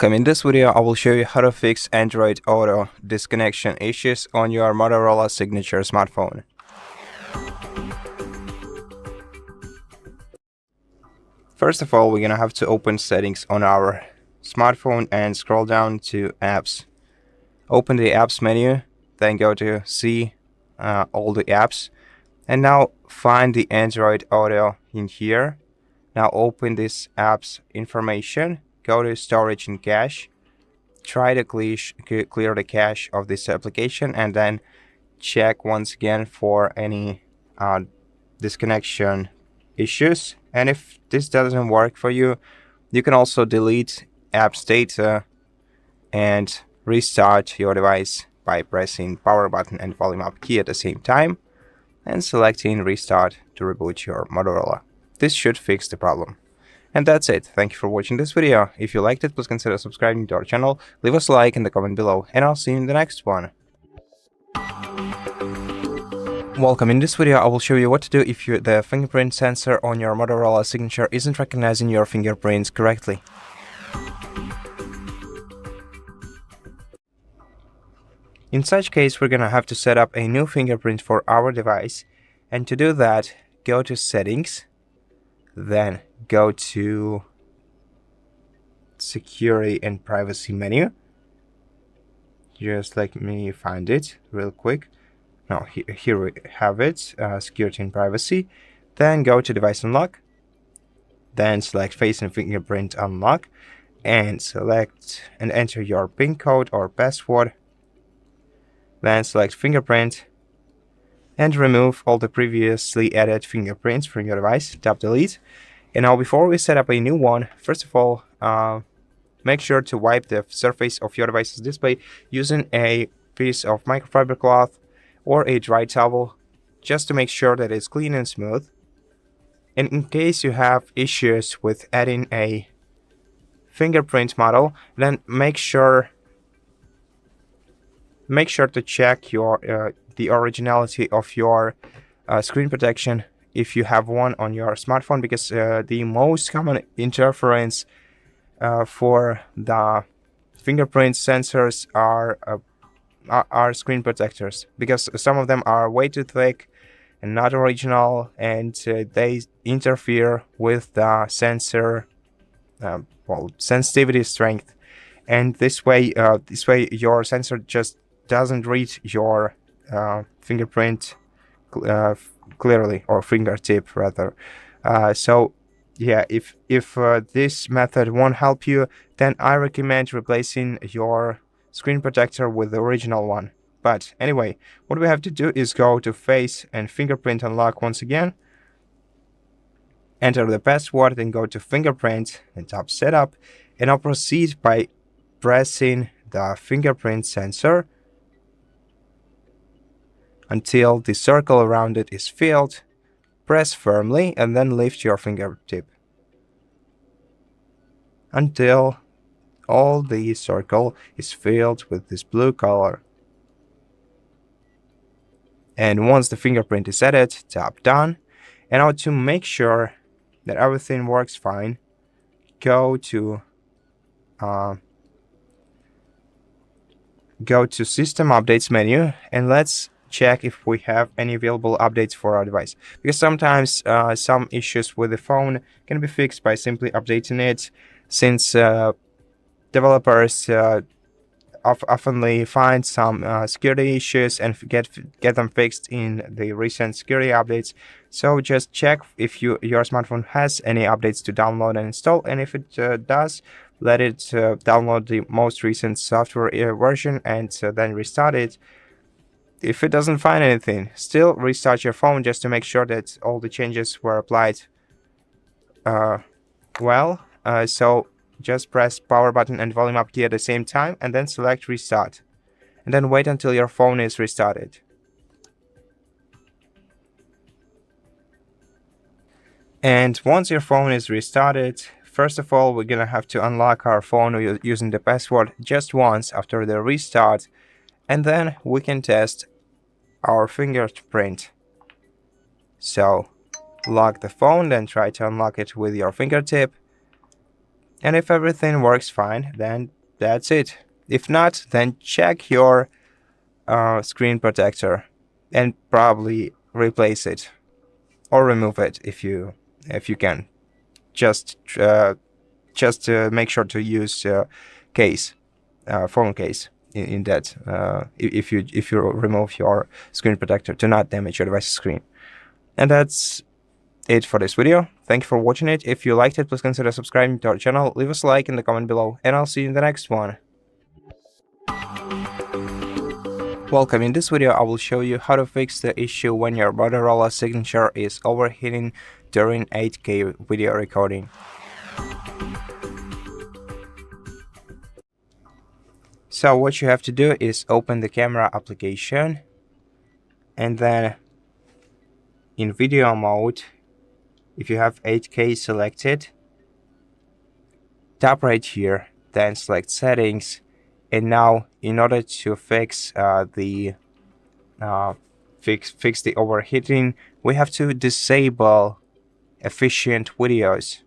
Welcome. In this video, I will show you how to fix Android Auto disconnection issues on your Motorola Signature smartphone. First of all, we're gonna have to open settings on our smartphone and scroll down to apps. Open the apps menu, then go to see all the apps, and now find the Android Auto in here. Now open this app's information. Go to storage and cache, try to clear the cache of this application, and then check once again for any disconnection issues. And if this doesn't work for you, you can also delete apps data and restart your device by pressing power button and volume up key at the same time and selecting restart to reboot your Motorola. This should fix the problem. And that's it. Thank you for watching this video. If you liked it, please consider subscribing to our channel, leave us a like in the comment below, and I'll see you in the next one. Welcome. In this video, I will show you what to do if the fingerprint sensor on your Motorola Signature isn't recognizing your fingerprints correctly. In such case, we're gonna have to set up a new fingerprint for our device, and to do that, go to Settings, then go to Security and Privacy menu. Just let me find it real quick. No, here we have it, Security and Privacy. Then go to Device Unlock, then select Face and Fingerprint Unlock, and select and enter your PIN code or password. Then select Fingerprint and remove all the previously added fingerprints from your device. Tap Delete. And now before we set up a new one, first of all, make sure to wipe the surface of your device's display using a piece of microfiber cloth or a dry towel, just to make sure that it's clean and smooth. And in case you have issues with adding a fingerprint model, then make sure to check your the originality of your screen protection if you have one on your smartphone, because the most common interference for the fingerprint sensors are screen protectors, because some of them are way too thick and not original, and they interfere with the sensor sensitivity strength, and this way your sensor just doesn't read your fingerprint clearly, or fingertip rather. So yeah, if this method won't help you, then I recommend replacing your screen protector with the original one. But anyway, what we have to do is go to Face and Fingerprint Unlock once again, enter the password, then go to Fingerprint and tap Setup, and I'll proceed by pressing the fingerprint sensor until the circle around it is filled. Press firmly and then lift your fingertip until all the circle is filled with this blue color. And once the fingerprint is added, tap Done. And now to make sure that everything works fine, go to System Updates menu, and let's check if we have any available updates for our device, because sometimes some issues with the phone can be fixed by simply updating it, since developers often find some security issues and get them fixed in the recent security updates. So just check if your smartphone has any updates to download and install, and if it does, let it download the most recent software version and then restart it. If it doesn't find anything, still restart your phone just to make sure that all the changes were applied well. So just press power button and volume up key at the same time, and then select Restart, and then wait until your phone is restarted. And once your phone is restarted, first of all, we're gonna have to unlock our phone using the password just once after the restart, and then we can test our fingerprint. So lock the phone, then try to unlock it with your fingertip. And if everything works fine, then that's it. If not, then check your screen protector and probably replace it or remove it if you can. Just make sure to use case, phone case in that. If you remove your screen protector to not damage your device's screen. And that's it for this video. Thank you for watching it. If you liked it, please consider subscribing to our channel, leave us a like in the comment below, and I'll see you in the next one. Welcome. In this video, I will show you how to fix the issue when your Motorola Signature is overheating during 8K video recording. So what you have to do is open the camera application, and then in video mode, if you have 8K selected, tap right here, then select settings. And now, in order to fix the overheating, we have to disable efficient videos.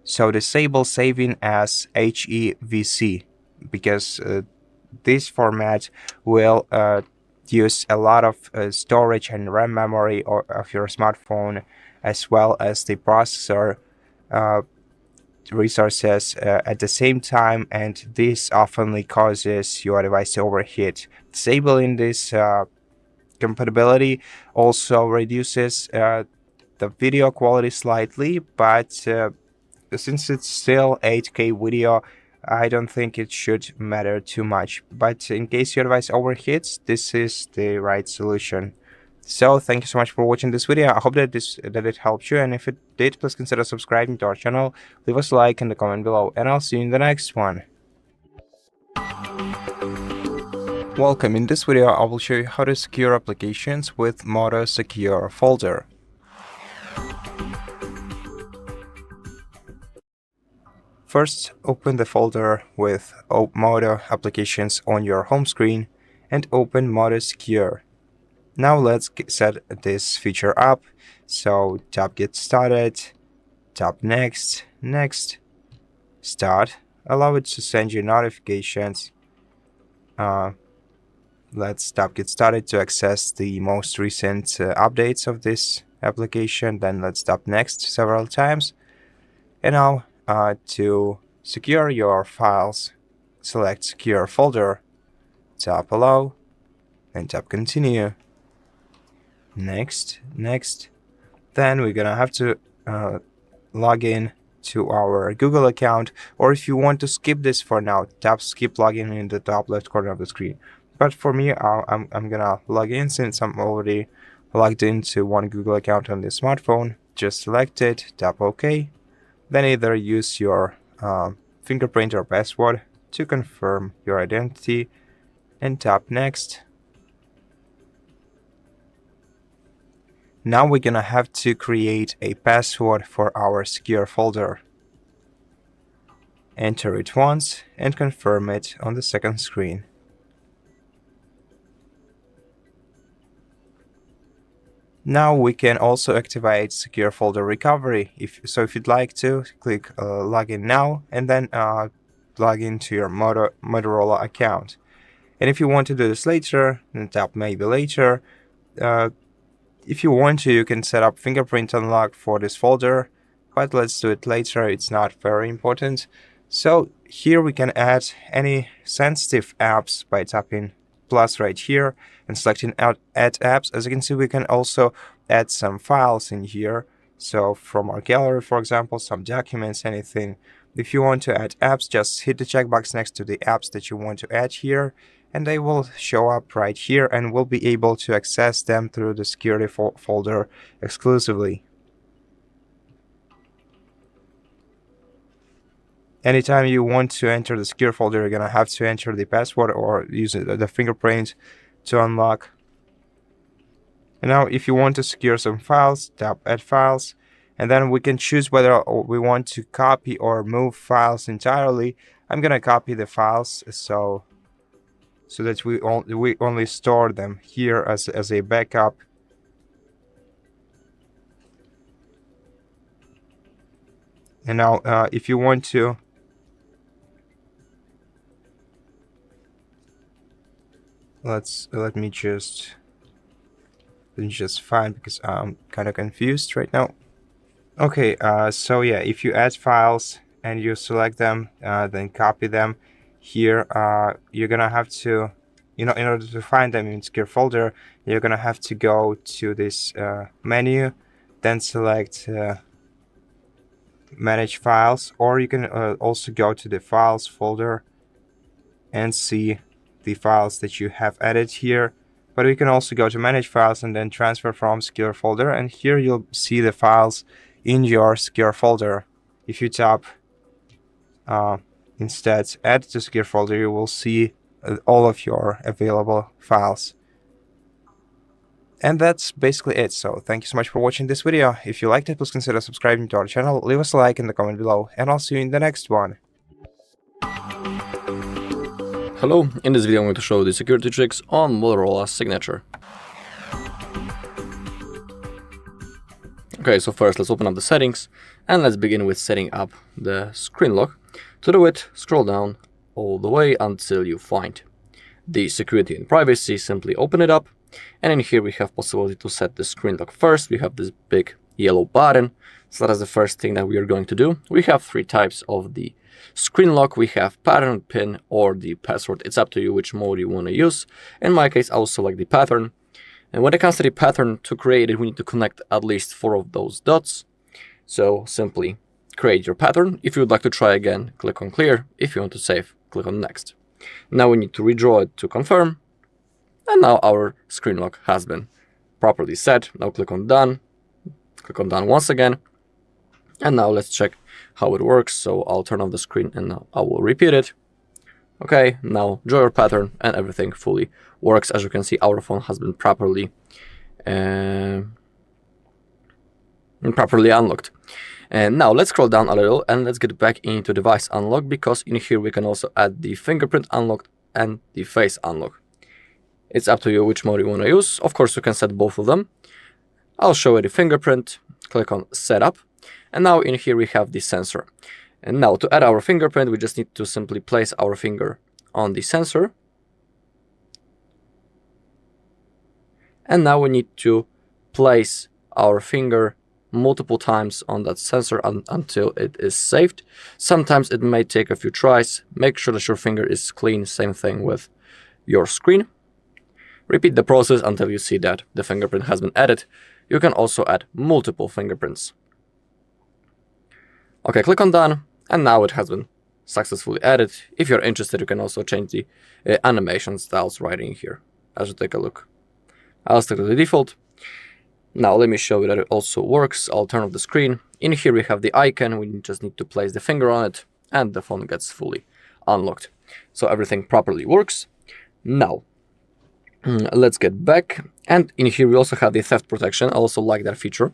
So disable saving as HEVC, because this format will use a lot of storage and RAM memory of your smartphone, as well as the processor resources at the same time, and this often causes your device to overheat. Disabling this compatibility also reduces the video quality slightly, but since it's still 8K video, I don't think it should matter too much. But in case your device overheats, this is the right solution. So thank you so much for watching this video. I hope that it helped you, and if it did, please consider subscribing to our channel, leave us a like in the comment below, and I'll see you in the next one. Welcome. In this video, I will show you how to secure applications with Moto Secure Folder. First, open the folder with Moto applications on your home screen and open Moto Secure. Now let's set this feature up. So tap Get Started, tap Next, Next, Start. Allow it to send you notifications. Let's tap Get Started to access the most recent updates of this application. Then let's tap Next several times. And now to secure your files, select Secure Folder, tap Allow, and tap Continue. Next, next. Then we're gonna have to log in to our Google account, or if you want to skip this for now, tap Skip Login in the top left corner of the screen. But for me, I'm gonna log in since I'm already logged into one Google account on this smartphone. Just select it, tap OK. Then either use your fingerprint or password to confirm your identity, and tap Next. Now we're gonna have to create a password for our secure folder. Enter it once and confirm it on the second screen. Now we can also activate secure folder recovery. If you'd like to, click login now, and then log into your Motorola account. And if you want to do this later, then tap maybe later. If you want to, you can set up fingerprint unlock for this folder, but let's do it later. It's not very important. So here we can add any sensitive apps by tapping plus right here and selecting Add Apps. As you can see, we can also add some files in here. So from our gallery, for example, some documents, anything. If you want to add apps, just hit the checkbox next to the apps that you want to add here, and they will show up right here, and we'll be able to access them through the security folder exclusively. Anytime you want to enter the secure folder, you're gonna have to enter the password or use the fingerprint to unlock. And now if you want to secure some files, tap Add Files, and then we can choose whether we want to copy or move files entirely. I'm gonna copy the files so that we only store them here as a backup. And now if you want to let me just find, because I'm kind of confused right now. Okay, so yeah, if you add files and you select them, then copy them here, you're gonna have to, in order to find them in Secure Folder, you're gonna have to go to this menu, then select Manage Files, or you can also go to the Files folder and see the files that you have added here. But we can also go to Manage Files and then Transfer from Secure Folder, and here you'll see the files in your Secure Folder. If you tap instead Add to Secure Folder, you will see all of your available files. And that's basically it. So thank you so much for watching this video. If you liked it, please consider subscribing to our channel, leave us a like in the comment below, and I'll see you in the next one. Hello, in this video I'm going to show the security tricks on Motorola Signature. Okay, so first let's open up the settings and let's begin with setting up the screen lock. To do it, scroll down all the way until you find the security and privacy. Simply open it up, and in here we have possibility to set the screen lock first. We have this big yellow button, so that's the first thing that we are going to do. We have three types of the screen lock. We have pattern, pin, or the password. It's up to you which mode you want to use. In my case, I'll select the pattern. And when it comes to the pattern, to create it, we need to connect at least 4 of those dots. So simply create your pattern. If you would like to try again, click on clear. If you want to save, click on next. Now we need to redraw it to confirm. And now our screen lock has been properly set. Now click on done. Click on done once again. And now let's check how it works. So I'll turn off the screen and I will repeat it. Okay, now draw your pattern and everything fully works. As you can see, our phone has been properly unlocked. And now let's scroll down a little and let's get back into device unlock, because in here we can also add the fingerprint unlock and the face unlock. It's up to you which mode you want to use. Of course, you can set both of them. I'll show you the fingerprint. Click on setup. And now in here we have the sensor. And now to add our fingerprint, we just need to simply place our finger on the sensor. And now we need to place our finger multiple times on that sensor until it is saved. Sometimes it may take a few tries. Make sure that your finger is clean. Same thing with your screen. Repeat the process until you see that the fingerprint has been added. You can also add multiple fingerprints. Okay, click on done, and now it has been successfully added. If you're interested, you can also change the animation styles right in here. As you take a look, I'll stick to the default. Now let me show you that it also works. I'll turn off the screen. In here we have the icon. We just need to place the finger on it, and the phone gets fully unlocked. So everything properly works. Now, let's get back. And in here we also have the theft protection. I also like that feature.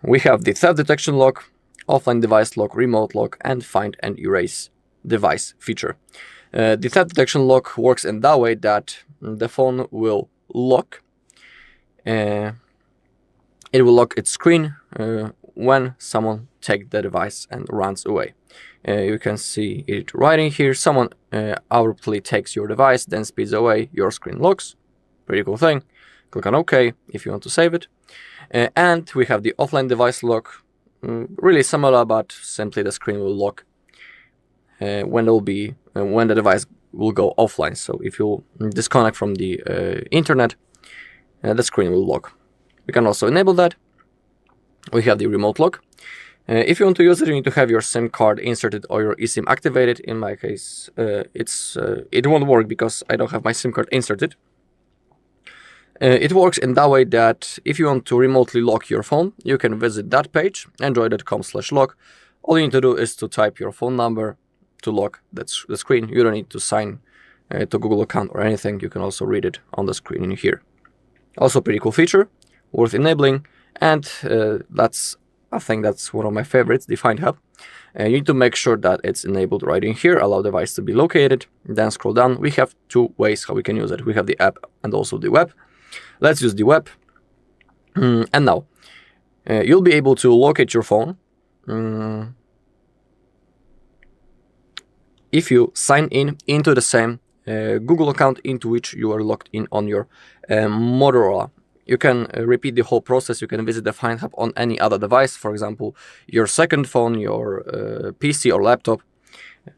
We have the theft detection lock, offline device lock, remote lock, and find and erase device feature. The theft detection lock works in that way that the phone will lock. It will lock its screen when someone takes the device and runs away. You can see it right in here. Someone abruptly takes your device, then speeds away, your screen locks. Pretty cool thing. Click on OK if you want to save it. And we have the offline device lock. Really similar, but simply the screen will lock when the device will go offline. So if you disconnect from the internet, the screen will lock. We can also enable that. We have the remote lock. If you want to use it, you need to have your SIM card inserted or your eSIM activated. In my case, it won't work because I don't have my SIM card inserted. It works in that way that if you want to remotely lock your phone, you can visit that page, android.com/lock. All you need to do is to type your phone number to lock the screen. You don't need to sign to Google account or anything. You can also read it on the screen in here. Also pretty cool feature, worth enabling. And I think that's one of my favorites, the Find Hub. You need to make sure that it's enabled right in here, allow device to be located. Then scroll down. We have 2 ways how we can use it. We have the app and also the web. Let's use the web. And now you'll be able to locate your phone if you sign in into the same Google account into which you are logged in on your Motorola. You can repeat the whole process. You can visit the Find Hub on any other device, for example, your second phone, your PC or laptop.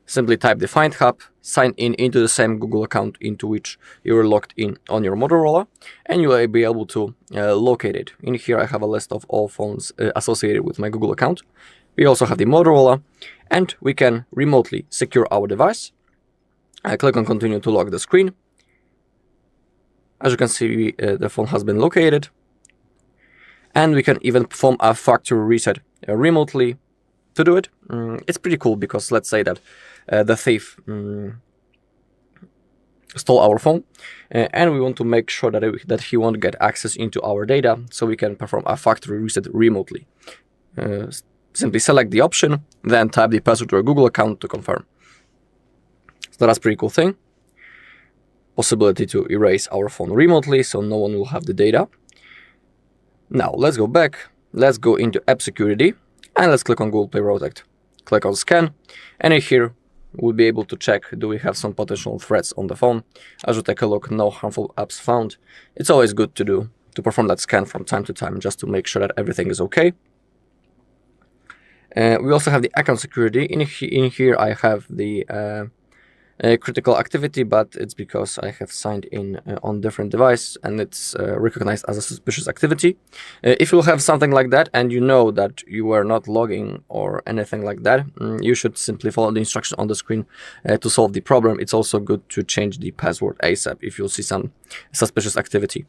Simply type the Find Hub, sign in into the same Google account into which you are logged in on your Motorola, and you will be able to locate it. In here I have a list of all phones associated with my Google account. We also have the Motorola, and we can remotely secure our device. I click on continue to lock the screen. As you can see, the phone has been located, and we can even perform a factory reset remotely. To do it, it's pretty cool because let's say that the thief stole our phone, and we want to make sure that he won't get access into our data, so we can perform a factory reset remotely. Simply select the option, then type the password to your Google account to confirm. So that's a pretty cool thing. Possibility to erase our phone remotely, so no one will have the data. Now let's go back. Let's go into App Security, and let's click on Google Play Protect. Click on Scan, and in here we'll be able to check, do we have some potential threats on the phone. As we take a look, no harmful apps found. It's always good to perform that scan from time to time, just to make sure that everything is okay. We also have the account security. In here I have the critical activity, but it's because I have signed in on different device, and it's recognized as a suspicious activity. If you have something like that and you know that you are not logging or anything like that, you should simply follow the instructions on the screen to solve the problem. It's also good to change the password ASAP if you see some suspicious activity.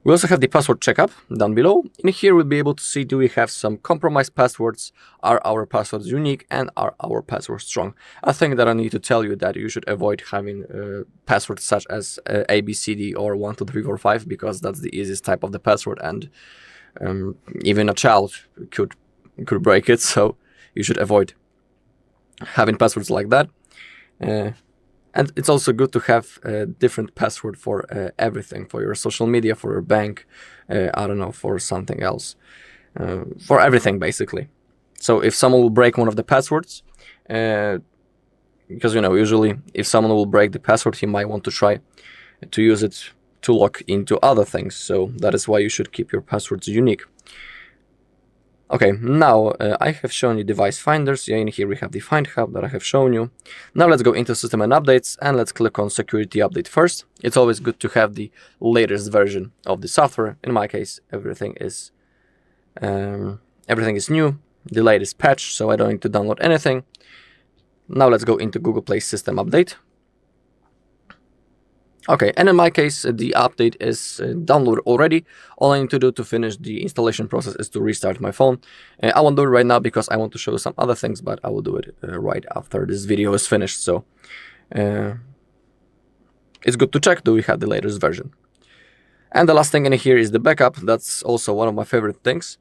We also have the password checkup down below. In here we'll be able to see, do we have some compromised passwords, are our passwords unique, and are our passwords strong. I think that I need to tell you that you should avoid having passwords such as ABCD or 12345, because that's the easiest type of the password, and even a child could break it, so you should avoid having passwords like that. And it's also good to have a different password for everything, for your social media, for your bank, I don't know, for something else, for everything basically. So if someone will break one of the passwords, because usually if someone will break the password, he might want to try to use it to log into other things. So that is why you should keep your passwords unique. Okay, now I have shown you device finders. In here we have the Find Hub that I have shown you. Now let's go into System and Updates, and let's click on Security Update first. It's always good to have the latest version of the software. In my case, everything is new, the latest patch, so I don't need to download anything. Now let's go into Google Play System Update. Okay, and in my case, the update is downloaded already. All I need to do to finish the installation process is to restart my phone. I won't do it right now because I want to show you some other things, but I will do it right after this video is finished. So it's good to check, do we have the latest version. And the last thing in here is the backup. That's also one of my favorite things.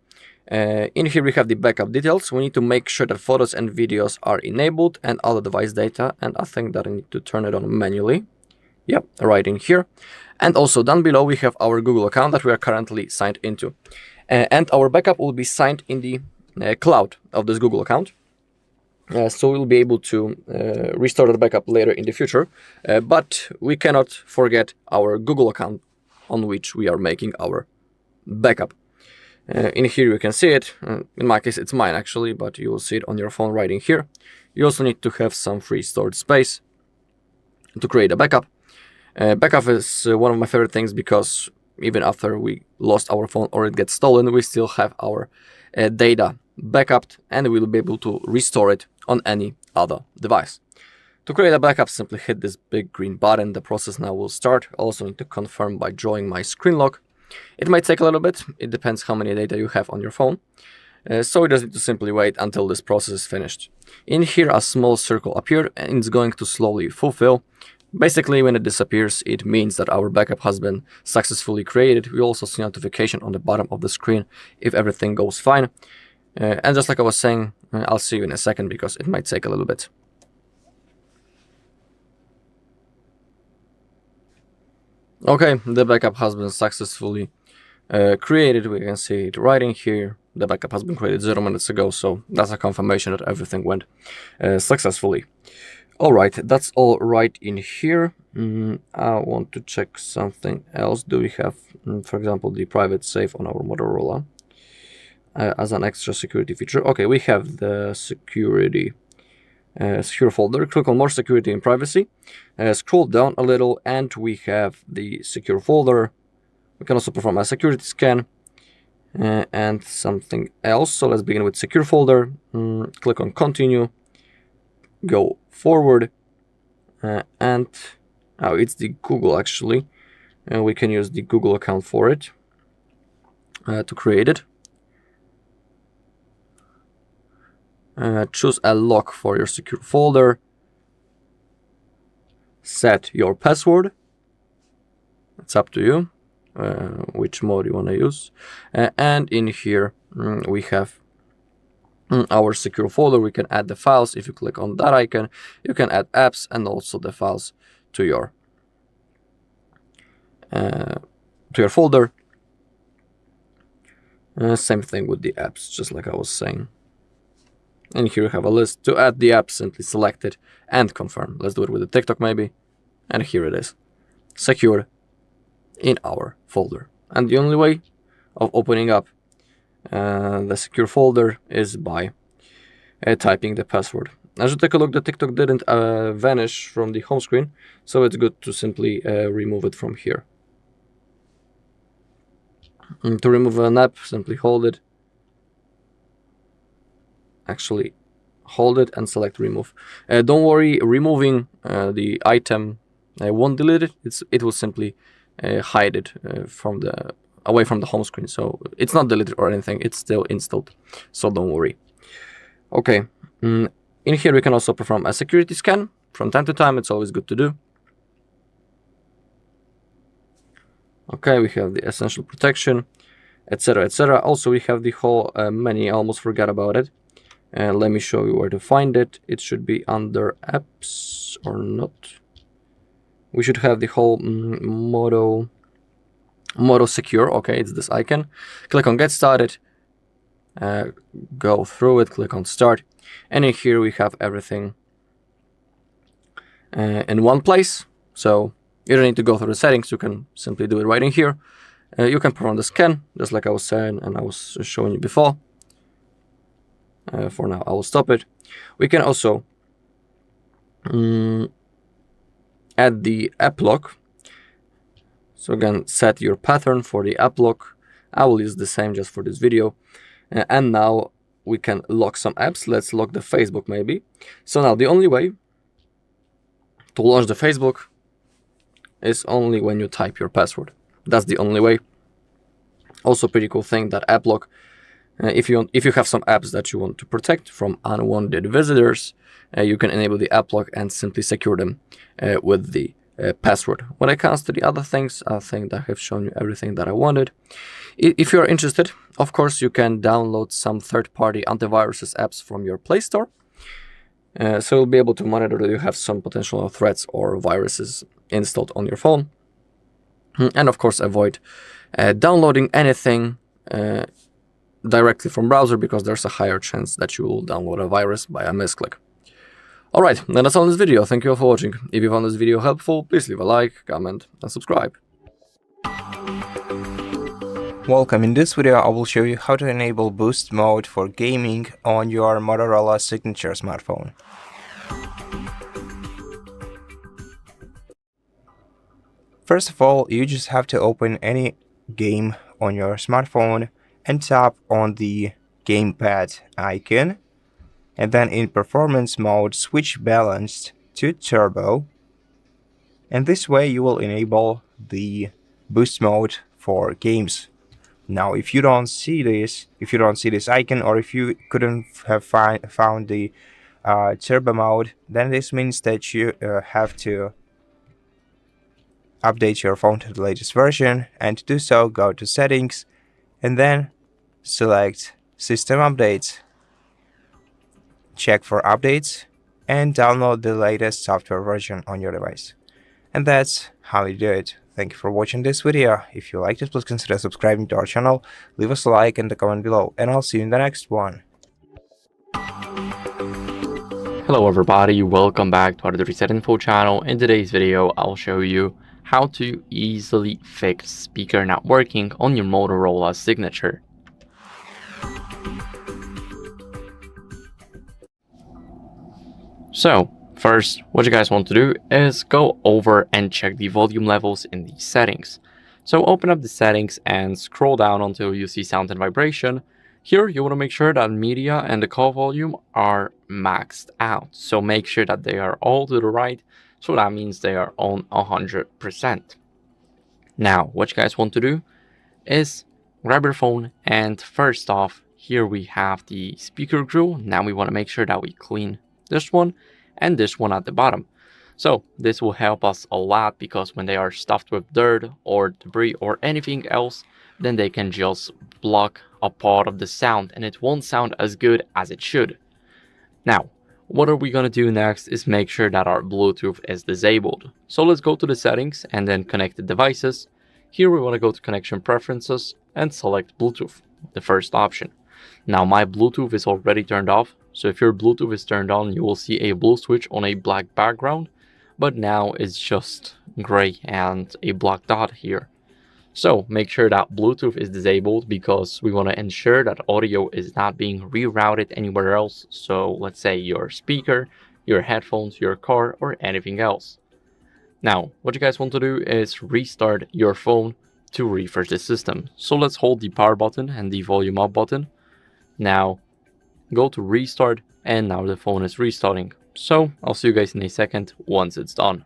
In here we have the backup details. We need to make sure that photos and videos are enabled and other device data, and I think that I need to turn it on manually. Yep, right in here. And also down below we have our Google account that we are currently signed into. And our backup will be signed in the cloud of this Google account. So we'll be able to restore the backup later in the future. But we cannot forget our Google account on which we are making our backup. In here you can see it. In my case it's mine actually, but you will see it on your phone right in here. You also need to have some free storage space to create a backup. Backup is one of my favorite things because even after we lost our phone or it gets stolen, we still have our data backed and we'll be able to restore it on any other device. To create a backup, simply hit this big green button. The process now will start. Also need to confirm by drawing my screen lock. It might take a little bit. It depends how many data you have on your phone. So you just need to simply wait until this process is finished. In here a small circle appeared and it's going to slowly fulfill. Basically, when it disappears, it means that our backup has been successfully created. We also see notification on the bottom of the screen if everything goes fine. And just like I was saying, I'll see you in a second because it might take a little bit. Okay, the backup has been successfully created. We can see it right in here. the backup has been created 0 minutes ago, so that's a confirmation that everything went successfully. All right, that's all right in here. I want to check something else. Do we have, for example, the private safe on our Motorola as an extra security feature? Okay, we have the security secure folder. Click on more security and privacy. Scroll down a little, and we have the secure folder. We can also perform a security scan and something else. So let's begin with secure folder. Click on continue. Go forward, and it's the Google actually, and we can use the Google account for it to create it. Choose a lock for your secure folder. Set your password. It's up to you which mode you want to use. And in here we have our secure folder. We can add the files. If you click on that icon, you can add apps and also the files to your folder. Same thing with the apps, just like I was saying. And here you have a list. To add the app, simply select it and confirm. Let's do it with the TikTok maybe. And here it is, secured in our folder. And the only way of opening up the secure folder is by typing the password. As you take a look, the TikTok didn't vanish from the home screen, so it's good to simply remove it from here. And to remove an app, simply hold it. Actually, hold it and select remove. Don't worry, removing the item won't delete it. It will simply hide it away from the home screen. So it's not deleted or anything. It's still installed. So don't worry. Okay. In here we can also perform a security scan from time to time. It's always good to do. Okay, we have the essential protection, etc., etc. Also, we have the whole menu. I almost forgot about it. Let me show you where to find it. It should be under apps or not. We should have the whole Moto Secure. Okay, it's this icon. Click on Get Started. Go through it. Click on Start. And in here we have everything in one place. So you don't need to go through the settings. You can simply do it right in here. You can perform the scan, just like I was saying and I was showing you before. For now, I will stop it. We can also add the app lock. So again, set your pattern for the app lock. I will use the same just for this video. And now we can lock some apps. Let's lock the Facebook maybe. So now the only way to launch the Facebook is only when you type your password. That's the only way. Also pretty cool thing that app lock. If you have some apps that you want to protect from unwanted visitors, you can enable the app lock and simply secure them with the password. When it comes to the other things, I think that I have shown you everything that I wanted. If you're interested, of course, you can download some third-party antiviruses apps from your Play Store. So you'll be able to monitor that you have some potential threats or viruses installed on your phone. And of course, avoid downloading anything directly from browser, because there's a higher chance that you will download a virus by a misclick. Alright, then that's all in this video. Thank you all for watching. If you found this video helpful, please leave a like, comment and subscribe. Welcome. In this video I will show you how to enable boost mode for gaming on your Motorola Signature smartphone. First of all, you just have to open any game on your smartphone and tap on the gamepad icon, and then in performance mode switch balanced to turbo, and this way you will enable the boost mode for games. Now if you don't see this icon, or if you couldn't have found the turbo mode, then this means that you have to update your phone to the latest version, and to do so go to settings and then select system updates, check for updates and download the latest software version on your device. And that's how you do it. Thank you for watching this video. If you liked it, please consider subscribing to our channel, leave us a like and a comment below, and I'll see you in the next one. Hello everybody, welcome back to HardReset.Info channel. In today's video, I'll show you how to easily fix speaker not working on your Motorola Signature. So, first, what you guys want to do is go over and check the volume levels in the settings. So open up the settings and scroll down until you see sound and vibration. Here, you want to make sure that media and the call volume are maxed out. So make sure that they are all to the right. So that means they are on 100%. Now, what you guys want to do is grab your phone, and first off, here we have the speaker grill. Now we want to make sure that we clean this one and this one at the bottom. So this will help us a lot, because when they are stuffed with dirt or debris or anything else, then they can just block a part of the sound and it won't sound as good as it should. Now, what are we going to do next is make sure that our Bluetooth is disabled. So let's go to the settings and then connected devices. Here we want to go to connection preferences and select Bluetooth, the first option. Now my Bluetooth is already turned off. So if your Bluetooth is turned on, you will see a blue switch on a black background, but now it's just gray and a black dot here. So make sure that Bluetooth is disabled, because we want to ensure that audio is not being rerouted anywhere else. So let's say your speaker, your headphones, your car, or anything else. Now, what you guys want to do is restart your phone to refresh the system. So let's hold the power button and the volume up button. Now, go to restart, and now the phone is restarting. So I'll see you guys in a second once it's done.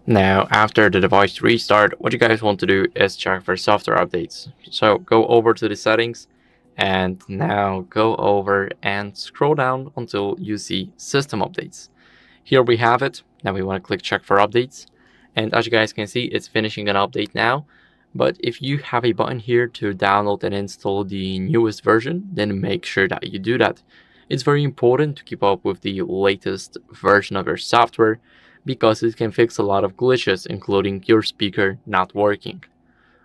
Now, after the device restart, what you guys want to do is check for software updates. So go over to the settings, and now go over and scroll down until you see system updates. Here we have it. Now we want to click check for updates, and as you guys can see, it's finishing an update now. But if you have a button here to download and install the newest version, then make sure that you do that. It's very important to keep up with the latest version of your software, because it can fix a lot of glitches, including your speaker not working.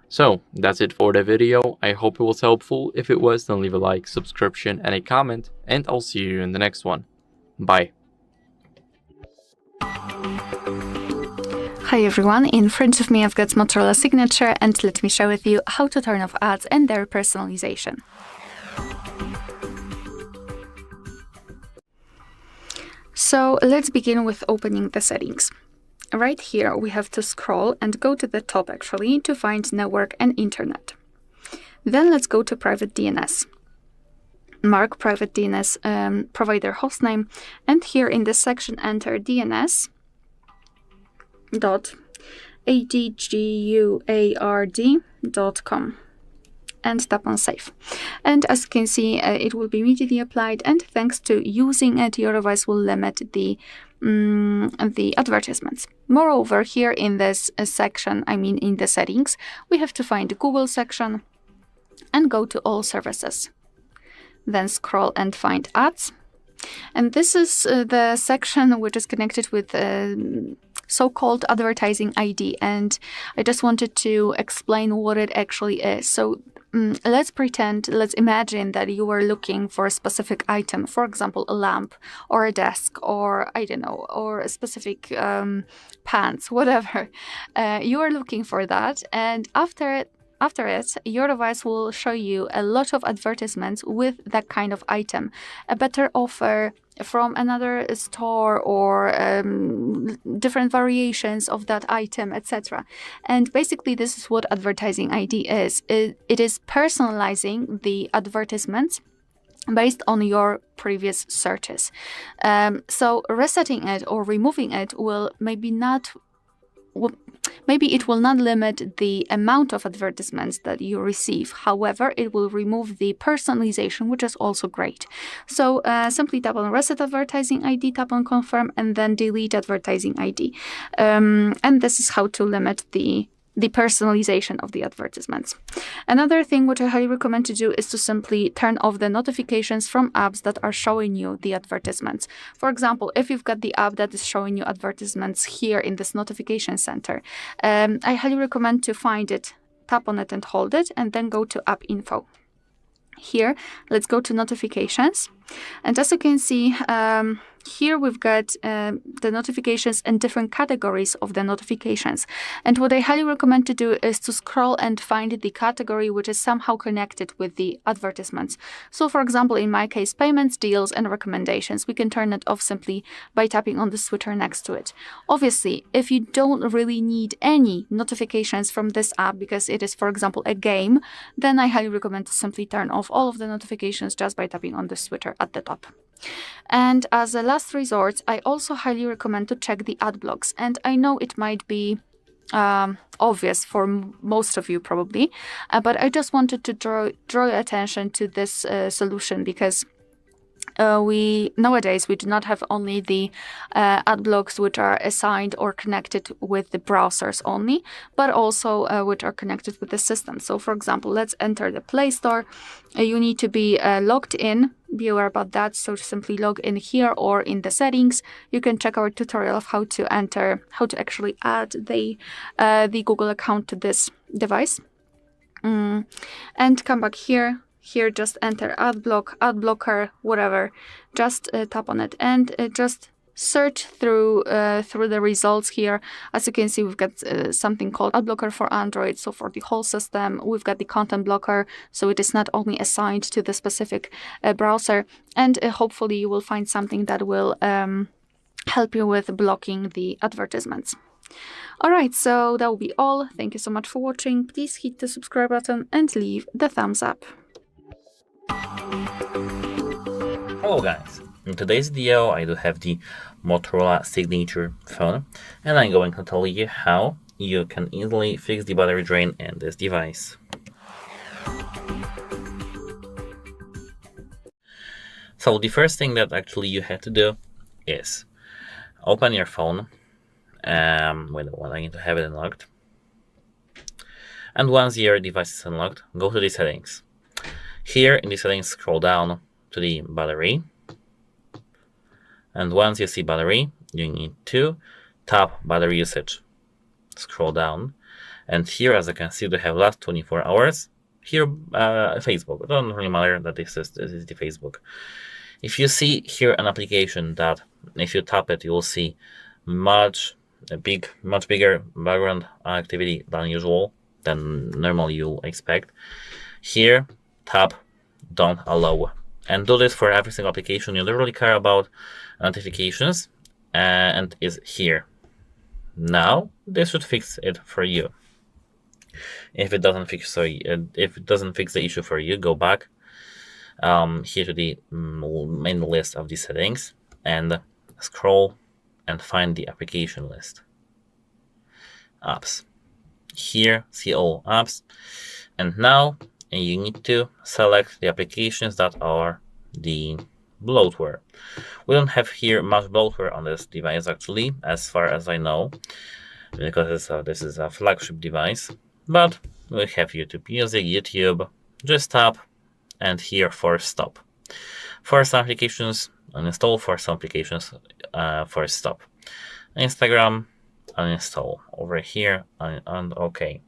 So that's it for the video. I hope it was helpful. If it was, then leave a like, subscription, and a comment, and I'll see you in the next one. Bye. Hi everyone, in front of me I've got Motorola Signature, and let me share with you how to turn off ads and their personalization. So let's begin with opening the settings. Right here we have to scroll and go to the top actually to find network and internet. Then let's go to private DNS. Mark private DNS provider hostname, and here in this section enter dns.adguard.com and tap on save. And as you can see, it will be immediately applied, and thanks to using it, your device will limit the advertisements. Moreover, here in this section, in the settings, we have to find the Google section and go to all services. Then scroll and find ads. And this is the section which is connected with so-called advertising ID, and I just wanted to explain what it actually is. So let's imagine that you were looking for a specific item, for example, a lamp or a desk, or I don't know, or a specific pants, whatever. You are looking for that, and after it, your device will show you a lot of advertisements with that kind of item, a better offer from another store, or different variations of that item, etc. And basically this is what advertising ID is. It is personalizing the advertisements based on your previous searches. So resetting it or removing it will maybe it will not limit the amount of advertisements that you receive. However, it will remove the personalization, which is also great. So simply tap on Reset Advertising ID, tap on Confirm, and then Delete Advertising ID. And this is how to limit the the personalization of the advertisements. Another thing which I highly recommend to do is to simply turn off the notifications from apps that are showing you the advertisements. For example, if you've got the app that is showing you advertisements here in this notification center, I highly recommend to find it, tap on it and hold it, and then go to App Info. Here, let's go to notifications. And as you can see, here we've got the notifications and different categories of the notifications. And what I highly recommend to do is to scroll and find the category which is somehow connected with the advertisements. So for example, in my case, payments, deals, and recommendations, we can turn it off simply by tapping on the switcher next to it. Obviously, if you don't really need any notifications from this app because it is, for example, a game, then I highly recommend to simply turn off all of the notifications just by tapping on the switcher at the top. And as a last resort, I also highly recommend to check the ad blocks. And I know it might be obvious for most of you probably, but I just wanted to draw your attention to this solution because nowadays we do not have only the ad blocks which are assigned or connected with the browsers only, but also which are connected with the system. So for example, let's enter the Play Store. You need to be logged in. Be aware about that. So simply log in here or in the settings. You can check our tutorial of how to actually add the Google account to this device. And come back here. Here, just enter ad blocker, whatever. Just tap on it and just search through the results here. As you can see, we've got something called ad blocker for Android. So for the whole system, we've got the content blocker. So it is not only assigned to the specific browser. And hopefully you will find something that will help you with blocking the advertisements. Alright, so that will be all. Thank you so much for watching. Please hit the subscribe button and leave the thumbs up. Hello guys, in today's video I do have the Motorola Signature phone and I'm going to tell you how you can easily fix the battery drain in this device. So the first thing that actually you have to do is open your phone, when I need to have it unlocked, and once your device is unlocked, go to the settings. Here in the settings, scroll down to the battery, and once you see battery, you need to tap battery usage. Scroll down, and here, as you can see, we have last 24 hours. Here, Facebook. It doesn't really matter that this is the Facebook. If you see here an application that, if you tap it, you will see much bigger background activity than usual, than normally you'll expect. Here, tap don't allow, and do this for every single application you don't really care about notifications, and is here. Now this should fix it for you. If it doesn't fix the issue for you, go back here to the main list of the settings and scroll and find the application list. Apps. Here, see all apps, and now you need to select the applications that are the bloatware. We don't have here much bloatware on this device actually, as far as I know, because this is a flagship device, but we have YouTube Music, YouTube. Just tap and here force stop. For some applications uninstall, for some applications force stop. Instagram uninstall, over here and OK.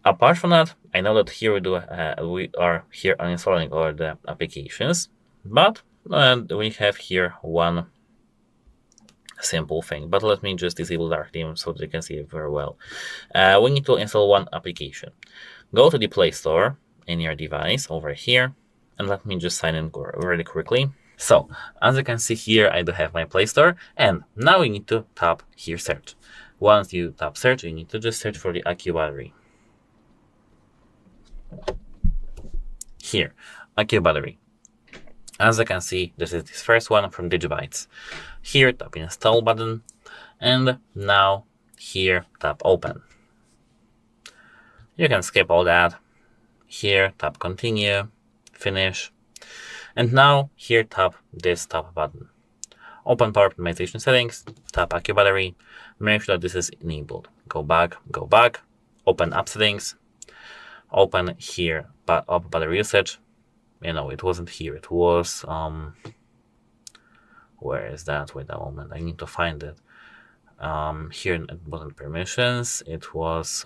Apart from that, I know that here we are here uninstalling all the applications, but we have here one simple thing. But let me just disable dark theme so that you can see it very well. We need to install one application. Go to the Play Store in your device over here, and let me just sign in really quickly. So, as you can see here, I do have my Play Store, and now we need to tap here search. Once you tap search, you need to just search for the AccuBattery. Here, AccuBattery. As you can see, this is this first one from Digibytes. Here, tap install button, and now here, tap open. You can skip all that. Here, tap continue, finish, and now here tap this top button. Open power optimization settings, tap AccuBattery, make sure that this is enabled. Go back, open app settings, open here, up battery usage. It wasn't here, it was, where is that? Wait a moment, I need to find it. Here it wasn't permissions, it was,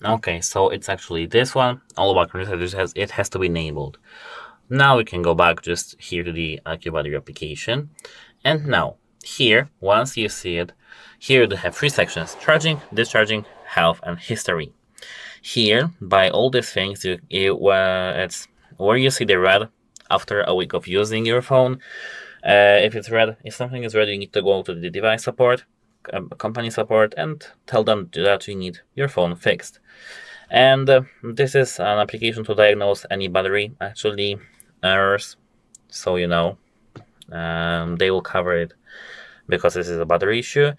okay, so it's actually this one. All background usage it has to be enabled. Now we can go back just here to the AccuBattery application. And now, here, once you see it, here you have 3 sections: charging, discharging, health, and history. Here, by all these things, it's where you see the red after a week of using your phone. If it's red, if something is red, you need to go to the device support, company support, and tell them that you need your phone fixed. And this is an application to diagnose any battery actually errors, so they will cover it because this is a battery issue.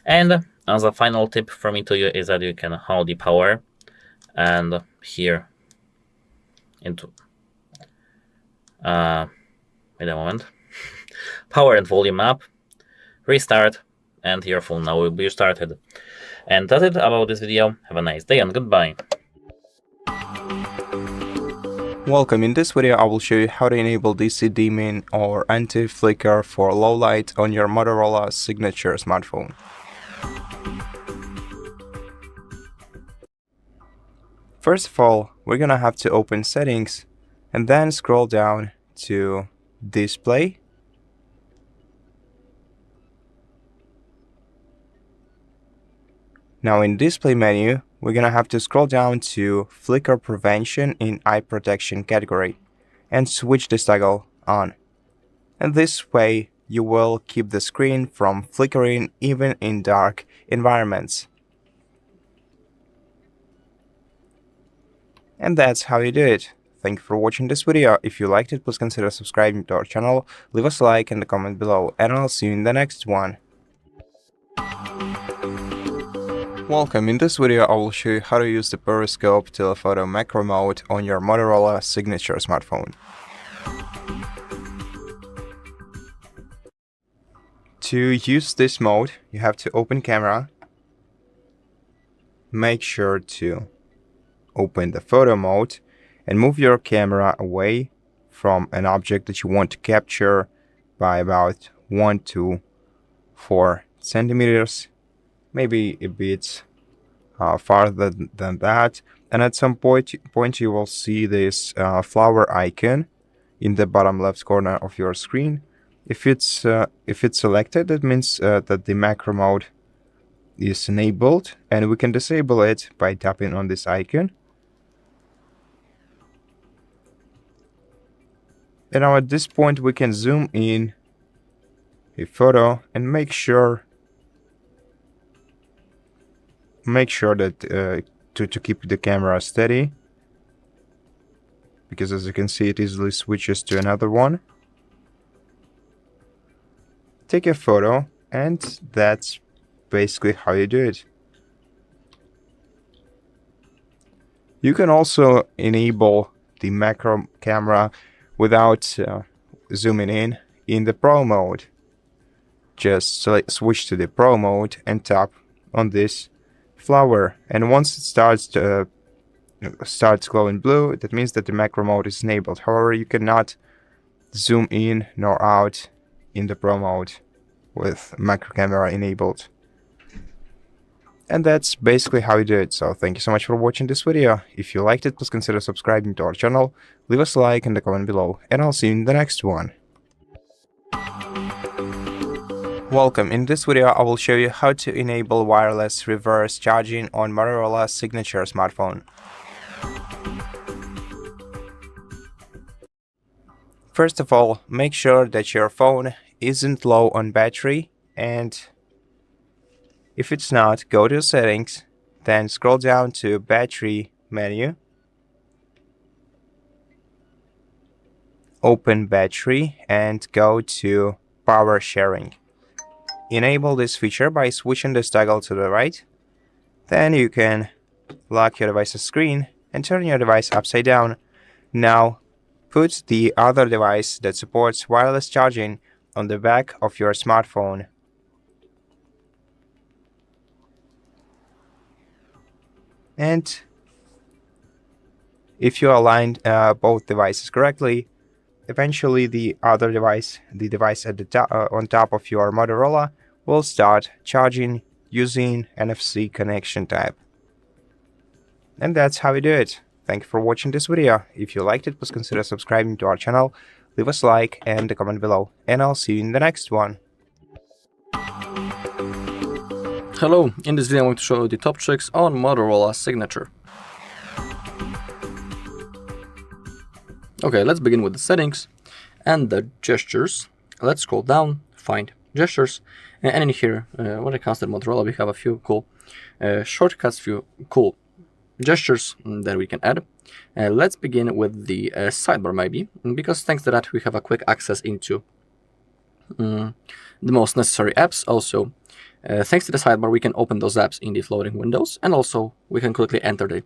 And as a final tip from me to you is that you can hold the power and here into wait a moment, power and volume up, restart, and your phone now will be started. And that's it about this video. Have a nice day and goodbye. Welcome, in this video I will show you how to enable DC dimming or anti-flicker for low light on your Motorola Signature smartphone. First of all, we're gonna have to open settings and then scroll down to display. Now in display menu, we're gonna have to scroll down to flicker prevention in eye protection category and switch this toggle on. And this way you will keep the screen from flickering even in dark environments. And that's how you do it. Thank you for watching this video. If you liked it, please consider subscribing to our channel, leave us a like and a comment below, and I'll see you in the next one. Welcome, in this video I will show you how to use the periscope telephoto macro mode on your Motorola Signature smartphone. To use this mode, you have to open camera, make sure to open the photo mode and move your camera away from an object that you want to capture by about 1 to 4 centimeters, maybe a bit farther than that, and at some point you will see this flower icon in the bottom left corner of your screen. If it's selected, that means that the macro mode is enabled, and we can disable it by tapping on this icon. And now at this point we can zoom in a photo and make sure that to keep the camera steady, because as you can see it easily switches to another one. Take a photo, and that's basically how you do it. You can also enable the macro camera without zooming in the Pro mode. Just switch to the Pro mode and tap on this flower, and once it starts glowing blue, that means that the macro mode is enabled. However, you cannot zoom in nor out in the Pro mode with macro camera enabled. And that's basically how you do it. So thank you so much for watching this video. If you liked it, please consider subscribing to our channel, leave us a like and a comment below, and I'll see you in the next one. Welcome, in this video I will show you how to enable wireless reverse charging on Motorola Signature smartphone. First of all, make sure that your phone isn't low on battery, and if it's not, go to settings, then scroll down to battery menu, open battery, and go to power sharing. Enable this feature by switching this toggle to the right, Then you can lock your device's screen and turn your device upside down. Now, put the other device that supports wireless charging on the back of your smartphone. And if you align both devices correctly, eventually the other device, the device at the on top of your Motorola, will start charging using NFC connection type. And that's how we do it. Thank you for watching this video. If you liked it, please consider subscribing to our channel, leave us a like and a comment below, and I'll see you in the next one. Hello, in this video I'm going to show you the top tricks on Motorola Signature. Okay, let's begin with the settings and the gestures. Let's scroll down, find gestures, and in here, when it comes to Motorola, we have a few cool shortcuts, few cool gestures that we can add. Let's begin with the sidebar maybe, because thanks to that we have a quick access into the most necessary apps. Also, thanks to the sidebar we can open those apps in the floating windows, and also we can quickly enter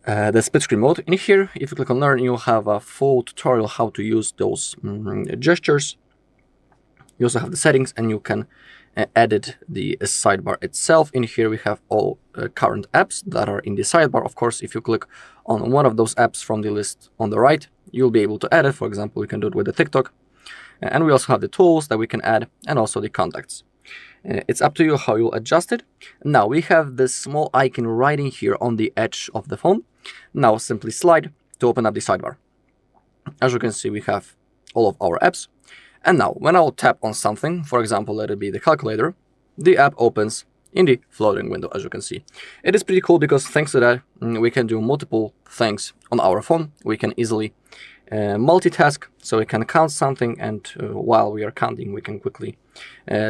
the split screen mode. In here, if you click on learn, you'll have a full tutorial how to use those gestures. You also have the settings, and you can edit the sidebar itself. In here we have all current apps that are in the sidebar. Of course, if you click on one of those apps from the list on the right, you'll be able to add it. For example, we can do it with the TikTok. And we also have the tools that we can add, and also the contacts. It's up to you how you'll adjust it. Now we have this small icon right in here on the edge of the phone. Now simply slide to open up the sidebar. As you can see, we have all of our apps. And now when I'll tap on something, for example, let it be the calculator, the app opens in the floating window, as you can see. It is pretty cool because thanks to that, we can do multiple things on our phone. We can easily multitask, so we can count something, and while we are counting, we can quickly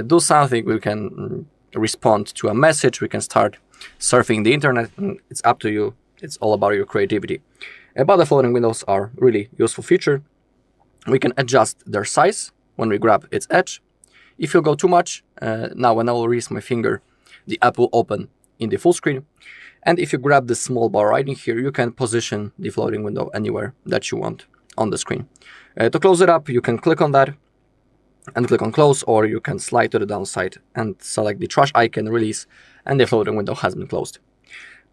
do something. We can respond to a message, we can start surfing the internet. It's up to you. It's all about your creativity. But the floating windows are really useful feature. We can adjust their size when we grab its edge. If you go too much, now when I will raise my finger, the app will open in the full screen. And if you grab the small bar right in here, you can position the floating window anywhere that you want on the screen. To close it up, you can click on that and click on close, or you can slide to the downside and select the trash icon, release, and the floating window has been closed.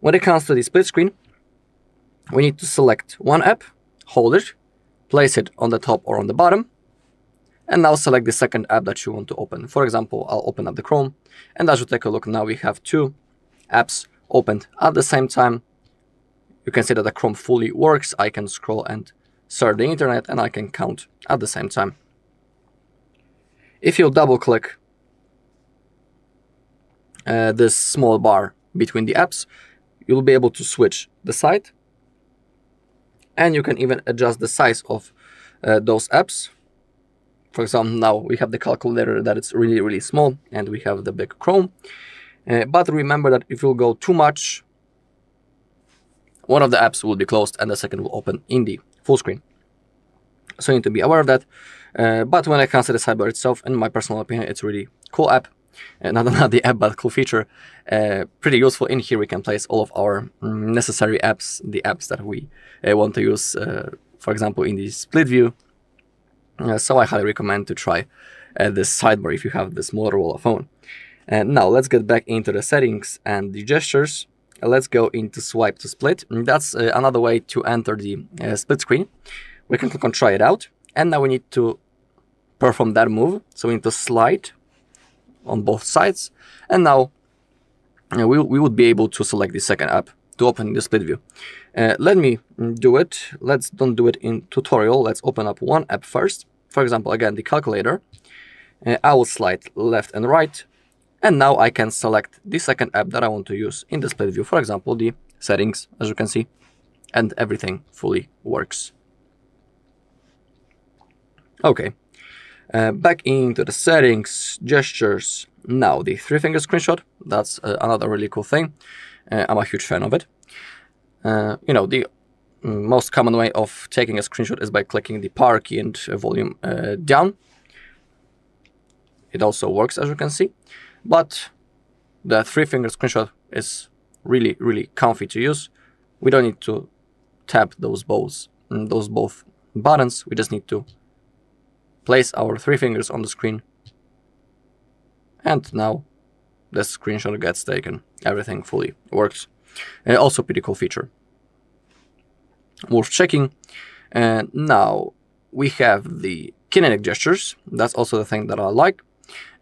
When it comes to the split screen, we need to select one app, hold it, place it on the top or on the bottom, and now select the second app that you want to open. For example, I'll open up the Chrome, and as you take a look, now we have two apps opened at the same time. You can see that the Chrome fully works. I can scroll and surf the internet, and I can count at the same time. If you double click this small bar between the apps, you'll be able to switch the side, and you can even adjust the size of those apps. For example, now we have the calculator that it's really, really small, and we have the big Chrome. But remember that if you go too much, one of the apps will be closed and the second will open in the full screen. So you need to be aware of that. But when it comes to the sidebar itself, in my personal opinion, it's a really cool app. Not the app, but cool feature. Pretty useful. In here we can place all of our necessary apps, the apps that we want to use, for example, in the split view. So I highly recommend to try this sidebar if you have this Motorola phone. And now let's get back into the settings and the gestures. Let's go into swipe to split. That's another way to enter the split screen. We can click on try it out, and now we need to perform that move. So we need to slide on both sides, and now we would be able to select the second app to open the split view. Let me do it. Let's don't do it in tutorial. Let's open up one app first. For example, again, the calculator. I will slide left and right, and now I can select the second app that I want to use in the split view. For example, the settings, as you can see, and everything fully works. Okay, back into the settings, gestures. Now the 3-finger screenshot. That's another really cool thing. I'm a huge fan of it. You know, the most common way of taking a screenshot is by clicking the power key and volume down. It also works, as you can see. But the 3-finger screenshot is really comfy to use. We don't need to tap those both buttons. We just need to place our 3 fingers on the screen, and now the screenshot gets taken. Everything fully works. Also pretty cool feature, worth checking. And now we have the kinetic gestures. That's also the thing that I like.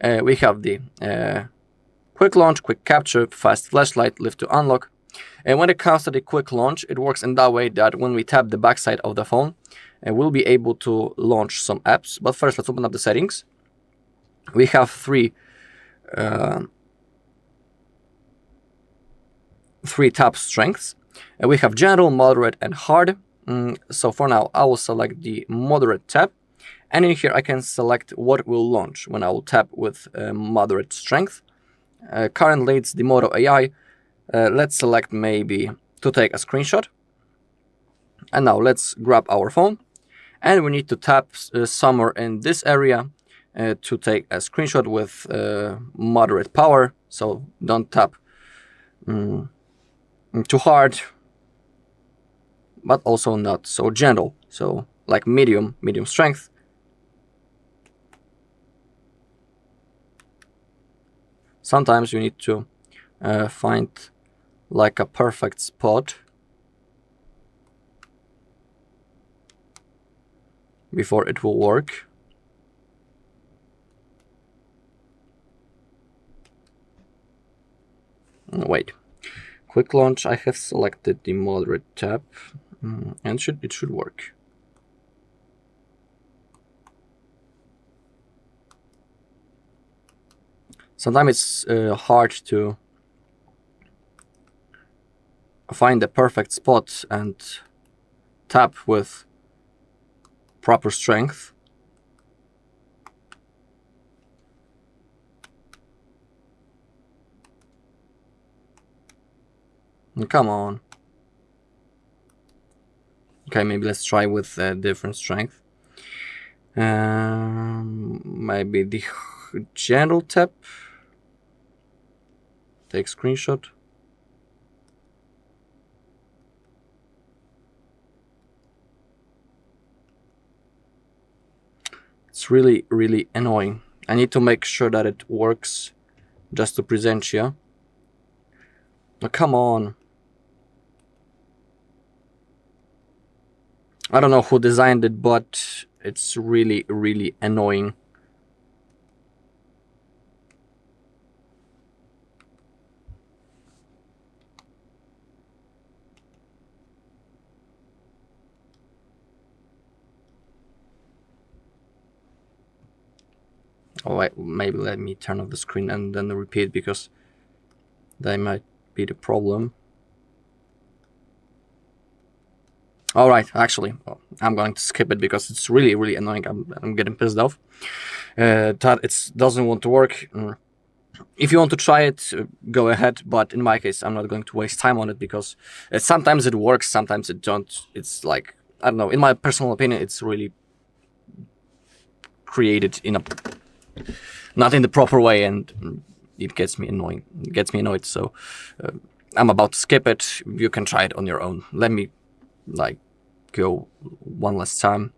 We have the quick launch, quick capture, fast flashlight, lift to unlock. And when it comes to the quick launch, it works in that way that when we tap the backside of the phone, we'll be able to launch some apps. But first, let's open up the settings. We have three tap strengths. We have general, moderate, and hard. So for now, I will select the moderate tap. And in here, I can select what will launch when I will tap with moderate strength. Currently, it's the Moto AI. Let's select maybe to take a screenshot. And now let's grab our phone. And we need to tap somewhere in this area to take a screenshot with moderate power. So don't tap too hard, but also not so gentle. So like medium strength. Sometimes you need to find like a perfect spot before it will work. Wait, quick launch, I have selected the moderate tap, and it should work. Sometimes it's hard to find the perfect spot and tap with proper strength. Come on. Okay, maybe let's try with a different strength. Maybe the general tap. Take screenshot. It's really annoying. I need to make sure that it works just to present you. Oh, come on. I don't know who designed it, but it's really annoying. Oh, wait, maybe let me turn off the screen and then repeat, because that might be the problem. All right, actually, I'm going to skip it because it's really annoying. I'm getting pissed off that it doesn't want to work. If you want to try it, go ahead. But in my case, I'm not going to waste time on it, because sometimes it works, sometimes it don't. It's like, I don't know. In my personal opinion, it's really created in a not in the proper way, and it gets me annoying. It gets me annoyed. So I'm about to skip it. You can try it on your own. Let me like go one last time.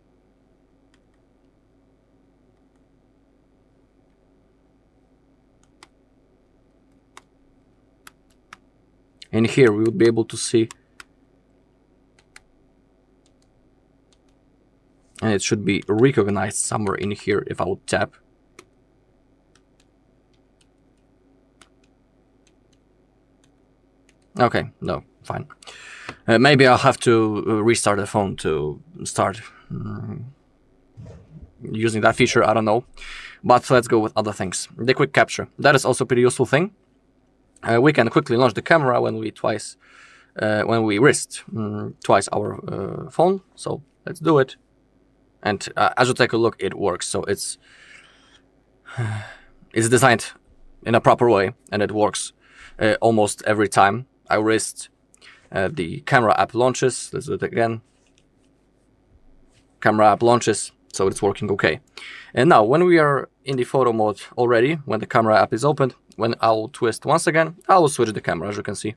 And here we will be able to see, and it should be recognized somewhere in here if I would tap. Okay, no, fine. Maybe I'll have to restart the phone to start using that feature, I don't know. But let's go with other things. The quick capture, that is also a pretty useful thing. We can quickly launch the camera when we wrist twice our phone. So let's do it. And as you take a look, it works. So it's designed in a proper way, and it works almost every time I wrist. The camera app launches. Let's do it again. Camera app launches, so it's working okay. And now when we are in the photo mode already, when the camera app is opened, when I'll twist once again, I will switch the camera, as you can see.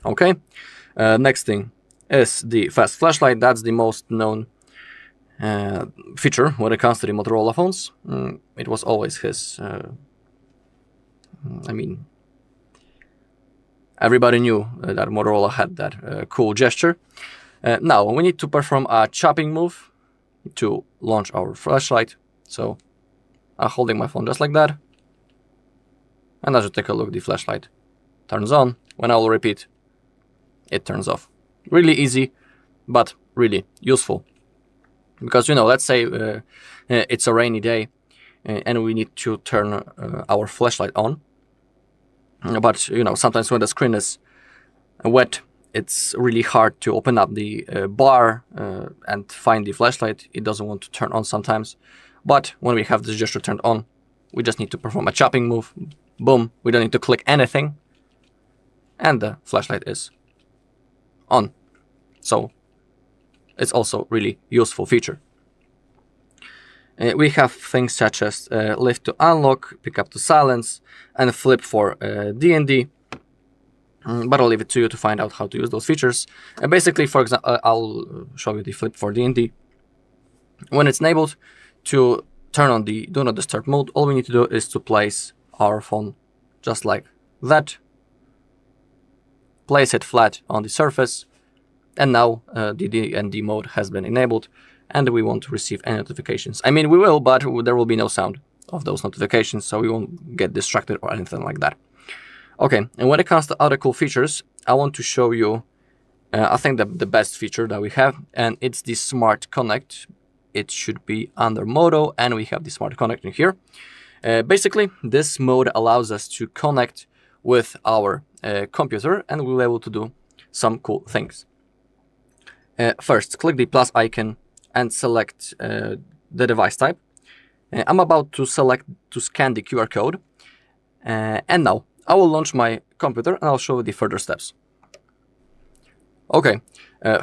Okay, next thing is the fast flashlight. That's the most known feature when it comes to the Motorola phones. It was always his, I mean, everybody knew that Motorola had that cool gesture. Now we need to perform a chopping move to launch our flashlight. So I'm holding my phone just like that. And as you take a look, the flashlight turns on. When I will repeat, it turns off. Really easy, but really useful. Because, you know, let's say it's a rainy day and we need to turn our flashlight on. But, you know, sometimes when the screen is wet, it's really hard to open up the bar and find the flashlight. It doesn't want to turn on sometimes. But when we have this gesture turned on, we just need to perform a chopping move. Boom, we don't need to click anything. And the flashlight is on. So it's also really useful feature. We have things such as lift to unlock, pick up to silence, and flip for D&D. But I'll leave it to you to find out how to use those features. Basically, for example, I'll show you the flip for D&D. When it's enabled, to turn on the do not disturb mode, all we need to do is to place our phone just like that. Place it flat on the surface. And now the D&D mode has been enabled and we won't receive any notifications. I mean, we will, but there will be no sound of those notifications, so we won't get distracted or anything like that. Okay, and when it comes to other cool features, I want to show you, I think the best feature that we have, and it's the Smart Connect. It should be under Moto, and we have the Smart Connect in here. Basically, this mode allows us to connect with our computer, and we'll be able to do some cool things. First, click the plus icon and select the device type. I'm about to select to scan the QR code. And now I will launch my computer and I'll show you the further steps. Okay,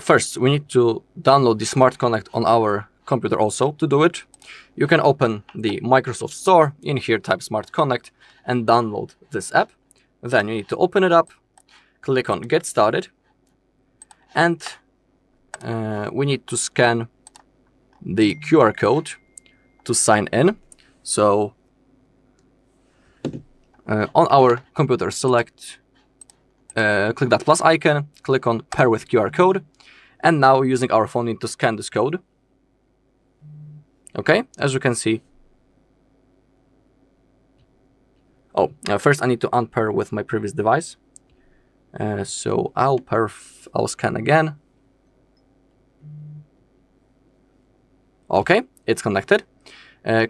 first we need to download the Smart Connect on our computer also. To do it, you can open the Microsoft Store, in here type Smart Connect and download this app. Then you need to open it up, click on Get Started, and we need to scan the QR code to sign in. So on our computer, select, click that plus icon, click on Pair with QR code, and now using our phone, we need to scan this code. Okay, as you can see. Oh, first I need to unpair with my previous device. So I'll scan again. Okay, it's connected.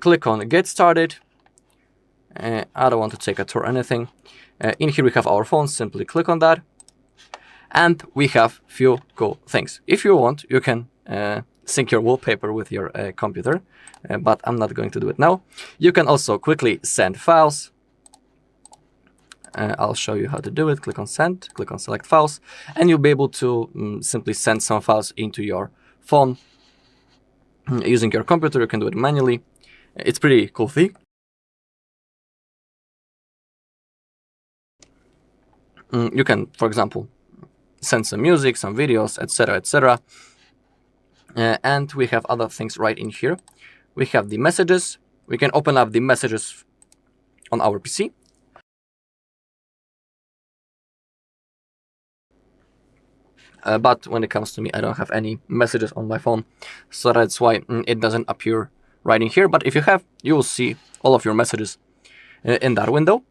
Click on Get Started. I don't want to take a tour or anything. In here we have our phone, simply click on that. And we have few cool things. If you want, you can sync your wallpaper with your computer, but I'm not going to do it now. You can also quickly send files. I'll show you how to do it. Click on Send, click on Select Files, and you'll be able to simply send some files into your phone. Using your computer, you can do it manually. It's pretty cool thing. You can, for example, send some music, some videos, etc., etc. And we have other things right in here. We have the messages. We can open up the messages on our PC. But when it comes to me, I don't have any messages on my phone, so that's why it doesn't appear right in here. But if you have, you will see all of your messages in that window.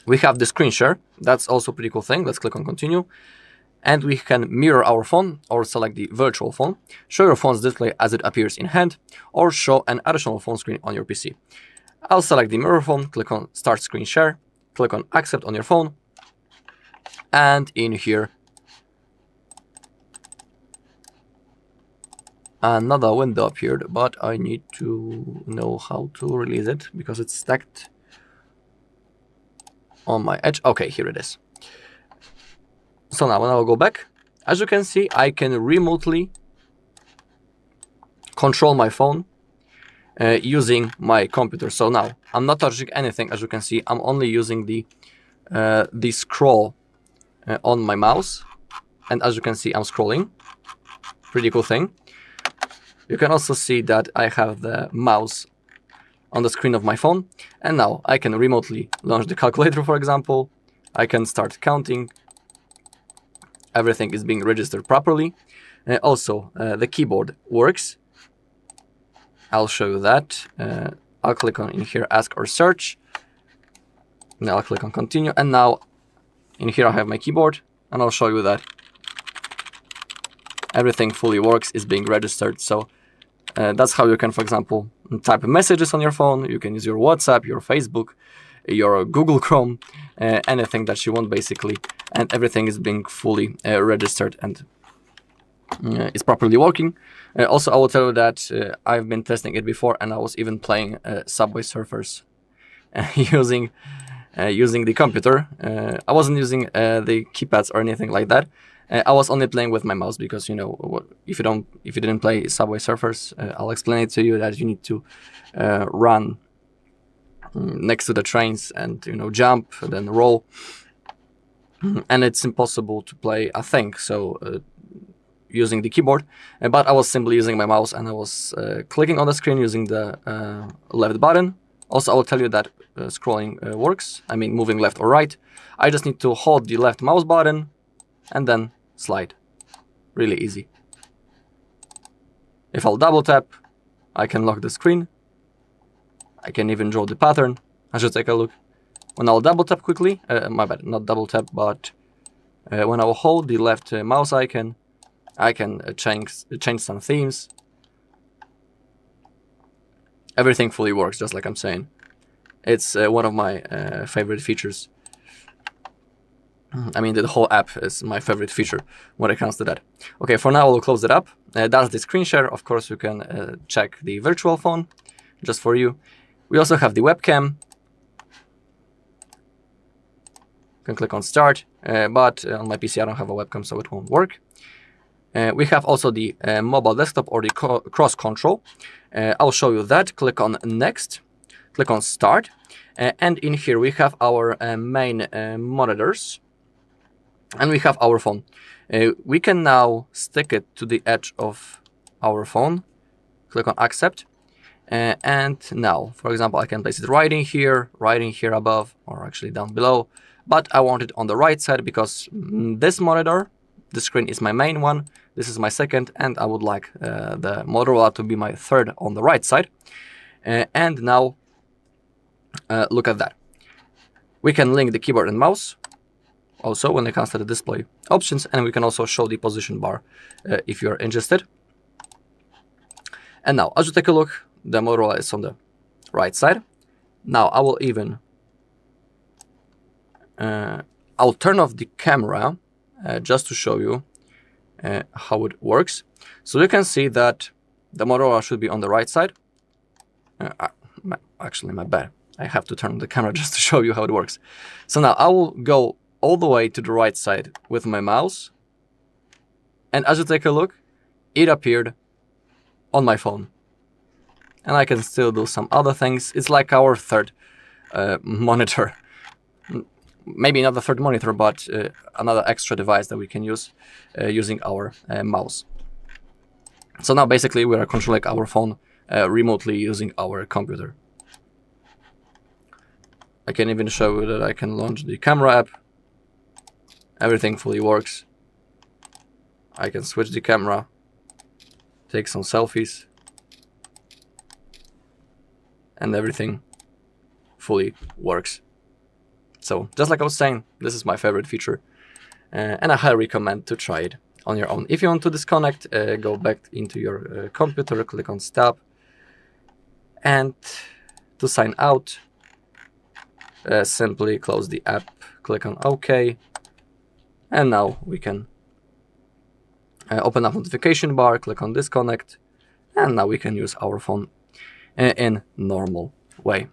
We have the screen share. That's also a pretty cool thing. Let's click on Continue. And we can mirror our phone or select the virtual phone, show your phone's display as it appears in hand, or show an additional phone screen on your PC. I'll select the mirror phone, click on Start Screen Share, click on Accept on your phone, and in here, another window appeared, but I need to know how to release it because it's stacked on my edge. Okay, here it is. So now when I'll go back, as you can see, I can remotely control my phone using my computer. So now I'm not touching anything, as you can see. I'm only using the scroll on my mouse, and as you can see, I'm scrolling. Pretty cool thing. You can also see that I have the mouse on the screen of my phone, and now I can remotely launch the calculator, for example. I can start counting. Everything is being registered properly. Also, the keyboard works. I'll show you that. I'll click on in here, ask or search. Now I'll click on continue, and now in here I have my keyboard, and I'll show you that everything fully works, is being registered. So that's how you can, for example, type messages on your phone. You can use your WhatsApp, your Facebook, your Google Chrome, anything that you want basically, and everything is being fully registered and is properly working. Also, I will tell you that I've been testing it before, and I was even playing Subway Surfers using the computer. I wasn't using the keypads or anything like that. I was only playing with my mouse because, you know, if you didn't play Subway Surfers, I'll explain it to you that you need to run next to the trains and, you know, jump and then roll, and it's impossible to play, I think, so using the keyboard. But I was simply using my mouse, and I was clicking on the screen using the left button. Also, I will tell you that scrolling works. I mean, moving left or right. I just need to hold the left mouse button and then slide. Really easy. If I'll double tap, I can lock the screen. I can even draw the pattern. I should take a look. When I'll double tap quickly, my bad, not double tap, but when I will hold the left mouse icon, I can change some themes. Everything fully works, just like I'm saying. It's one of my favorite features. I mean, the whole app is my favorite feature when it comes to that. Okay, for now, we'll close it up. That's the screen share. Of course, you can check the virtual phone just for you. We also have the webcam. You can click on start, but on my PC, I don't have a webcam, so it won't work. We have also the mobile desktop or the cross control. I'll show you that. Click on next, click on start, and in here we have our main monitors, and we have our phone. We can now stick it to the edge of our phone. Click on accept, and now, for example, I can place it right in here above, or actually down below, but I want it on the right side because this monitor, the screen, is my main one. This is my second, and I would like the Motorola to be my third on the right side. And now, look at that. We can link the keyboard and mouse also when it comes to the display options, and we can also show the position bar if you're interested. And now, as you take a look, the Motorola is on the right side. Now, I will even I'll turn off the camera just to show you how it works. So you can see that the Motorola should be on the right side. Actually, my bad. I have to turn on the camera just to show you how it works. So now I will go all the way to the right side with my mouse. And as you take a look, it appeared on my phone. And I can still do some other things. It's like our third monitor. Maybe not the third monitor, but another extra device that we can use using our mouse. So now basically we are controlling our phone remotely using our computer. I can even show you that I can launch the camera app. Everything fully works. I can switch the camera, take some selfies, and everything fully works. So, just like I was saying, this is my favorite feature, and I highly recommend to try it on your own. If you want to disconnect, go back into your computer, click on Stop, and to sign out, simply close the app, click on OK, and now we can open up notification bar, click on Disconnect, and now we can use our phone in normal way.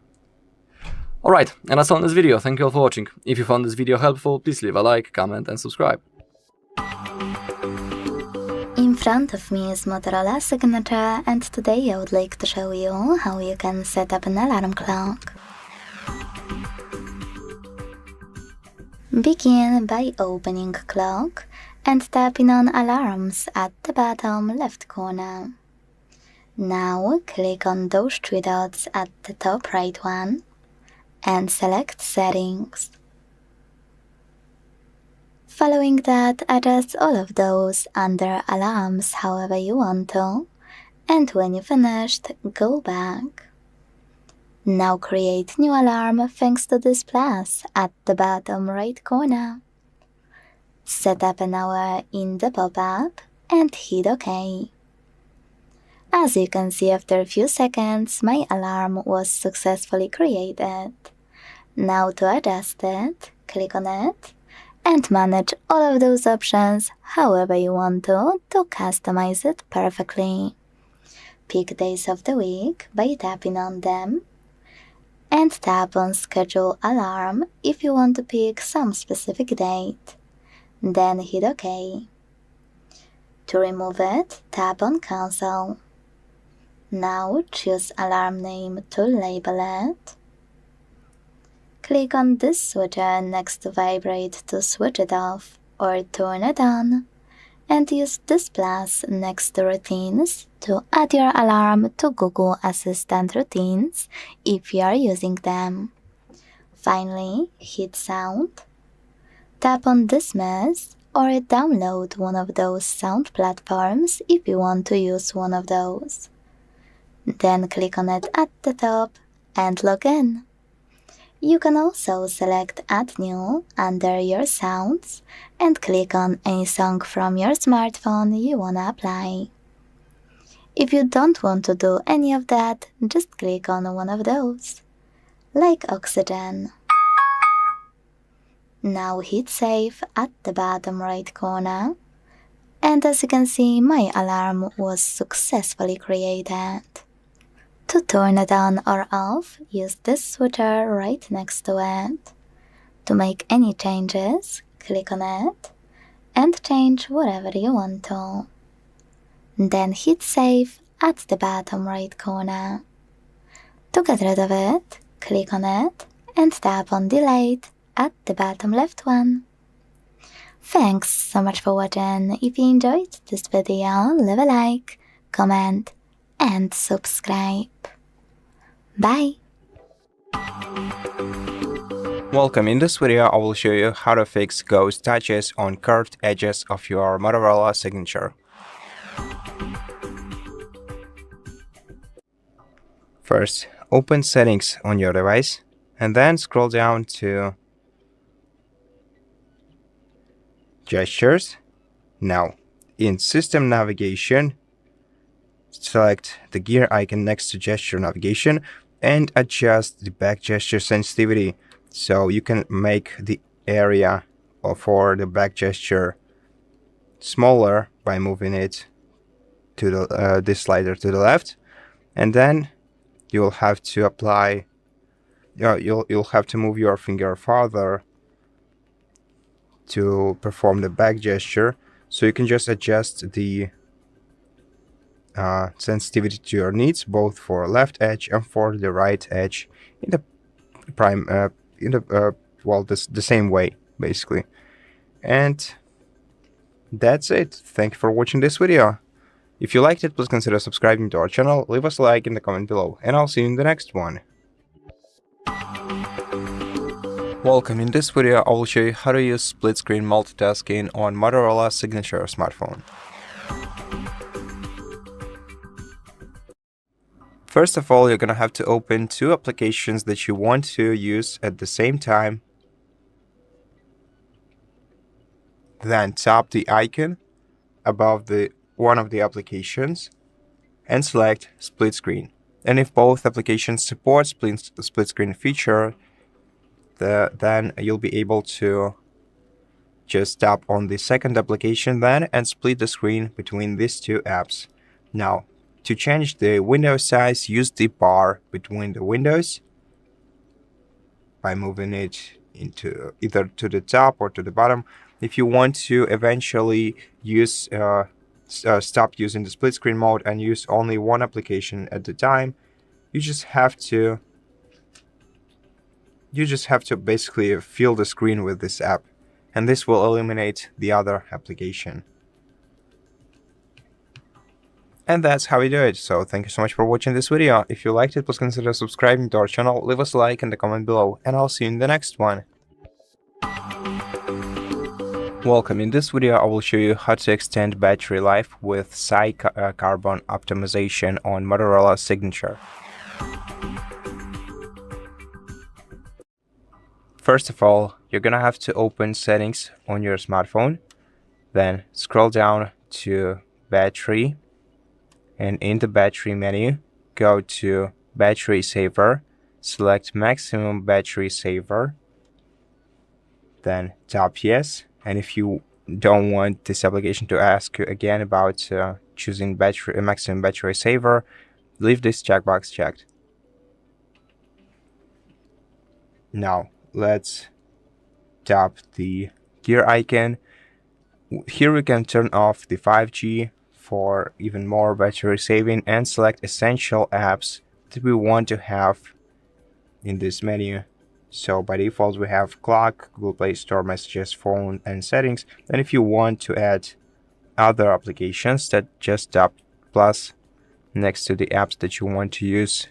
Alright, and that's all in this video. Thank you all for watching. If you found this video helpful, please leave a like, comment and subscribe. In front of me is Motorola Signature, and today I would like to show you how you can set up an alarm clock. Begin by opening Clock and tapping on Alarms at the bottom left corner. Now click on those three dots at the top right one and select Settings. Following that, adjust all of those under Alarms however you want to, and when you finished, go back. Now create new alarm thanks to this plus at the bottom right corner. Set up an hour in the pop-up and hit OK. As you can see, after a few seconds, my alarm was successfully created. Now to adjust it, click on it and manage all of those options however you want to customize it perfectly. Pick days of the week by tapping on them and tap on Schedule Alarm if you want to pick some specific date. Then hit OK. To remove it, tap on Cancel. Now choose alarm name to label it. Click on this switcher next to Vibrate to switch it off or turn it on, and use this plus next to Routines to add your alarm to Google Assistant routines if you are using them. Finally, hit Sound. Tap on Dismiss or download one of those sound platforms if you want to use one of those. Then click on it at the top and log in. You can also select Add New under your sounds and click on any song from your smartphone you wanna apply. If you don't want to do any of that, just click on one of those, like Oxygen. Now hit Save at the bottom right corner, and as you can see, my alarm was successfully created. To turn it on or off, use this switcher right next to it. To make any changes, click on it and change whatever you want to. Then hit Save at the bottom right corner. To get rid of it, click on it and tap on Delete at the bottom left one. Thanks so much for watching. If you enjoyed this video, leave a like, comment, and subscribe. Bye! Welcome. In this video, I will show you how to fix ghost touches on curved edges of your Motorola Signature. First, open Settings on your device and then scroll down to Gestures. Now, in System Navigation, select the gear icon next to Gesture Navigation and adjust the back gesture sensitivity so you can make the area for the back gesture smaller by moving it to the this slider to the left, and then you'll have to apply. You'll have to move your finger farther to perform the back gesture, so you can just adjust the sensitivity to your needs, both for left edge and for the right edge in the the same way basically. And that's it. Thank you for watching this video. If you liked it, please consider subscribing to our channel, leave us a like in the comment below, and I'll see you in the next one. Welcome. In this video, I will show you how to use split screen multitasking on Motorola Signature smartphone. First of all, you're gonna have to open two applications that you want to use at the same time. Then tap the icon above one of the applications and select split screen. And if both applications support split screen feature, then you'll be able to just tap on the second application then and split the screen between these two apps. Now, to change the window size, use the bar between the windows by moving it into either to the top or to the bottom. If you want to eventually use stop using the split screen mode and use only one application at a time, you just have to basically fill the screen with this app, and this will eliminate the other application. And that's how we do it. So thank you so much for watching this video. If you liked it, please consider subscribing to our channel, leave us a like and a comment below, and I'll see you in the next one. Welcome. In this video, I will show you how to extend battery life with Scarbon optimization on Motorola Signature. First of all, you're gonna have to open settings on your smartphone, then scroll down to battery, and in the battery menu, go to battery saver, select maximum battery saver, then tap yes. And if you don't want this application to ask you again about choosing maximum battery saver, leave this checkbox checked. Now let's tap the gear icon. Here we can turn off the 5G for even more battery saving and select essential apps that we want to have in this menu. So by default we have clock, Google Play Store, messages, phone, and settings. And if you want to add other applications, that just tap plus next to the apps that you want to use,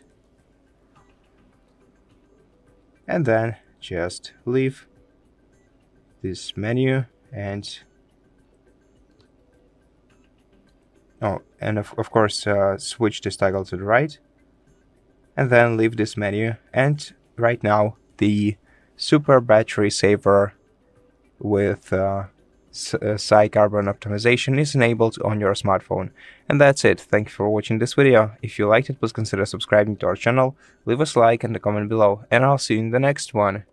and then just leave this menu and of course switch this toggle to the right, and then leave this menu. And right now the super battery saver with Scarbon optimization is enabled on your smartphone. And that's it. Thank you for watching this video. If you liked it, please consider subscribing to our channel, leave us a like and a comment below, and I'll see you in the next one.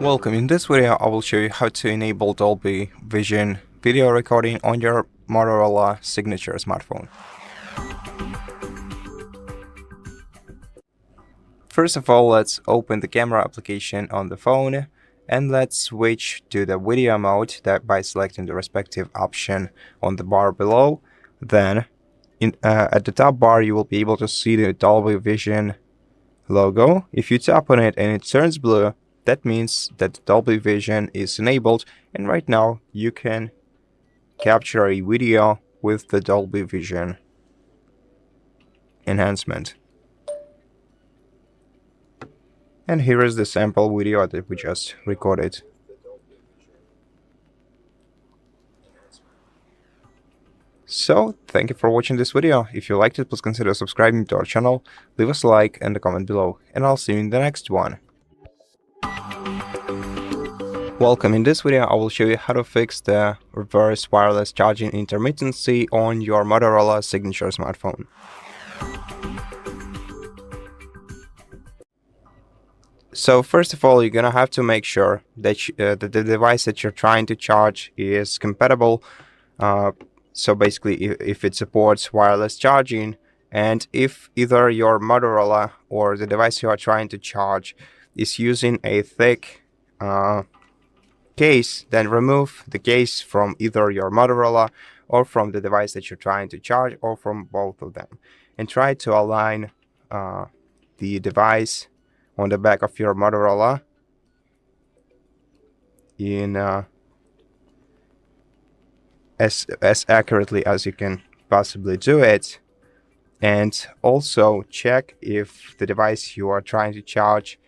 Welcome. In this video, I will show you how to enable Dolby Vision video recording on your Motorola Signature smartphone. First of all, let's open the camera application on the phone, and let's switch to the video mode by selecting the respective option on the bar below. Then at the top bar you will be able to see the Dolby Vision logo. If you tap on it and it turns blue, that means that Dolby Vision is enabled, and right now you can capture a video with the Dolby Vision enhancement. And here is the sample video that we just recorded. So, thank you for watching this video. If you liked it, please consider subscribing to our channel, leave us a like and a comment below, and I'll see you in the next one. Welcome. In this video, I will show you how to fix the reverse wireless charging intermittency on your Motorola Signature smartphone. So first of all, you're gonna have to make sure that the device that you're trying to charge is compatible. So basically, if it supports wireless charging, and if either your Motorola or the device you are trying to charge is using a thick case, then remove the case from either your Motorola or from the device that you're trying to charge, or from both of them, and try to align the device on the back of your Motorola in as accurately as you can possibly do it. And also check if the device you are trying to charge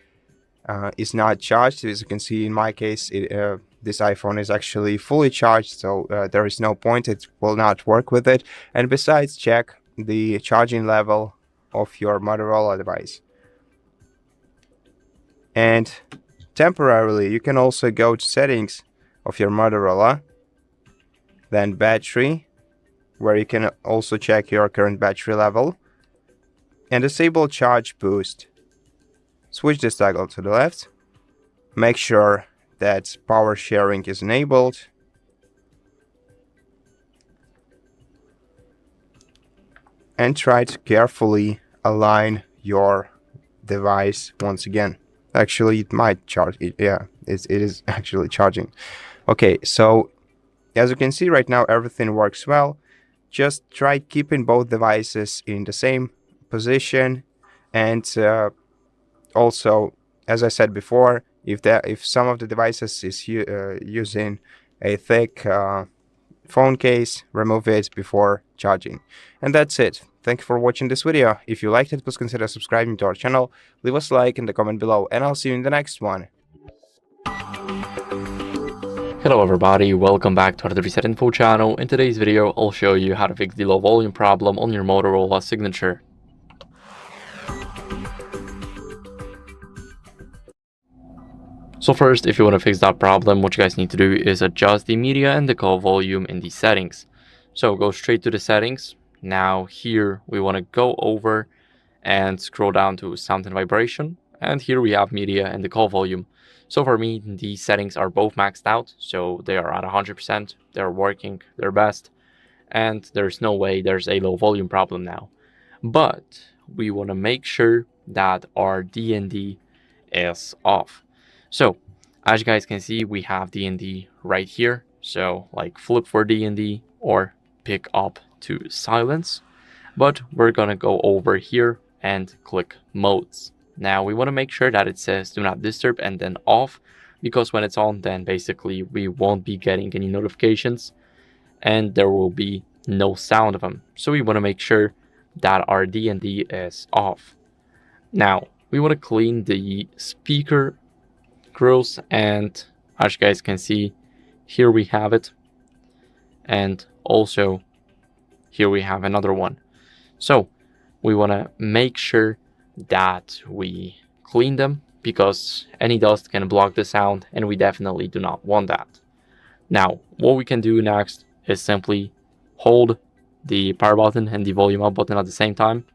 is not charged. As you can see, in my case, this iPhone is actually fully charged, so there is no point, it will not work with it. And besides, check the charging level of your Motorola device. And temporarily, you can also go to settings of your Motorola, then battery, where you can also check your current battery level, and disable charge boost. Switch this toggle to the left, make sure that power sharing is enabled, and try to carefully align your device once again. Actually, it might charge. Yeah, it is actually charging. Okay, so As you can see right now, everything works well. Just try keeping both devices in the same position, and also, as I said before, if some of the devices is using a thick phone case, remove it before charging. And that's it. Thank you for watching this video. If you liked it, please consider subscribing to our channel, leave us a like in the comment below, and I'll see you in the next one. Hello everybody, welcome back to HardReset.Info channel. In today's video, I'll show you how to fix the low volume problem on your Motorola Signature. So first, if you want to fix that problem, what you guys need to do is adjust the media and the call volume in the settings. So go straight to the settings. Now here we want to go over and scroll down to sound and vibration. And here we have media and the call volume. So for me, these settings are both maxed out, so they are at 100%, they're working their best, and there's no way there's a low volume problem now. But we want to make sure that our DND is off. So as you guys can see, we have DND right here. So like flip for DND or pick up to silence. But we're going to go over here and click modes. Now we want to make sure that it says do not disturb and then off, because when it's on, then basically we won't be getting any notifications and there will be no sound of them. So we want to make sure that our DND is off. Now we want to clean the speaker grills, and as you guys can see, here we have it, and also here we have another one. So we want to make sure that we clean them, because any dust can block the sound and we definitely do not want that. Now what we can do next is simply hold the power button and the volume up button at the same time.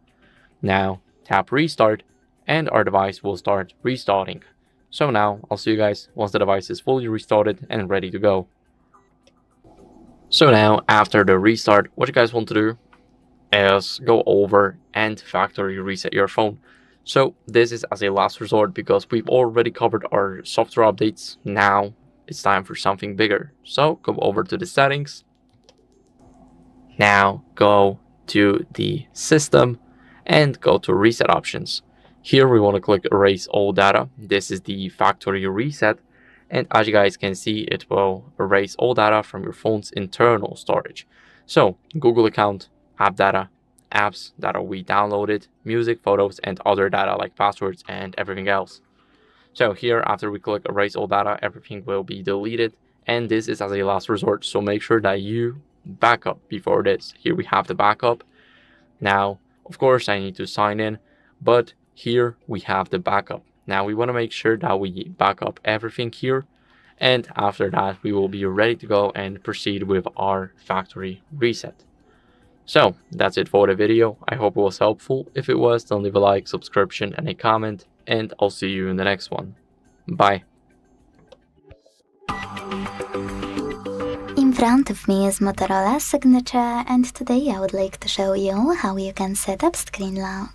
Now tap restart and our device will start restarting. So now I'll see you guys once the device is fully restarted and ready to go. So now after the restart, what you guys want to do is go over and factory reset your phone. So this is as a last resort, because we've already covered our software updates. Now it's time for something bigger. So go over to the settings. Now go to the system and go to reset options. Here we want to click erase all data. This is the factory reset. And as you guys can see, it will erase all data from your phone's internal storage. So Google account, app data, apps that we downloaded, music, photos, and other data like passwords and everything else. So here, after we click erase all data, everything will be deleted, and this is as a last resort, so make sure that you back up before this. Here we have the backup. Now of course I need to sign in, but here we have the backup. Now we want to make sure that we back up everything here, and after that we will be ready to go and proceed with our factory reset. So that's it for the video. I hope it was helpful. If it was, then leave a like, subscription, and a comment, and I'll see you in the next one. Bye. In front of me is Motorola Signature, and today I would like to show you how you can set up screen lock.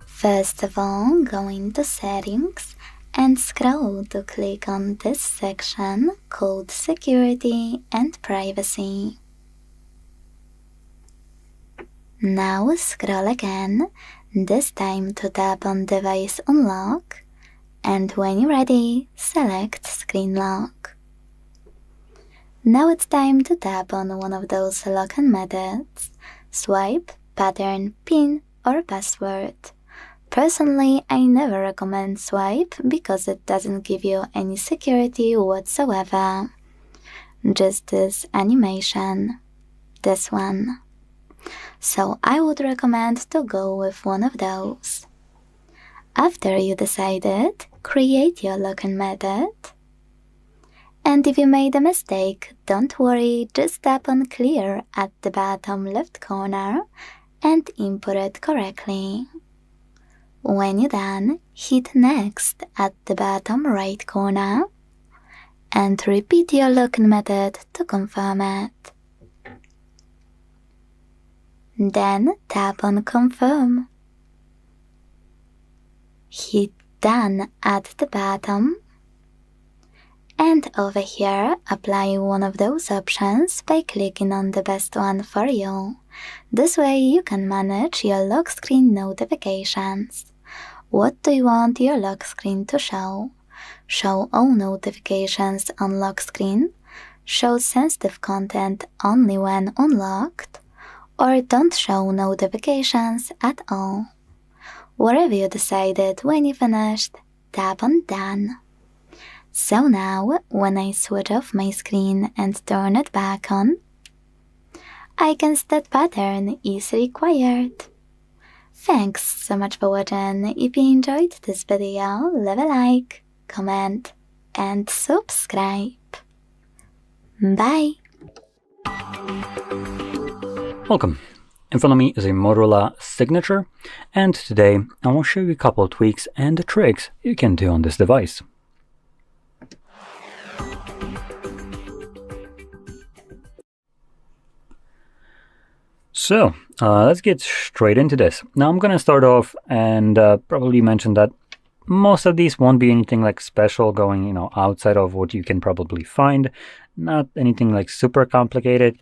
First of all, go into settings and scroll to click on this section called Security and Privacy. Now scroll again, this time to tap on Device Unlock, and when you're ready, select Screen Lock. Now it's time to tap on one of those login methods: swipe, pattern, PIN, or password. Personally, I never recommend swipe because it doesn't give you any security whatsoever. Just this animation, this one. So I would recommend to go with one of those. After you decided, create your login method. And if you made a mistake, don't worry, just tap on clear at the bottom left corner and input it correctly. When you're done, hit next at the bottom right corner and repeat your login method to confirm it. Then tap on confirm. Hit done at the bottom And over here, apply one of those options by clicking on the best one for you. This way you can manage your lock screen notifications. What do you want your lock screen to show? Show all notifications on lock screen? Show sensitive content only when unlocked? Or don't show notifications at all? Whatever you decided when you finished, tap on Done. So now, when I switch off my screen and turn it back on, icons that pattern is required. Thanks so much for watching. If you enjoyed this video, leave a like, comment, and subscribe. Bye! Welcome. In front of me is a Motorola Signature, and today I will show you a couple of tweaks and tricks you can do on this device. So, let's get straight into this. Now I'm gonna start off and probably mention that most of these won't be anything like special going, outside of what you can probably find. Not anything like super complicated,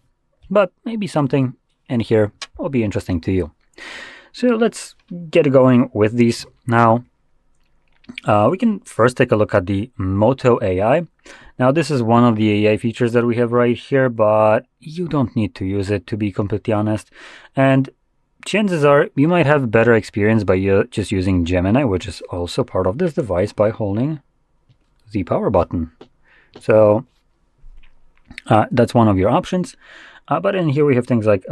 but maybe something in here will be interesting to you. So let's get going with these. Now, we can first take a look at the Moto AI. Now, this is one of the AI features that we have right here, but you don't need to use it, to be completely honest. And chances are you might have better experience by just using Gemini, which is also part of this device, by holding the power button. So that's one of your options. But in here we have things like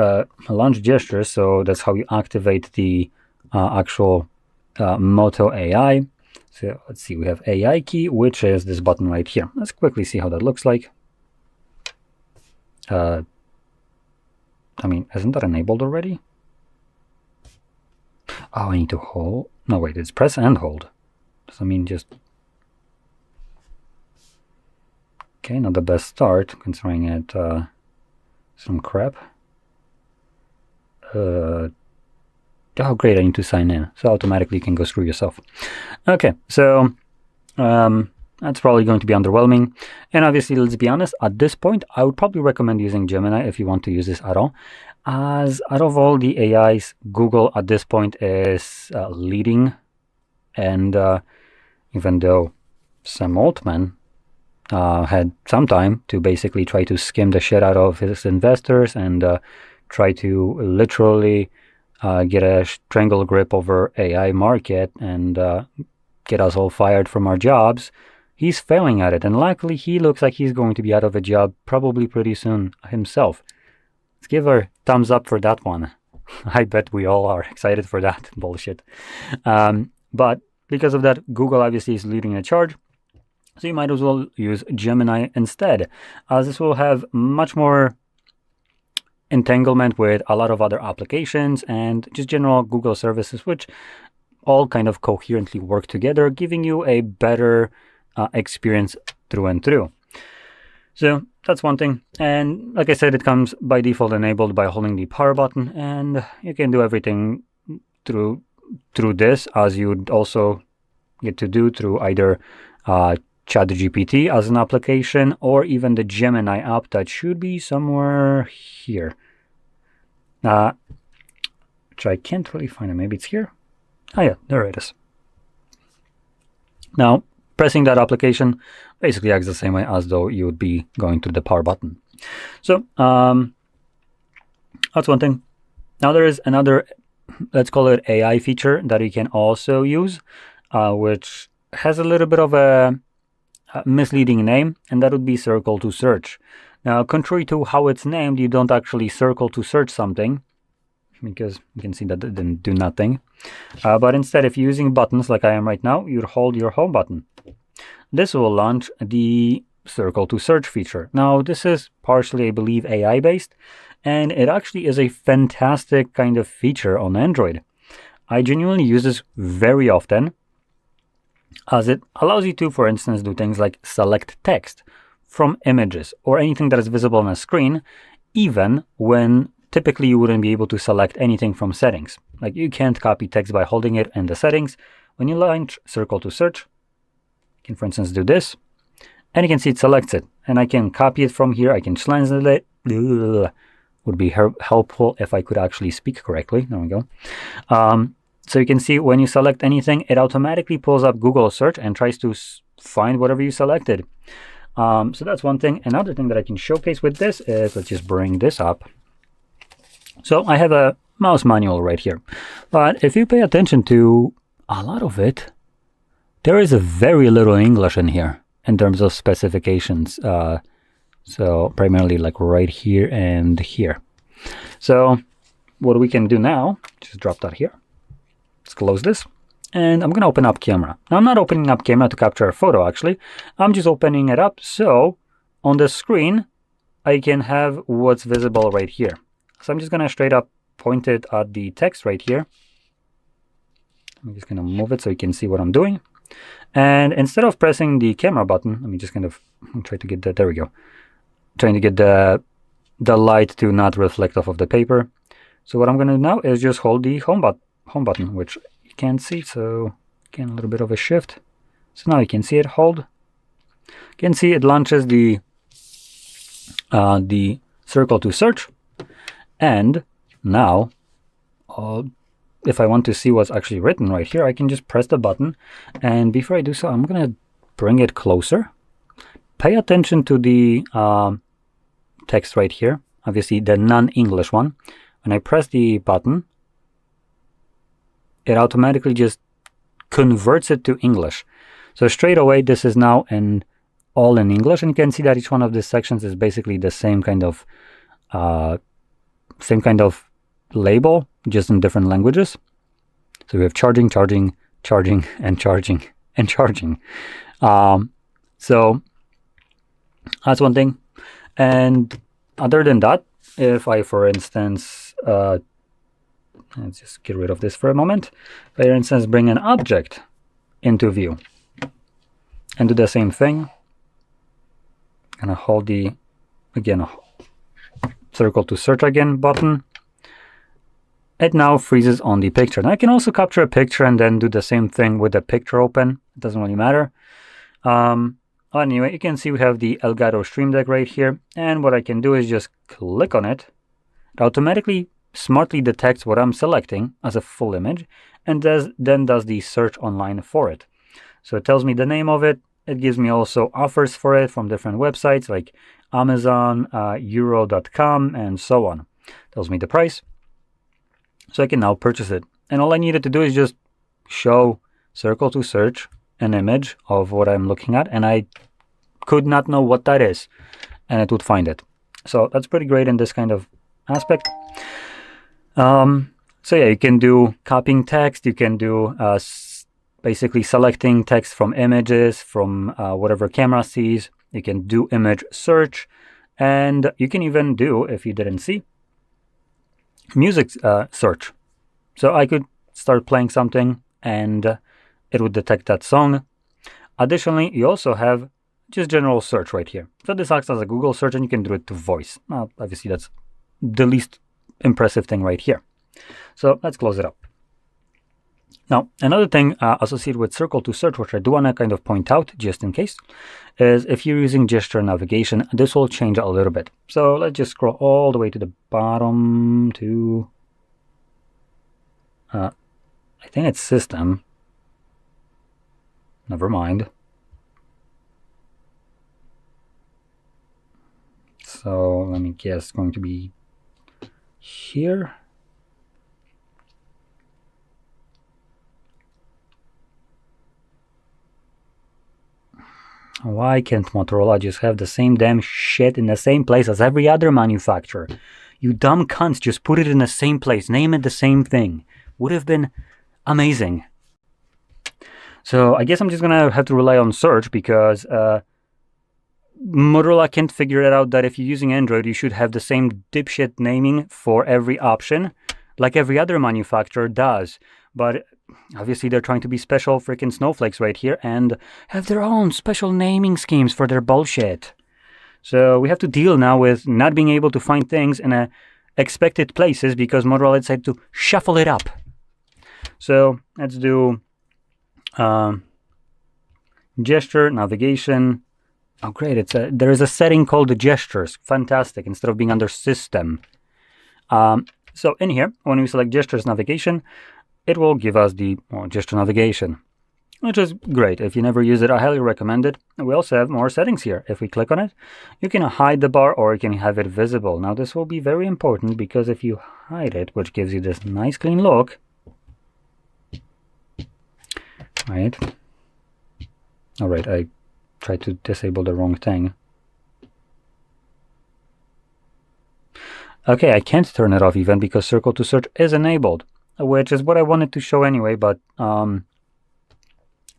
launch gestures, so that's how you activate the actual Moto AI. So let's see, we have AI key, which is this button right here. Let's quickly see how that looks like. I mean, isn't that enabled already? Oh, I need to hold. No, wait, it's press and hold. Does that mean just... Okay, not the best start, considering it some crap. Oh great, I need to sign in, so automatically you can go screw yourself. Okay, so that's probably going to be underwhelming. And obviously, let's be honest, at this point I would probably recommend using Gemini if you want to use this at all, as out of all the AIs, Google at this point is leading. And even though Sam Altman had some time to basically try to skim the shit out of his investors and try to literally get a strangle grip over AI market and get us all fired from our jobs, he's failing at it. And luckily, he looks like he's going to be out of a job probably pretty soon himself. Let's give a thumbs up for that one. I bet we all are excited for that bullshit. But because of that, Google obviously is leading the charge. So you might as well use Gemini instead, as this will have much more entanglement with a lot of other applications and just general Google services, which all kind of coherently work together, giving you a better experience through and through. So that's one thing. And like I said, it comes by default enabled by holding the power button, and you can do everything through this, as you'd also get to do through either ChatGPT as an application, or even the Gemini app that should be somewhere here. Which I can't really find it. Maybe it's here. Oh yeah, there it is. Now, pressing that application basically acts the same way as though you would be going through the power button. So that's one thing. Now there is another, let's call it AI feature that you can also use, which has a little bit of a misleading name, and that would be circle to search. Now, contrary to how it's named, you don't actually circle to search something, because you can see that it didn't do nothing. But instead, if you're using buttons like I am right now, you'd hold your home button. This will launch the circle to search feature. Now, this is partially, I believe, AI based, and it actually is a fantastic kind of feature on Android. I genuinely use this very often, as it allows you to, for instance, do things like select text from images or anything that is visible on a screen, even when typically you wouldn't be able to select anything from settings. Like, you can't copy text by holding it in the settings. When you launch circle to search, you can, for instance, do this, and you can see it selects it. And I can copy it from here. I can translate it. Would be helpful if I could actually speak correctly. There we go. So you can see when you select anything, it automatically pulls up Google search and tries to find whatever you selected. So that's one thing. Another thing that I can showcase with this is, let's just bring this up. So I have a mouse manual right here. But if you pay attention to a lot of it, there is a very little English in here in terms of specifications. So primarily like right here and here. So what we can do now, just drop that here. Let's close this. And I'm going to open up camera. Now I'm not opening up camera to capture a photo actually. I'm just opening it up so on the screen I can have what's visible right here. So I'm just going to straight up point it at the text right here. I'm just going to move it so you can see what I'm doing. And instead of pressing the camera button, let me just kind of try to get that. There we go. Trying to get the light to not reflect off of the paper. So what I'm going to do now is just hold the home button, which you can't see. So again, a little bit of a shift. So now you can see it. Hold. You can see it launches the circle to search. And now, if I want to see what's actually written right here, I can just press the button. And before I do so, I'm going to bring it closer. Pay attention to the text right here, obviously the non-English one. When I press the button, it automatically just converts it to English. So straight away, this is now all in English, and you can see that each one of these sections is basically the same kind of label, just in different languages. So we have charging, charging, charging, and charging, and charging. So that's one thing. And other than that, if I, for instance, let's just get rid of this for a moment. If I, for instance, bring an object into view and do the same thing, I'm gonna hold the, again, circle to search again button. It now freezes on the picture. Now I can also capture a picture and then do the same thing with the picture open. It doesn't really matter. Anyway, you can see we have the Elgato Stream Deck right here. And what I can do is just click on it. It automatically smartly detects what I'm selecting as a full image and then does the search online for it. So it tells me the name of it. It gives me also offers for it from different websites like Amazon, Euro.com, and so on. Tells me the price. So I can now purchase it. And all I needed to do is just show circle to search an image of what I'm looking at, and I could not know what that is, and it would find it. So that's pretty great in this kind of aspect. So yeah, you can do copying text, you can do basically selecting text from images, from whatever camera sees. You can do image search, and you can even do, if you didn't see, music search. So I could start playing something and it would detect that song. Additionally, you also have just general search right here. So this acts as a Google search, and you can do it to voice. Now, obviously, that's the least impressive thing right here. So let's close it up. Now, another thing associated with circle to search, which I do want to kind of point out just in case, is if you're using gesture navigation, this will change a little bit. So let's just scroll all the way to the bottom to, I think it's system. Never mind. So let me guess, it's going to be here. Why can't Motorola just have the same damn shit in the same place as every other manufacturer? You dumb cunts, just put it in the same place. Name it the same thing. Would have been amazing. So I guess I'm just gonna have to rely on search because Motorola can't figure it out that if you're using Android, you should have the same dipshit naming for every option like every other manufacturer does. But obviously they're trying to be special freaking snowflakes right here and have their own special naming schemes for their bullshit. So we have to deal now with not being able to find things in expected places because Motorola decided to shuffle it up. So let's do gesture, navigation, Oh, great. There is a setting called gestures. Fantastic. Instead of being under system. So in here, when we select gestures navigation, it will give us the gesture navigation, which is great. If you never use it, I highly recommend it. We also have more settings here. If we click on it, you can hide the bar or you can have it visible. Now this will be very important because if you hide it, which gives you this nice clean look, right? All right, I tried to disable the wrong thing. Okay, I can't turn it off even because circle to search is enabled, which is what I wanted to show anyway, but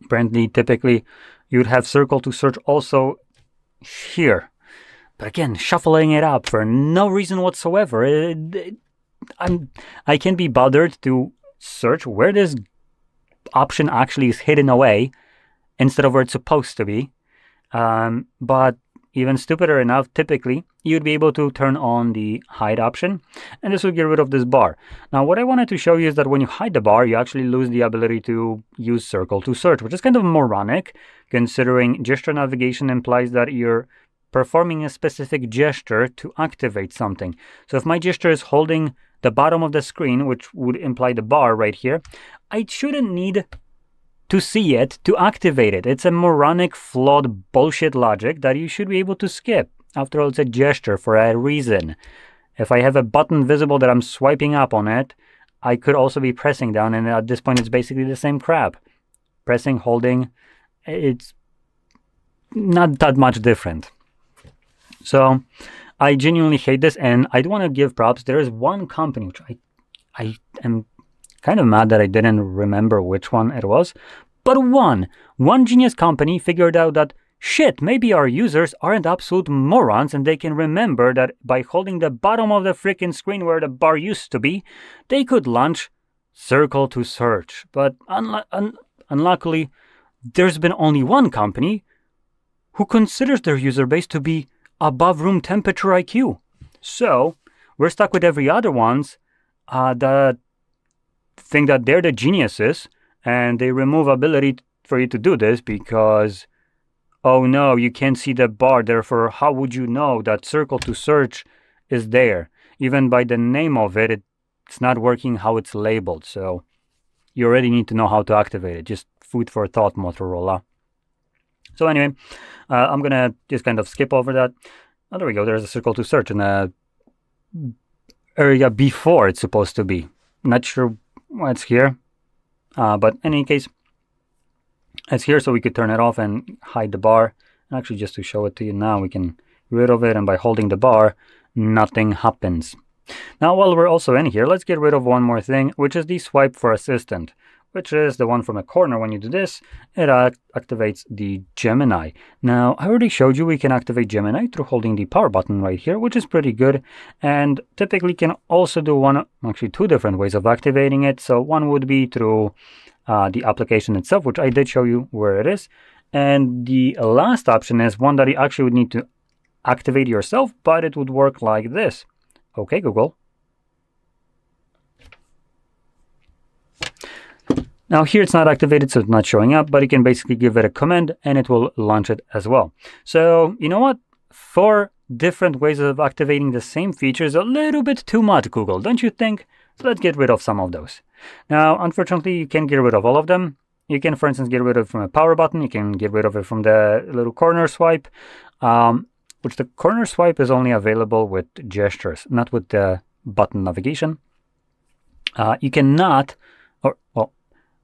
apparently typically you'd have circle to search also here. But again, shuffling it up for no reason whatsoever. I can't be bothered to search where this option actually is hidden away instead of where it's supposed to be. But even stupider enough, typically, you'd be able to turn on the hide option, and this will get rid of this bar. Now, what I wanted to show you is that when you hide the bar, you actually lose the ability to use circle to search, which is kind of moronic, considering gesture navigation implies that you're performing a specific gesture to activate something. So if my gesture is holding the bottom of the screen, which would imply the bar right here, I shouldn't need to see it to activate it. It's a moronic, flawed bullshit logic that you should be able to skip. After all, it's a gesture for a reason. If I have a button visible that I'm swiping up on it, I could also be pressing down, and at this point it's basically the same crap. Pressing, holding, it's not that much different. So I genuinely hate this, and I do want to give props. There is one company which I am kind of mad that I didn't remember which one it was, but one genius company figured out that shit, maybe our users aren't absolute morons and they can remember that by holding the bottom of the freaking screen where the bar used to be, they could launch circle to search. But unluckily, there's been only one company who considers their user base to be above room temperature IQ. So we're stuck with every other ones that think that they're the geniuses, and they remove ability for you to do this because, oh no, you can't see the bar, therefore how would you know that circle to search is there? Even by the name of it, it's not working how it's labeled, so you already need to know how to activate it. Just food for thought, Motorola. So anyway, I'm gonna just kind of skip over that. Oh, there we go, there's a circle to search in the area before it's supposed to be. Not sure why it's here, but in any case, it's here, so we could turn it off and hide the bar. And actually, just to show it to you now, we can get rid of it, and by holding the bar, nothing happens. Now, while we're also in here, let's get rid of one more thing, which is the swipe for assistant, which is the one from a corner. When you do this, it activates the Gemini. Now, I already showed you we can activate Gemini through holding the power button right here, which is pretty good, and typically can also do two different ways of activating it. So one would be through the application itself, which I did show you where it is, and the last option is one that you actually would need to activate yourself, but it would work like this. Okay, Google. Now here it's not activated, so it's not showing up, but you can basically give it a command and it will launch it as well. So you know what? 4 different ways of activating the same feature is a little bit too much, Google, don't you think? So let's get rid of some of those. Now, unfortunately, you can't get rid of all of them. You can, for instance, get rid of it from a power button. You can get rid of it from the little corner swipe, which the corner swipe is only available with gestures, not with the button navigation. You cannot, or well,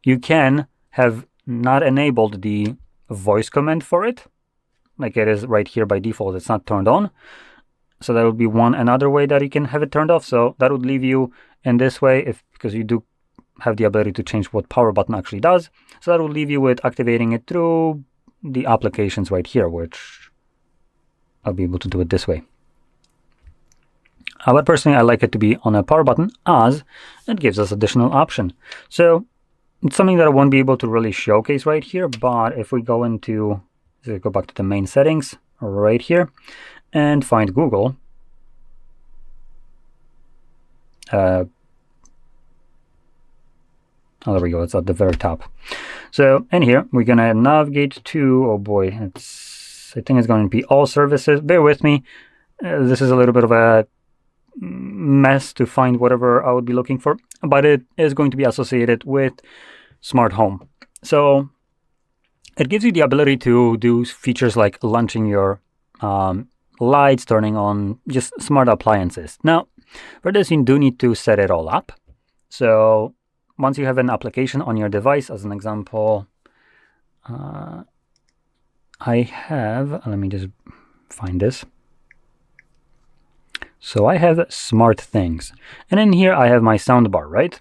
you can have not enabled the voice command for it, like it is right here by default. It's not turned on. So that would be another way that you can have it turned off. So that would leave you in this way, because you do have the ability to change what power button actually does. So that will leave you with activating it through the applications right here, which I'll be able to do it this way. But personally, I like it to be on a power button, as it gives us additional option. So it's something that I won't be able to really showcase right here, but if we go into, so go back to the main settings right here and find Google, oh, there we go, it's at the very top. So in here, we're gonna navigate to, oh boy, it's I think it's going to be all services. Bear with me. This is a little bit of a mess to find whatever I would be looking for, but it is going to be associated with smart home. So it gives you the ability to do features like launching your lights, turning on just smart appliances. Now, for this, you do need to set it all up. So once you have an application on your device, as an example, I have, let me just find this. So I have smart things. And in here I have my soundbar, right?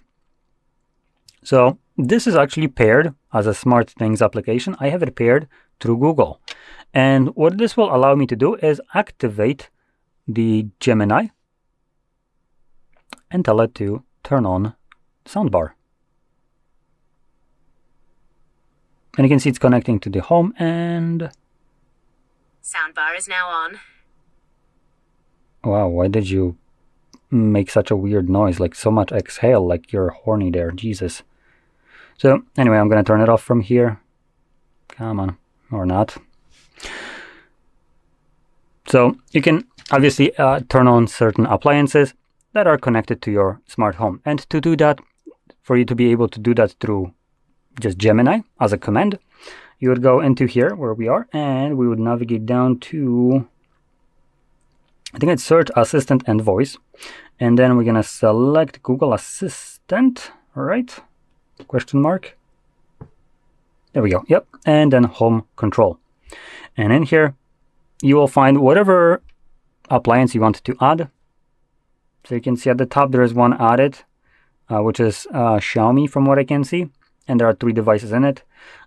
So this is actually paired as a smart things application. I have it paired through Google. And what this will allow me to do is activate the Gemini and tell it to turn on soundbar. And you can see it's connecting to the home and... Soundbar is now on. Wow, why did you make such a weird noise? Like so much exhale, like you're horny there, Jesus. So anyway, I'm gonna turn it off from here. Come on, or not. So you can obviously turn on certain appliances that are connected to your smart home. And to do that, for you to be able to do that through just Gemini as a command, you would go into here where we are, and we would navigate down to, I think it's Search Assistant and Voice. And then we're gonna select Google Assistant, right? Question mark. There we go, yep. And then Home Control. And in here, you will find whatever appliance you want to add. So you can see at the top there is one added, which is Xiaomi from what I can see. And there are 3 devices in it.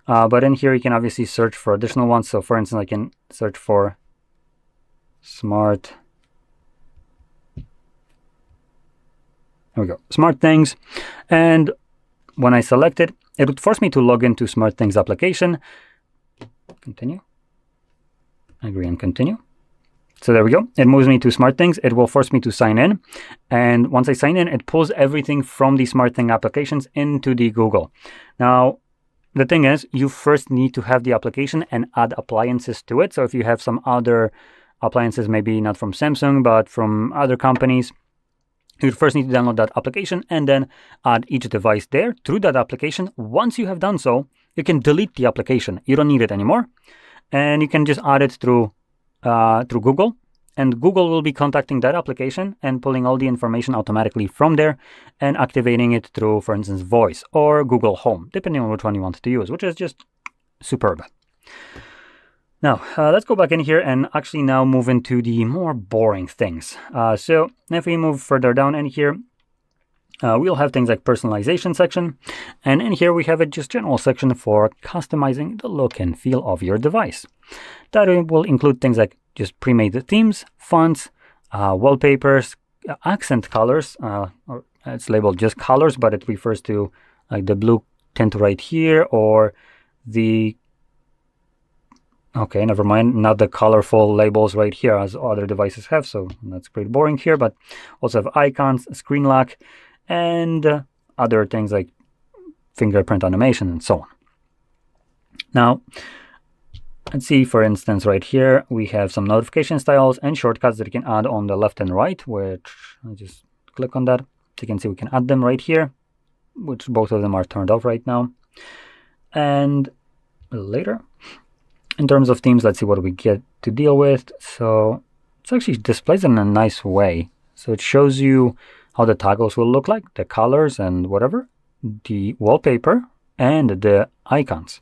But in here you can obviously search for additional ones. So for instance, I can search for smart. There we go, smart things. And when I select it, it would force me to log into smart things application. Continue. Agree and continue. So there we go. It moves me to smart things. It will force me to sign in. And once I sign in, it pulls everything from the smart thing applications into the Google. Now, the thing is, you first need to have the application and add appliances to it. So if you have some other appliances, maybe not from Samsung, but from other companies, you first need to download that application and then add each device there through that application. Once you have done so, you can delete the application. You don't need it anymore. And you can just add it through Google, and Google will be contacting that application and pulling all the information automatically from there and activating it through, for instance, Voice or Google Home, depending on which one you want to use, which is just superb. Now, let's go back in here and actually now move into the more boring things. So if we move further down in here, we'll have things like personalization section. And in here we have a just general section for customizing the look and feel of your device. That will include things like just pre-made themes, fonts, wallpapers, accent colors. Or it's labeled just colors, but it refers to like the blue tint right here, or the, okay, never mind, not the colorful labels right here as other devices have. So that's pretty boring here, but also have icons, screen lock, and other things like fingerprint animation and so on. Now, let's see, for instance, right here, we have some notification styles and shortcuts that you can add on the left and right, which I just click on that. So you can see we can add them right here, which both of them are turned off right now. And later, in terms of themes, let's see what we get to deal with. So it's actually displays in a nice way. So it shows you how the toggles will look like, the colors and whatever, the wallpaper, and the icons.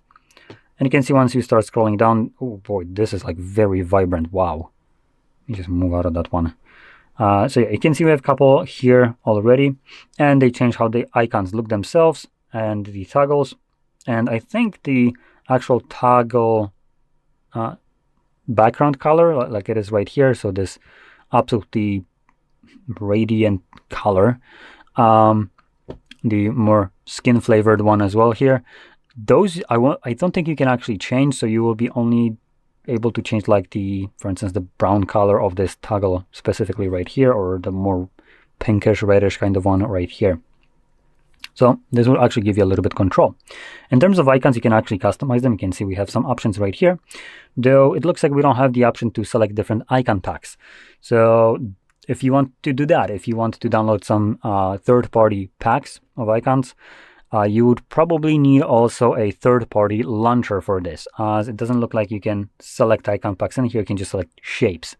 And you can see once you start scrolling down, oh boy, this is like very vibrant. Wow. Let me just move out of that one. So yeah, you can see we have a couple here already, and they change how the icons look themselves and the toggles. And I think the actual toggle background color, like it is right here, so this absolutely radiant color, the more skin flavored one as well here, those I don't think you can actually change, so you will be only able to change like the, for instance, the brown color of this toggle specifically right here, or the more pinkish reddish kind of one right here. So this will actually give you a little bit control. In terms of icons, you can actually customize them. You can see we have some options right here, though it looks like we don't have the option to select different icon packs. So if you want to do that, if you want to download some third-party packs of icons, you would probably need also a third-party launcher for this, as it doesn't look like you can select icon packs in here. You can just select shapes,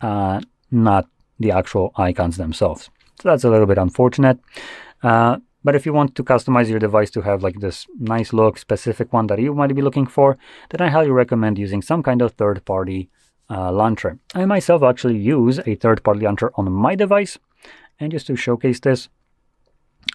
not the actual icons themselves. So that's a little bit unfortunate. But if you want to customize your device to have like this nice look, specific one that you might be looking for, then I highly recommend using some kind of third-party launcher. I myself actually use a third-party launcher on my device. And just to showcase this,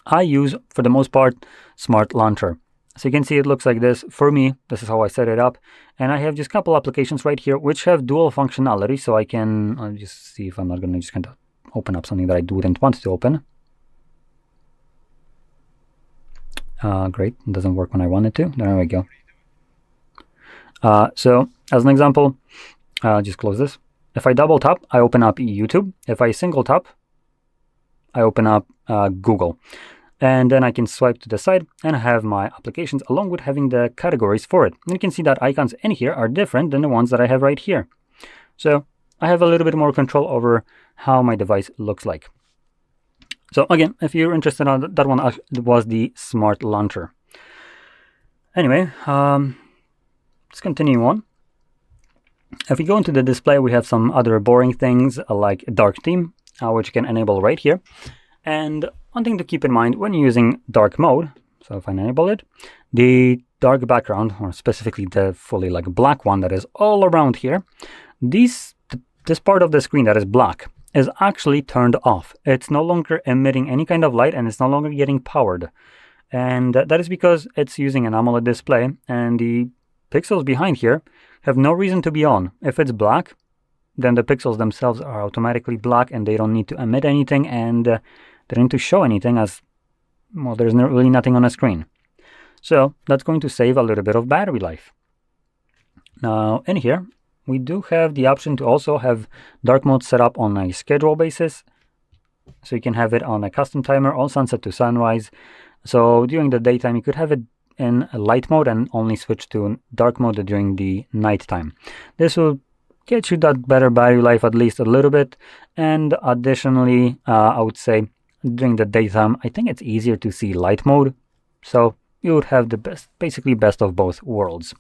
I use, for the most part, Smart Launcher. So you can see it looks like this. For me, this is how I set it up. And I have just a couple applications right here which have dual functionality. So I can, I'll just see if I'm not going to just kind of open up something that I wouldn't want to open. Great, it doesn't work when I want it to. There we go. So as an example, just close this. If I double tap, I open up YouTube. If I single tap, I open up Google. And then I can swipe to the side and have my applications along with having the categories for it. And you can see that icons in here are different than the ones that I have right here. So I have a little bit more control over how my device looks like. So again, if you're interested in that one, was the Smart Launcher. Anyway, let's continue on. If we go into the display, we have some other boring things like dark theme, which you can enable right here. And one thing to keep in mind when you're using dark mode, so if I enable it, the dark background, or specifically the fully like black one that is all around here, this part of the screen that is black is actually turned off. It's no longer emitting any kind of light and it's no longer getting powered. And that is because it's using an AMOLED display and the pixels behind here have no reason to be on. If it's black, then the pixels themselves are automatically black and they don't need to emit anything and they don't need to show anything, as well, there's really nothing on the screen. So that's going to save a little bit of battery life. Now in here, we do have the option to also have dark mode set up on a schedule basis. So you can have it on a custom timer, on sunset to sunrise. So during the daytime, you could have it in light mode and only switch to dark mode during the nighttime. This will get you that better battery life, at least a little bit. And additionally, I would say during the daytime, I think it's easier to see light mode. So you would have the best, basically best of both worlds.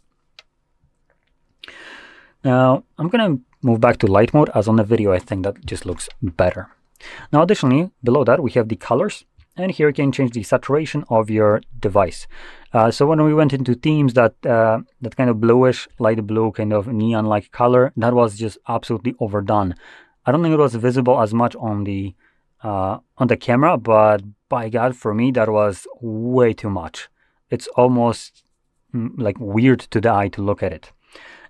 Now, I'm going to move back to light mode, as on the video, I think that just looks better. Now, additionally, below that, we have the colors. And here you can change the saturation of your device. So when we went into themes, that kind of bluish, light blue, kind of neon-like color, that was just absolutely overdone. I don't think it was visible as much on the camera, but by God, for me, that was way too much. It's almost like weird to the eye to look at it.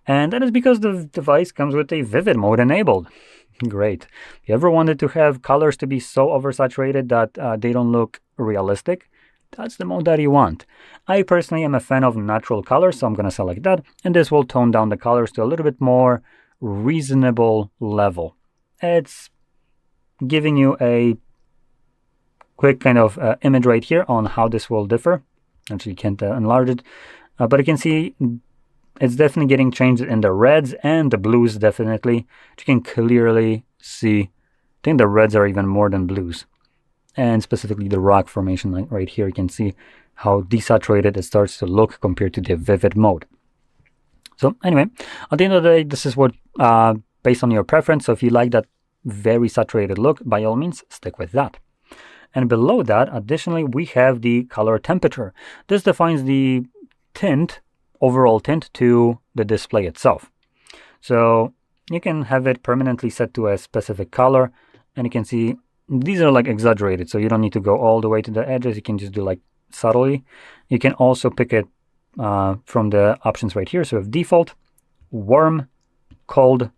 And that is because the device comes with a vivid mode enabled. Great. If you ever wanted to have colors to be so oversaturated that they don't look realistic, that's the mode that you want. I personally am a fan of natural colors, so I'm going to select that. And this will tone down the colors to a little bit more reasonable level. It's giving you a quick kind of image right here on how this will differ. Actually, you can't enlarge it. But you can see it's definitely getting changed in the reds and the blues, definitely. You can clearly see, I think the reds are even more than blues. And specifically the rock formation right here, you can see how desaturated it starts to look compared to the vivid mode. So anyway, at the end of the day, this is what, based on your preference. So if you like that very saturated look, by all means, stick with that. And below that, additionally, we have the color temperature. This defines the tint, overall tint to the display itself. So you can have it permanently set to a specific color, and you can see these are like exaggerated, so you don't need to go all the way to the edges. You can just do like subtly. You can also pick it from the options right here. So we have default, warm, cold,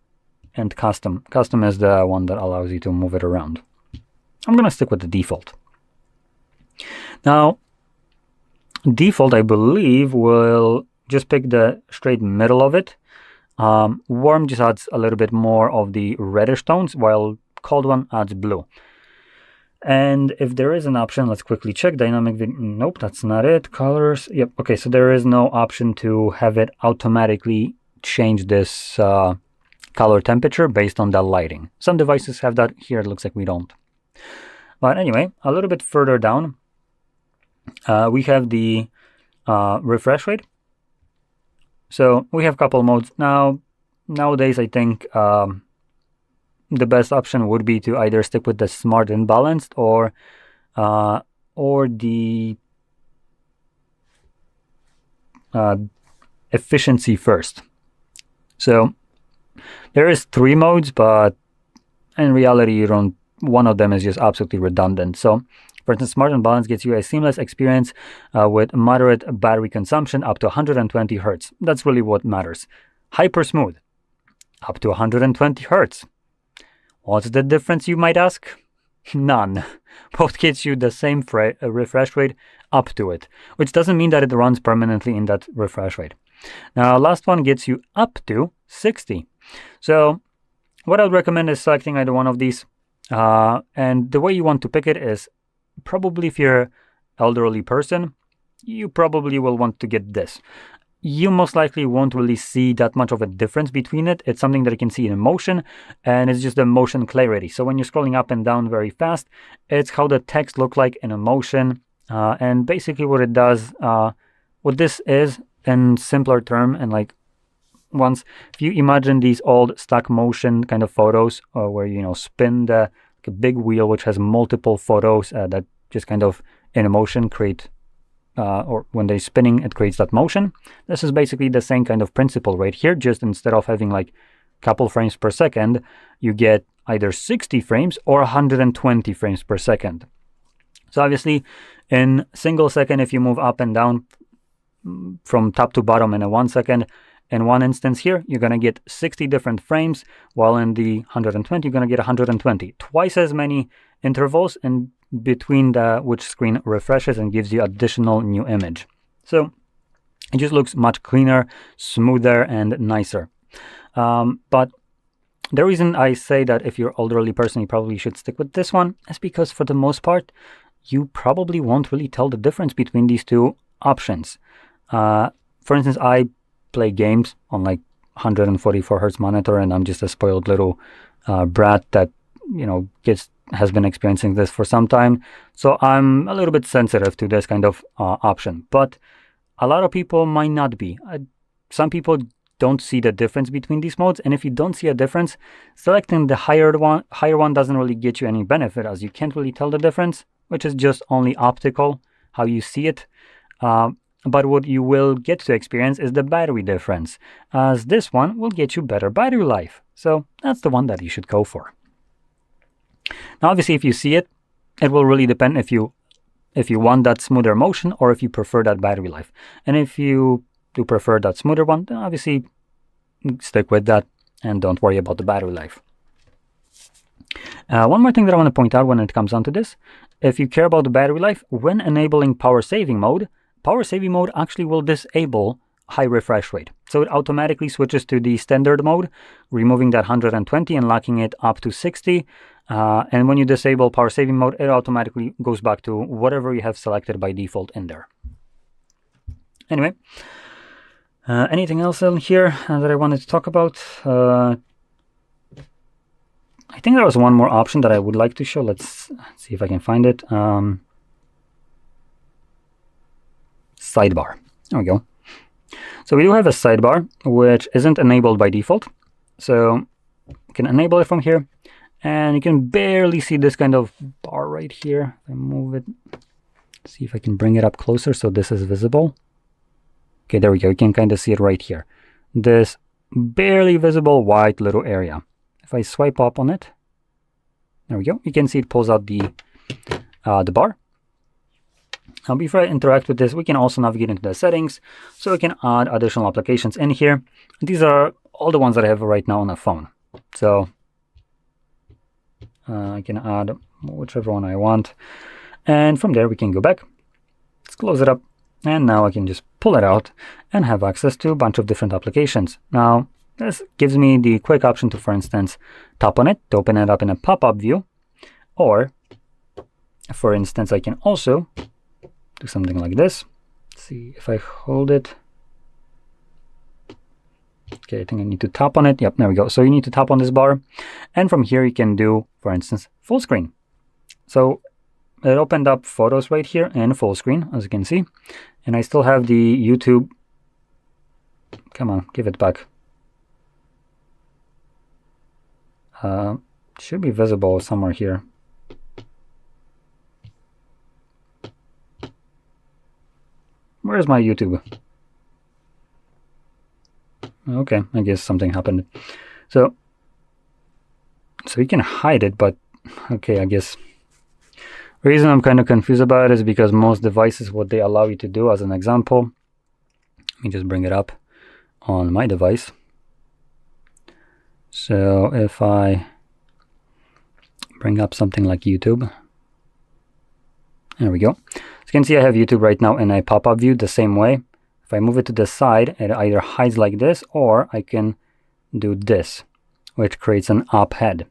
and custom. Custom is the one that allows you to move it around. I'm going to stick with the default. Now, default, I believe, will just pick the straight middle of it. Warm just adds a little bit more of the reddish tones, while cold one adds blue. And if there is an option, let's quickly check. Dynamic, nope, that's not it. Colors, yep, okay, so there is no option to have it automatically change this color temperature based on the lighting. Some devices have that. Here it looks like we don't. But anyway, a little bit further down, we have the refresh rate. So we have a couple modes. Nowadays, I think the best option would be to either stick with the smart and balanced or the efficiency first. So there is 3 modes, but in reality, one of them is just absolutely redundant. So for instance, smart and balanced gets you a seamless experience with moderate battery consumption up to 120 Hertz. That's really what matters. Hyper smooth, up to 120 Hertz. What's the difference, you might ask? None. Both gets you the same refresh rate up to it, which doesn't mean that it runs permanently in that refresh rate. Now, last one gets you up to 60. So what I would recommend is selecting either one of these. And the way you want to pick it is probably if you're an elderly person, you probably will want to get this. You most likely won't really see that much of a difference between it. It's something that you can see in motion, and it's just the motion clarity. So when you're scrolling up and down very fast, it's how the text look like in a motion. And basically what it does, what this is in simpler term, and like once, if you imagine these old stock motion kind of photos where you spin a big wheel which has multiple photos that just kind of in a motion create or when they're spinning, it creates that motion. This is basically the same kind of principle right here, just instead of having like a couple frames per second, you get either 60 frames or 120 frames per second. So obviously in single second, if you move up and down from top to bottom in a 1 second, in one instance here, you're going to get 60 different frames, while in the 120, you're going to get 120. Twice as many intervals in between which screen refreshes and gives you additional new image. So it just looks much cleaner, smoother, and nicer. But the reason I say that if you're an elderly person, you probably should stick with this one is because for the most part, you probably won't really tell the difference between these two options. For instance, I play games on like 144 Hertz monitor, and I'm just a spoiled little brat that has been experiencing this for some time, so I'm a little bit sensitive to this kind of option. But a lot of people might not be. Some people don't see the difference between these modes, and if you don't see a difference, selecting the higher one doesn't really get you any benefit, as you can't really tell the difference, which is just only optical, how you see it. But what you will get to experience is the battery difference, as this one will get you better battery life. So that's the one that you should go for. Now, obviously, if you see it, it will really depend if you want that smoother motion or if you prefer that battery life. And if you do prefer that smoother one, then obviously stick with that and don't worry about the battery life. One more thing that I want to point out when it comes down to this, if you care about the battery life, when enabling power saving mode actually will disable high refresh rate. So it automatically switches to the standard mode, removing that 120 and locking it up to 60. And when you disable power saving mode, it automatically goes back to whatever you have selected by default in there. Anyway, anything else in here that I wanted to talk about? I think there was one more option that I would like to show. Let's see if I can find it. Sidebar. There we go. So we do have a sidebar, which isn't enabled by default. So you can enable it from here, and you can barely see this kind of bar right here. If I move it, see if I can bring it up closer so this is visible. Okay, there we go. You can kind of see it right here. This barely visible white little area. If I swipe up on it, there we go. You can see it pulls out the bar. Now, before I interact with this, we can also navigate into the settings, so we can add additional applications in here. These are all the ones that I have right now on the phone. So I can add whichever one I want. And from there, we can go back. Let's close it up. And now I can just pull it out and have access to a bunch of different applications. Now, this gives me the quick option to, for instance, tap on it to open it up in a pop-up view, or for instance, I can also do something like this. Let's see if I hold it. Okay, I think I need to tap on it. Yep, there we go. So you need to tap on this bar. And from here you can do, for instance, full screen. So it opened up photos right here in full screen, as you can see. And I still have the YouTube. Come on, give it back. Should be visible somewhere here. Where's my YouTube? Okay, I guess something happened. So you can hide it, but okay, I guess. The reason I'm kind of confused about it is because most devices, what they allow you to do, as an example, let me just bring it up on my device. So if I bring up something like YouTube, there we go. As you can see, I have YouTube right now in a pop-up view the same way. If I move it to the side, it either hides like this, or I can do this, which creates an up head.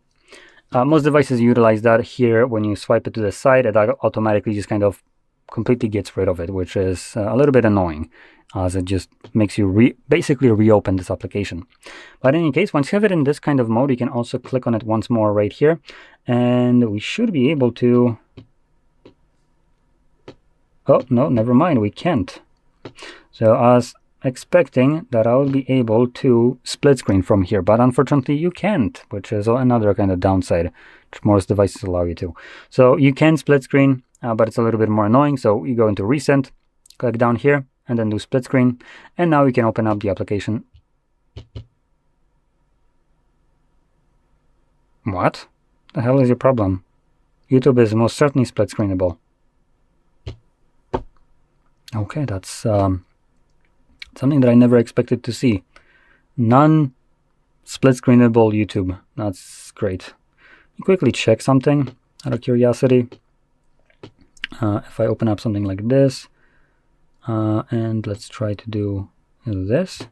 Most devices utilize that. Here, when you swipe it to the side, it automatically just kind of completely gets rid of it, which is a little bit annoying, as it just makes you basically reopen this application. But in any case, once you have it in this kind of mode, you can also click on it once more right here, and we should be able to... Oh, no, never mind, we can't. So I was expecting that I would be able to split screen from here, but unfortunately you can't, which is another kind of downside, which most devices allow you to. So you can split screen, but it's a little bit more annoying. So you go into Recent, click down here, and then do split screen, and now you can open up the application. What the hell is your problem? YouTube is most certainly split screenable. Okay, that's something that I never expected to see. Non-split screenable YouTube. That's great. Quickly check something out of curiosity. If I open up something like this, and let's try to do this.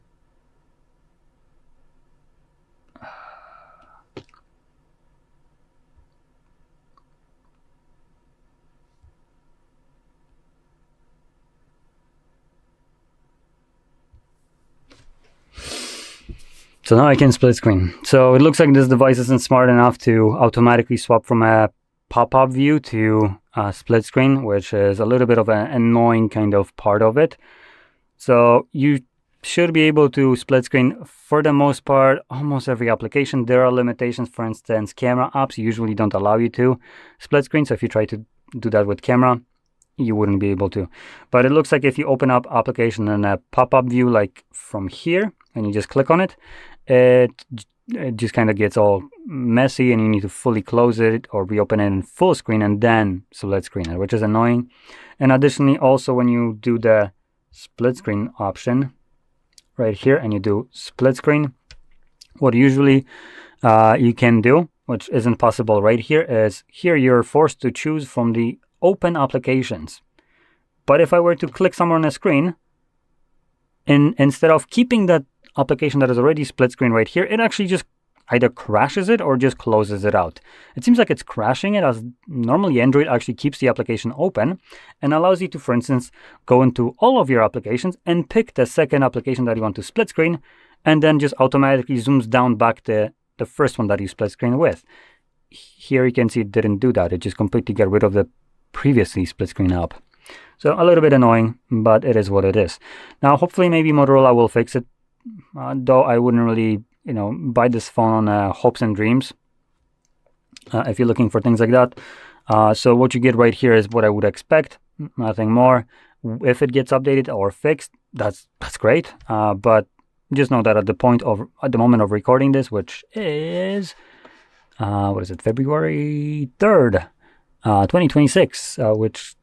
So now I can split screen. So it looks like this device isn't smart enough to automatically swap from a pop-up view to a split screen, which is a little bit of an annoying kind of part of it. So you should be able to split screen for the most part, almost every application. There are limitations. For instance, camera apps usually don't allow you to split screen. So if you try to do that with camera, you wouldn't be able to. But it looks like if you open up application in a pop-up view, like from here, and you just click on it, it just kind of gets all messy, and you need to fully close it or reopen it in full screen and then split screen it, which is annoying. And additionally, also when you do the split screen option right here and you do split screen, what usually you can do, which isn't possible right here, is here you're forced to choose from the open applications. But if I were to click somewhere on the screen, instead of keeping that application that is already split screen right here, it actually just either crashes it or just closes it out. It seems like it's crashing it, as normally Android actually keeps the application open and allows you to, for instance, go into all of your applications and pick the second application that you want to split screen, and then just automatically zooms down back the first one that you split screen with. Here you can see it didn't do that. It just completely got rid of the previously split screen app. So a little bit annoying, but it is what it is. Now, hopefully maybe Motorola will fix it. Though I wouldn't really, buy this phone on hopes and dreams if you're looking for things like that. So what you get right here is what I would expect, nothing more. If it gets updated or fixed, that's great. But just know that at the moment of recording this, which is February 3rd, 2026, which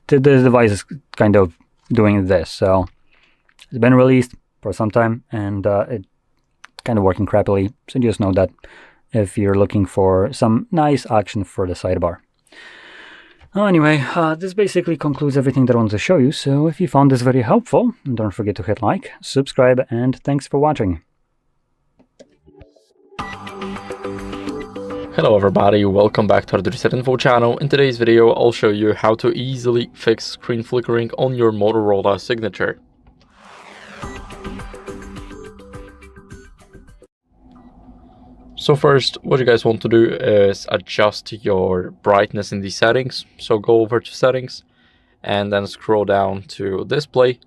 this device is kind of doing this. So it's been released for some time, and it's kind of working crappily. So just know that if you're looking for some nice action for the sidebar. Well, anyway, this basically concludes everything that I wanted to show you. So if you found this very helpful, don't forget to hit like, subscribe, and thanks for watching. Hello everybody, welcome back to HardReset.Info channel. In today's video, I'll show you how to easily fix screen flickering on your Motorola Signature. So first, what you guys want to do is adjust your brightness in the settings. So go over to settings and then scroll down to display.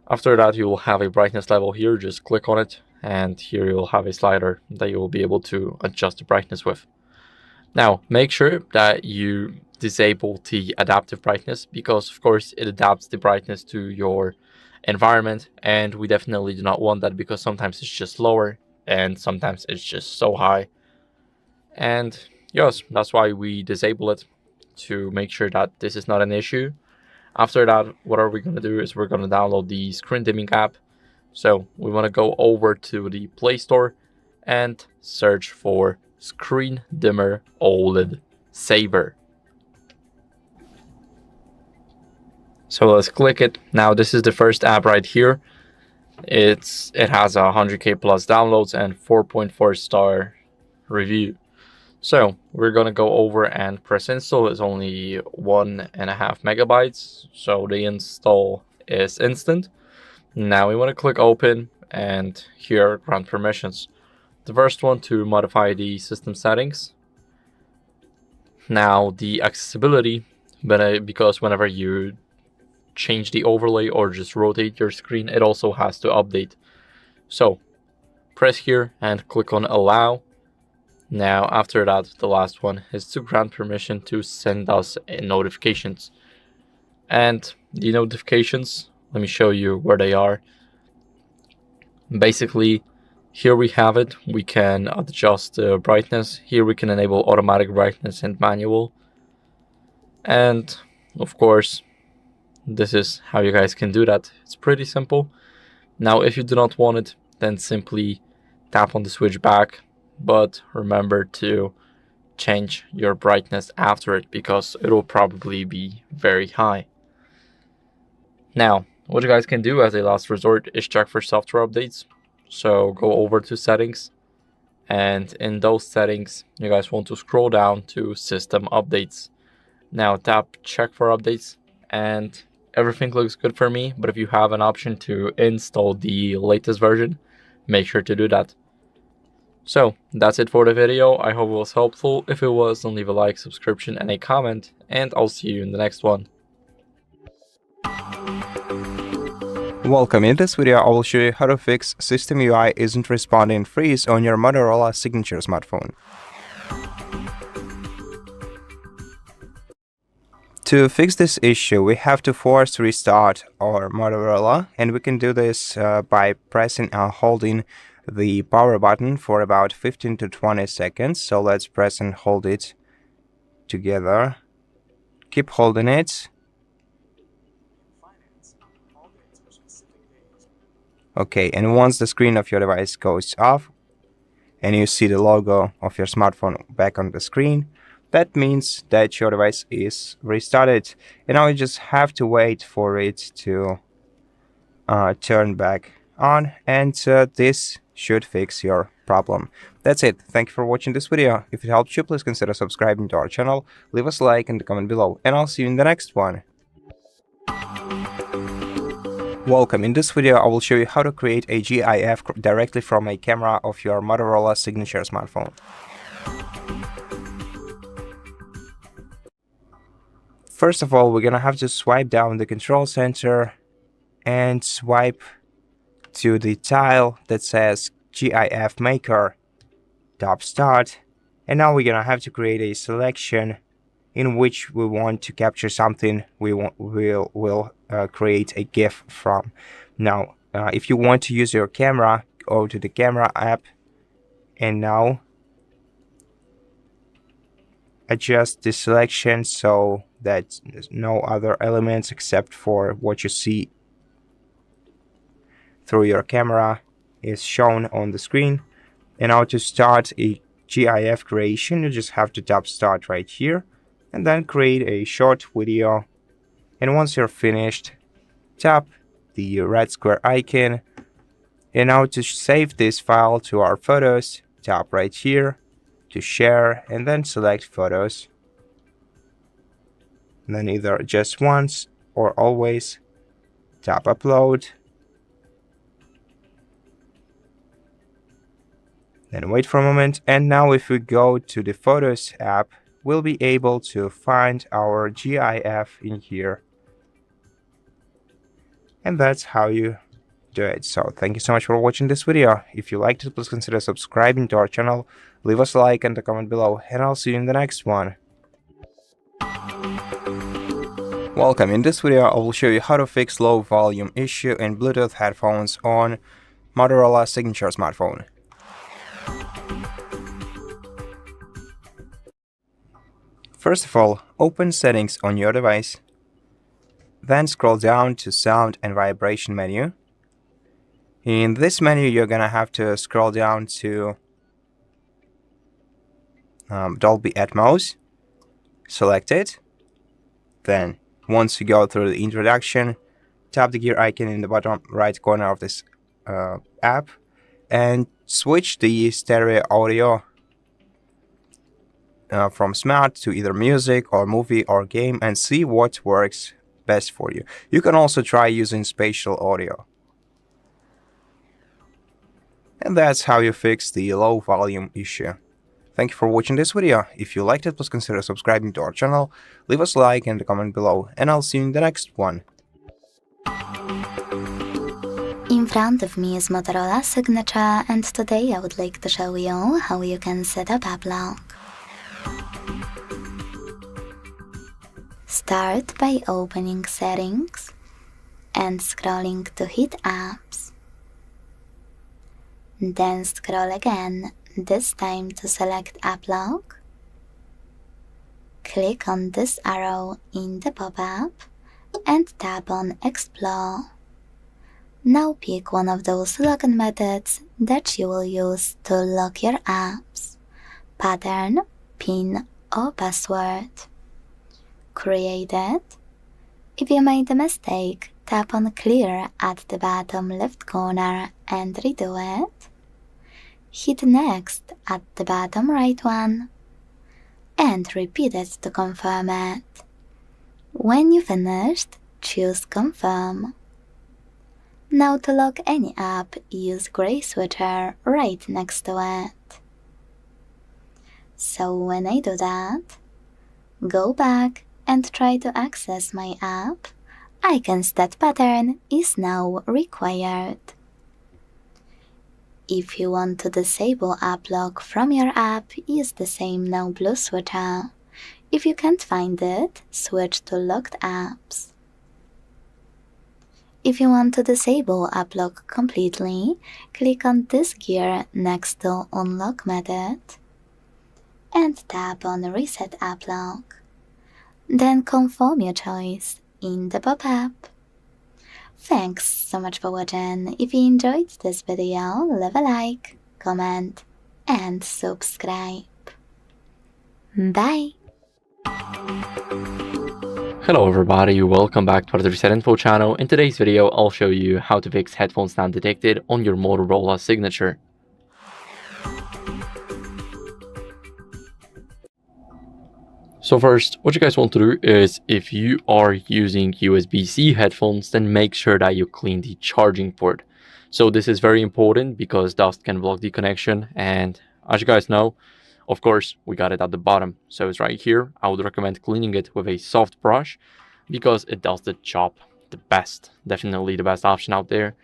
After that, you will have a brightness level here. Just click on it and here you'll have a slider that you will be able to adjust the brightness with. Now, make sure that you disable the adaptive brightness because, of course, it adapts the brightness to your environment, and we definitely do not want that because sometimes it's just lower and sometimes it's just so high. And yes, that's why we disable it, to make sure that this is not an issue. After that, what are we going to do is we're going to download the screen dimming app. So we want to go over to the Play Store and search for Screen Dimmer OLED Saver. So let's click it. Now this is the first app right here. It has 100k plus downloads and 4.4 star review. So we're gonna go over and press install. It's only 1.5 megabytes, so the install is instant. Now we want to click open, and here grant permissions. The first one to modify the system settings. Now the accessibility, because whenever you change the overlay or just rotate your screen, it also has to update. So press here and click on allow. Now after that, the last one is to grant permission to send us notifications. And the notifications, let me show you where they are. Basically, here we have it. We can adjust the brightness. Here we can enable automatic brightness and manual. And of course, this is how you guys can do that. It's pretty simple. Now, if you do not want it, then simply tap on the switch back. But remember to change your brightness after it because it will probably be very high. Now, what you guys can do as a last resort is check for software updates. So go over to settings, and in those settings you guys want to scroll down to system updates. Now tap check for updates, and everything looks good for me, but if you have an option to install the latest version, make sure to do that. So that's it for the video. I hope it was helpful. If it was, then leave a like, subscription and a comment, and I'll see you in the next one. Welcome. In this video, I will show you how to fix System UI isn't responding freeze on your Motorola Signature smartphone. To fix this issue, we have to force restart our Motorola, and we can do this by pressing and holding the power button for about 15 to 20 seconds. So let's press and hold it together. Keep holding it. Okay, and once the screen of your device goes off and you see the logo of your smartphone back on the screen, that means that your device is restarted. And now you just have to wait for it to turn back on, and this should fix your problem. That's it. Thank you for watching this video. If it helped you, please consider subscribing to our channel, leave us a like and a comment below, and I'll see you in the next one. Welcome. In this video, I will show you how to create a GIF directly from a camera of your Motorola Signature smartphone. First of all, we're gonna have to swipe down the control center and swipe to the tile that says GIF Maker, tap Start, and now we're gonna have to create a selection in which we want to capture something we'll create a GIF from. Now, if you want to use your camera, go to the camera app, and now adjust the selection so that there's no other elements except for what you see through your camera is shown on the screen. And now to start a GIF creation, you just have to tap Start right here and then create a short video. And once you're finished, tap the red square icon. And now to save this file to our photos, tap right here to share and then select photos. And then either just once or always tap upload. Then wait for a moment, and now if we go to the Photos app, we'll be able to find our GIF in here. And that's how you do it. So thank you so much for watching this video. If you liked it, please consider subscribing to our channel, leave us a like and a comment below, and I'll see you in the next one. Welcome. In this video, I will show you how to fix low volume issue in Bluetooth headphones on Motorola Signature smartphone. First of all, open Settings on your device. Then scroll down to Sound and Vibration menu. In this menu, you're gonna have to scroll down to Dolby Atmos. Select it. Then, once you go through the introduction, tap the gear icon in the bottom right corner of this app and switch the stereo audio from smart to either music or movie or game and see what works best for you. You can also try using spatial audio. And that's how you fix the low volume issue. Thank you for watching this video. If you liked it, please consider subscribing to our channel, leave us a like and a comment below, and I'll see you in the next one. In front of me is Motorola Signature, and today I would like to show you how you can set up app lock. Start by opening Settings and scrolling to Hit Apps. Then scroll again, this time to select App Lock. Click on this arrow in the pop-up and tap on Explore. Now pick one of those login methods that you will use to lock your apps: pattern, PIN, or password. Create it. If you made a mistake, tap on Clear at the bottom left corner and redo it. Hit Next at the bottom right one and repeat it to confirm it. When you finished, choose Confirm. Now to lock any app, use gray switcher right next to it. So when I do that, go back and try to access my app, icons that pattern is now required. If you want to disable app lock from your app, use the same now blue switcher. If you can't find it, switch to locked apps. If you want to disable app lock completely, click on this gear next to Unlock method and tap on Reset App Lock. Then confirm your choice in the pop-up. Thanks so much for watching. If you enjoyed this video, leave a like, comment, and subscribe. Bye! Hello everybody, welcome back to HardReset.Info channel. In today's video, I'll show you how to fix headphones not detected on your Motorola Signature. So first, what you guys want to do is, if you are using USB-C headphones, then make sure that you clean the charging port. So this is very important because dust can block the connection, and as you guys know, of course, we got it at the bottom. So it's right here. I would recommend cleaning it with a soft brush because it does the job the best. Definitely the best option out there.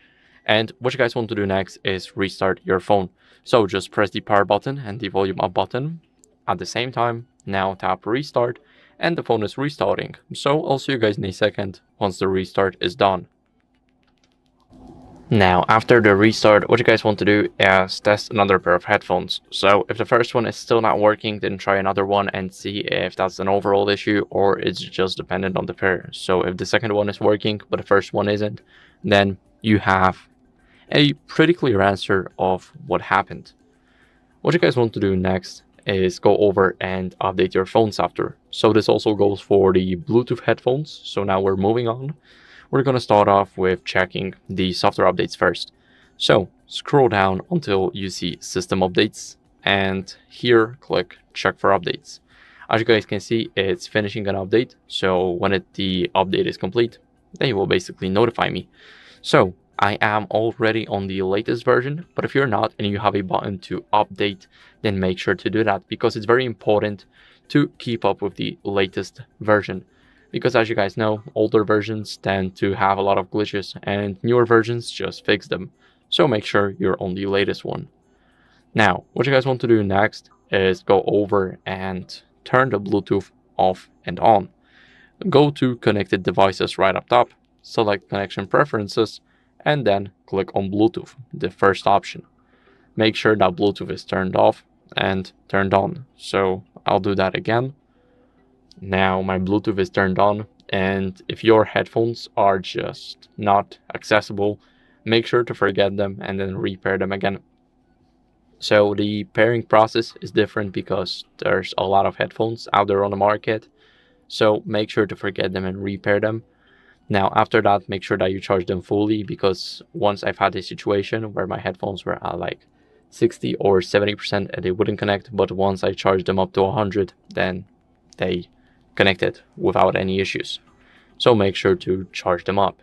And what you guys want to do next is restart your phone. So just press the power button and the volume up button at the same time. Now tap restart and the phone is restarting. So I'll see you guys in a second once the restart is done. Now, after the restart, what you guys want to do is test another pair of headphones. So if the first one is still not working, then try another one and see if that's an overall issue or it's just dependent on the pair. So if the second one is working, but the first one isn't, then you have a pretty clear answer of what happened. What you guys want to do next is go over and update your phone software. So this also goes for the Bluetooth headphones. So now we're moving on. We're going to start off with checking the software updates first. So scroll down until you see system updates and here click check for updates. As you guys can see, it's finishing an update, so when the update is complete, they will basically notify me. So I am already on the latest version, but if you're not and you have a button to update, then make sure to do that, because it's very important to keep up with the latest version. Because as you guys know, older versions tend to have a lot of glitches and newer versions just fix them. So make sure you're on the latest one. Now, what you guys want to do next is go over and turn the Bluetooth off and on. Go to connected devices right up top, select connection preferences, and then click on Bluetooth, the first option. Make sure that Bluetooth is turned off and turned on. So I'll do that again. Now my Bluetooth is turned on, and if your headphones are just not accessible, make sure to forget them and then repair them again. So the pairing process is different because there's a lot of headphones out there on the market. So make sure to forget them and repair them. Now after that, make sure that you charge them fully, because once I've had a situation where my headphones were at like 60 or 70% and they wouldn't connect, but once I charged them up to 100, then they connected without any issues. So make sure to charge them up.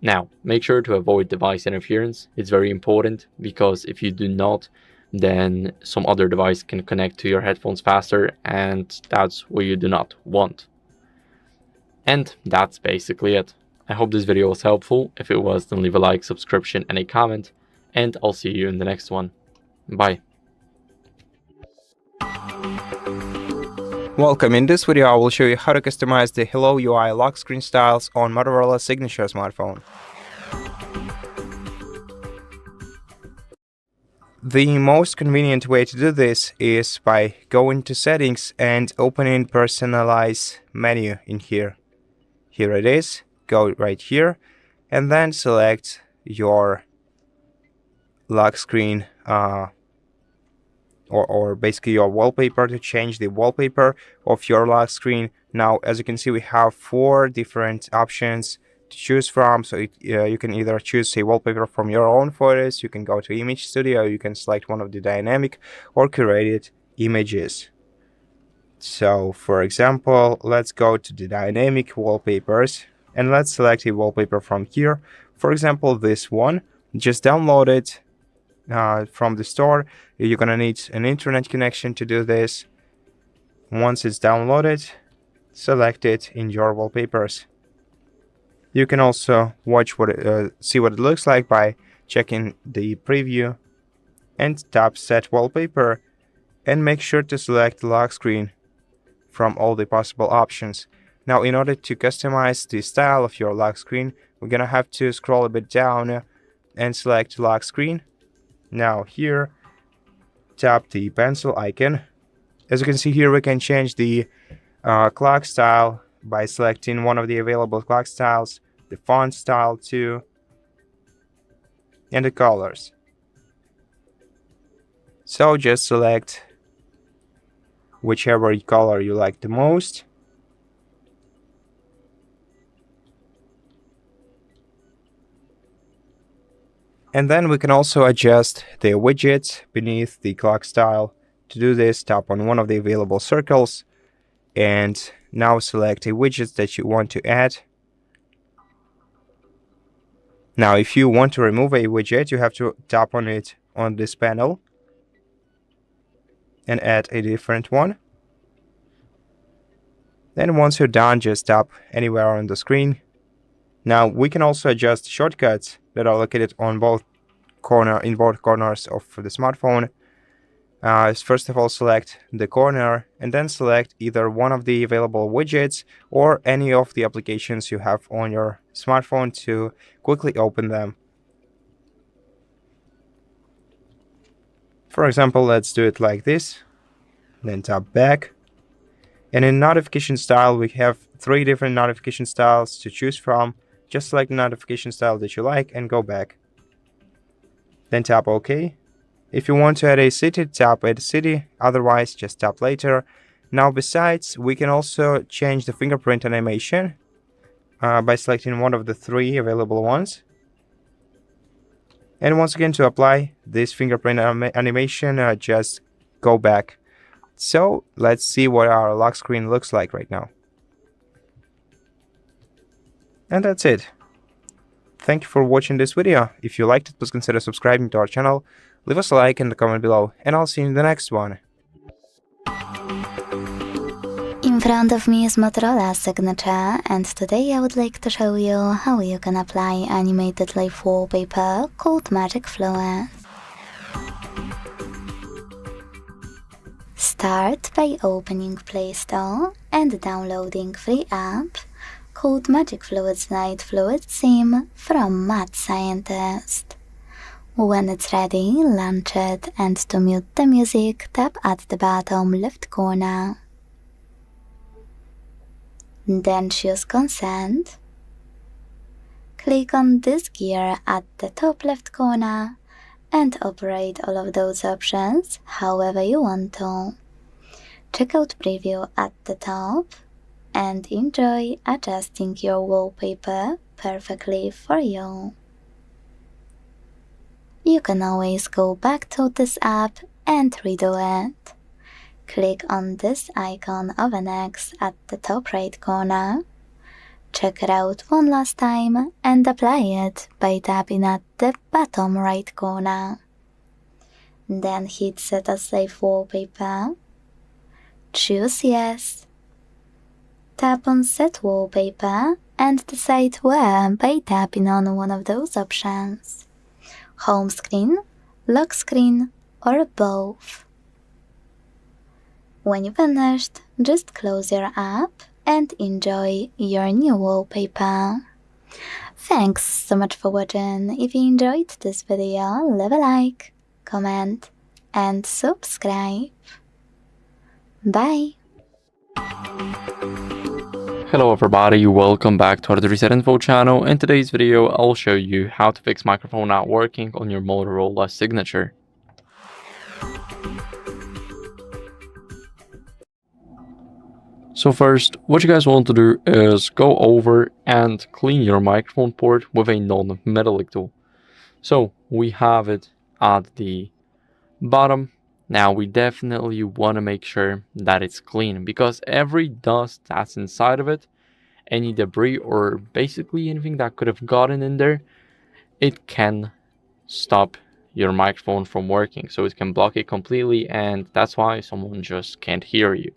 Now, make sure to avoid device interference. It's very important, because if you do not, then some other device can connect to your headphones faster, and that's what you do not want. And that's basically it. I hope this video was helpful. If it was, then leave a like, subscription, and a comment, and I'll see you in the next one. Bye. Welcome. In this video I will show you how to customize the Hello UI lock screen styles on Motorola Signature smartphone. The most convenient way to do this is by going to settings and opening personalize menu in here. Here it is. Go right here and then select your lock screen or basically your wallpaper to change the wallpaper of your lock screen. Now, as you can see, we have 4 different options to choose from. So you can either choose a wallpaper from your own photos, you can go to Image Studio, you can select one of the dynamic or curated images. So for example, let's go to the dynamic wallpapers and let's select a wallpaper from here. For example, this one. Just download it from the store. You're gonna need an internet connection to do this. Once it's downloaded, select it in your wallpapers. You can also watch see what it looks like by checking the preview and tap set wallpaper, and make sure to select the lock screen from all the possible options. Now, in order to customize the style of your lock screen, we're gonna have to scroll a bit down and select lock screen. Now here, tap the pencil icon. As you can see here, we can change the clock style by selecting one of the available clock styles, the font style too, and the colors. So just select whichever color you like the most. And then we can also adjust the widgets beneath the clock style. To do this, tap on one of the available circles and now select a widget that you want to add. Now, if you want to remove a widget, you have to tap on it on this panel and add a different one. Then once you're done, just tap anywhere on the screen. Now, we can also adjust shortcuts that are located on both corners of the smartphone. First of all, select the corner and then select either one of the available widgets or any of the applications you have on your smartphone to quickly open them. For example, let's do it like this. Then tap back. And in notification style, we have 3 different notification styles to choose from. Just select the notification style that you like and go back. Then tap OK. If you want to add a city, tap add city. Otherwise, just tap later. Now, besides, we can also change the fingerprint animation by selecting one of the 3 available ones. And once again, to apply this fingerprint animation, just go back. So let's see what our lock screen looks like right now. And that's it. Thank you for watching this video. If you liked it, please consider subscribing to our channel, leave us a like in the comment below, and I'll see you in the next one. In front of me is Motorola Signature, and today I would like to show you how you can apply animated live wallpaper called Magic Fluid. Start by opening Play Store and downloading free app called Magic Fluid's Night Fluid Theme from Mad Scientist. When it's ready, launch it, and to mute the music, tap at the bottom left corner. Then choose Consent. Click on this gear at the top left corner and operate all of those options however you want to. Check out Preview at the top and enjoy adjusting your wallpaper perfectly for you. You can always go back to this app and redo it. Click on this icon of an X at the top right corner. Check it out one last time and apply it by tapping at the bottom right corner. Then hit Set as Live Wallpaper. Choose Yes. Tap on Set Wallpaper and decide where by tapping on one of those options. Home screen, lock screen, or both. When you're finished, just close your app and enjoy your new wallpaper. Thanks so much for watching. If you enjoyed this video, leave a like, comment, and subscribe. Bye! Hello everybody, welcome back to HardReset.Info channel. In today's video, I'll show you how to fix microphone not working on your Motorola Signature. So first, what you guys want to do is go over and clean your microphone port with a non-metallic tool. So we have it at the bottom. Now we definitely want to make sure that it's clean, because every dust that's inside of it, any debris or basically anything that could have gotten in there, it can stop your microphone from working. So it can block it completely, and that's why someone just can't hear you.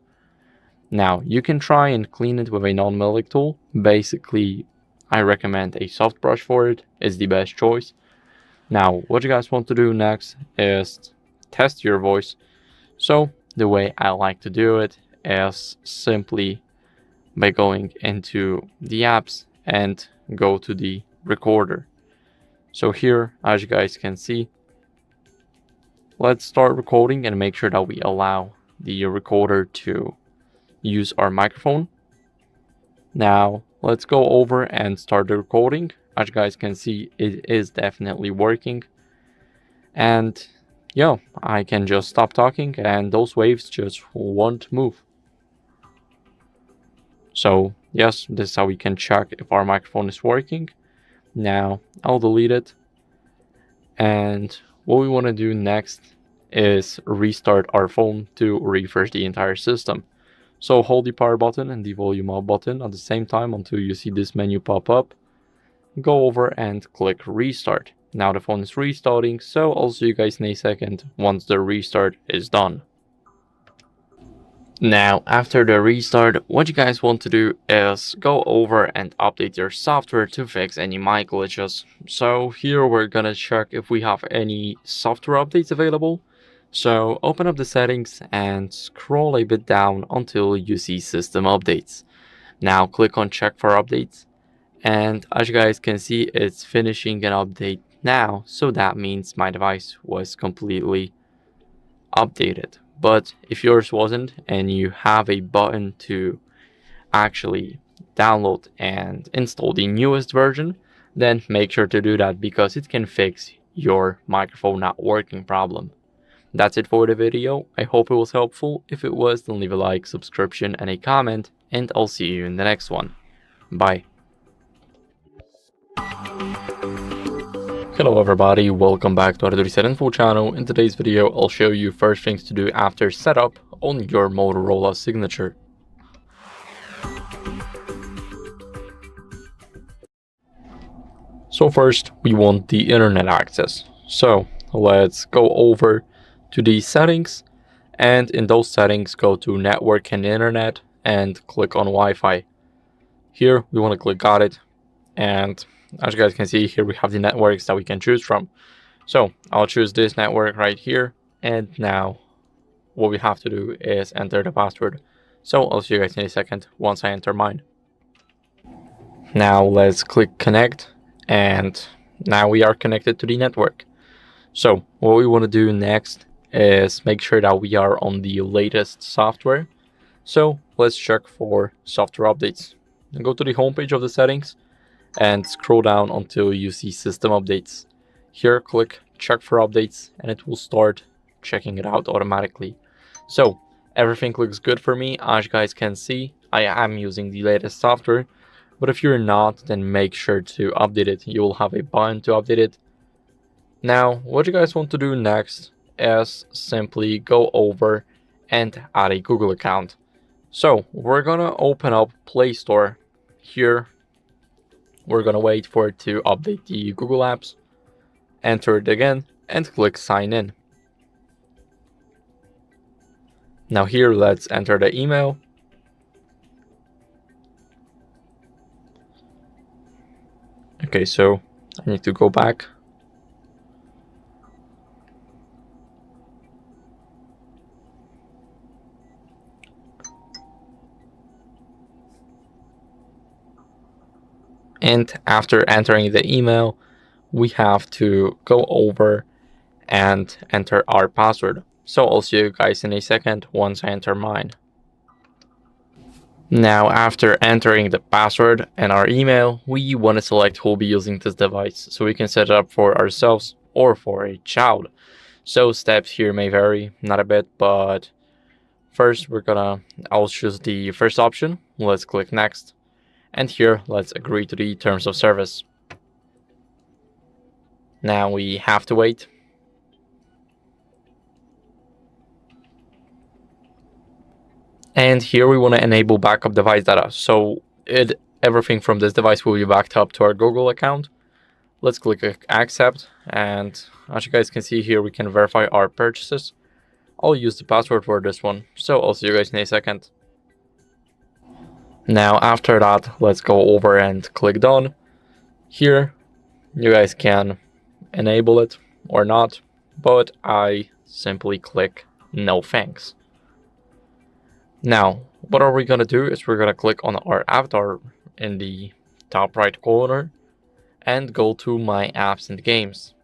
Now, you can try and clean it with a non-metallic tool. Basically, I recommend a soft brush for it. It's the best choice. Now, what you guys want to do next is test your voice. So, the way I like to do it is simply by going into the apps and go to the recorder. So here, as you guys can see, let's start recording and make sure that we allow the recorder to use our microphone. Now let's go over and start the recording. As you guys can see, it is definitely working, and yeah, I can just stop talking and those waves just won't move. So yes, this is how we can check if our microphone is working. Now I'll delete it, and what we want to do next is restart our phone to refresh the entire system. So hold the power button and the volume up button at the same time until you see this menu pop up. Go over and click restart. Now the phone is restarting, so I'll see you guys in a second once the restart is done. Now after the restart, what you guys want to do is go over and update your software to fix any mic glitches. So here we're gonna check if we have any software updates available. So open up the settings and scroll a bit down until you see system updates. Now click on check for updates, and as you guys can see, it's finishing an update now, so that means my device was completely updated. But if yours wasn't and you have a button to actually download and install the newest version, then make sure to do that, because it can fix your microphone not working problem. That's it for the video. I hope it was helpful. If it was, then leave a like, subscription, and a comment, and I'll see you in the next one. Bye. Hello everybody, welcome back to HardReset.Info channel. In today's video, I'll show you first things to do after setup on your Motorola Signature. So first, we want the internet access. So let's go over to the settings, and in those settings, go to network and internet and click on Wi-Fi. Here, we want to click got it, and as you guys can see here, we have the networks that we can choose from. So I'll choose this network right here, and now what we have to do is enter the password. So I'll see you guys in a second once I enter mine. Now let's click connect, and now we are connected to the network. So what we want to do next is make sure that we are on the latest software. So let's check for software updates. Go to the homepage of the settings and scroll down until you see system updates. Here click check for updates and it will start checking it out automatically. So everything looks good for me. As you guys can see, I am using the latest software, but if you're not, then make sure to update it. You will have a button to update it. Now what you guys want to do next is simply go over and add a Google account. So we're gonna open up Play Store. Here we're gonna wait for it to update the Google apps, enter it again, and click sign in. Now here, let's enter the email. Okay, so I need to go back. And after entering the email, we have to go over and enter our password. So I'll see you guys in a second once I enter mine. Now after entering the password and our email, we want to select who will be using this device, so we can set it up for ourselves or for a child. So steps here may vary, not a bit, but first I'll choose the first option. Let's click next. And here, let's agree to the terms of service. Now we have to wait. And here we want to enable backup device data. So everything from this device will be backed up to our Google account. Let's click accept. And as you guys can see here, we can verify our purchases. I'll use the password for this one. So I'll see you guys in a second. Now after that, let's go over and click done. Here you guys can enable it or not, but I simply click no thanks. Now what are we going to do is we're going to click on our avatar in the top right corner and go to my apps and games.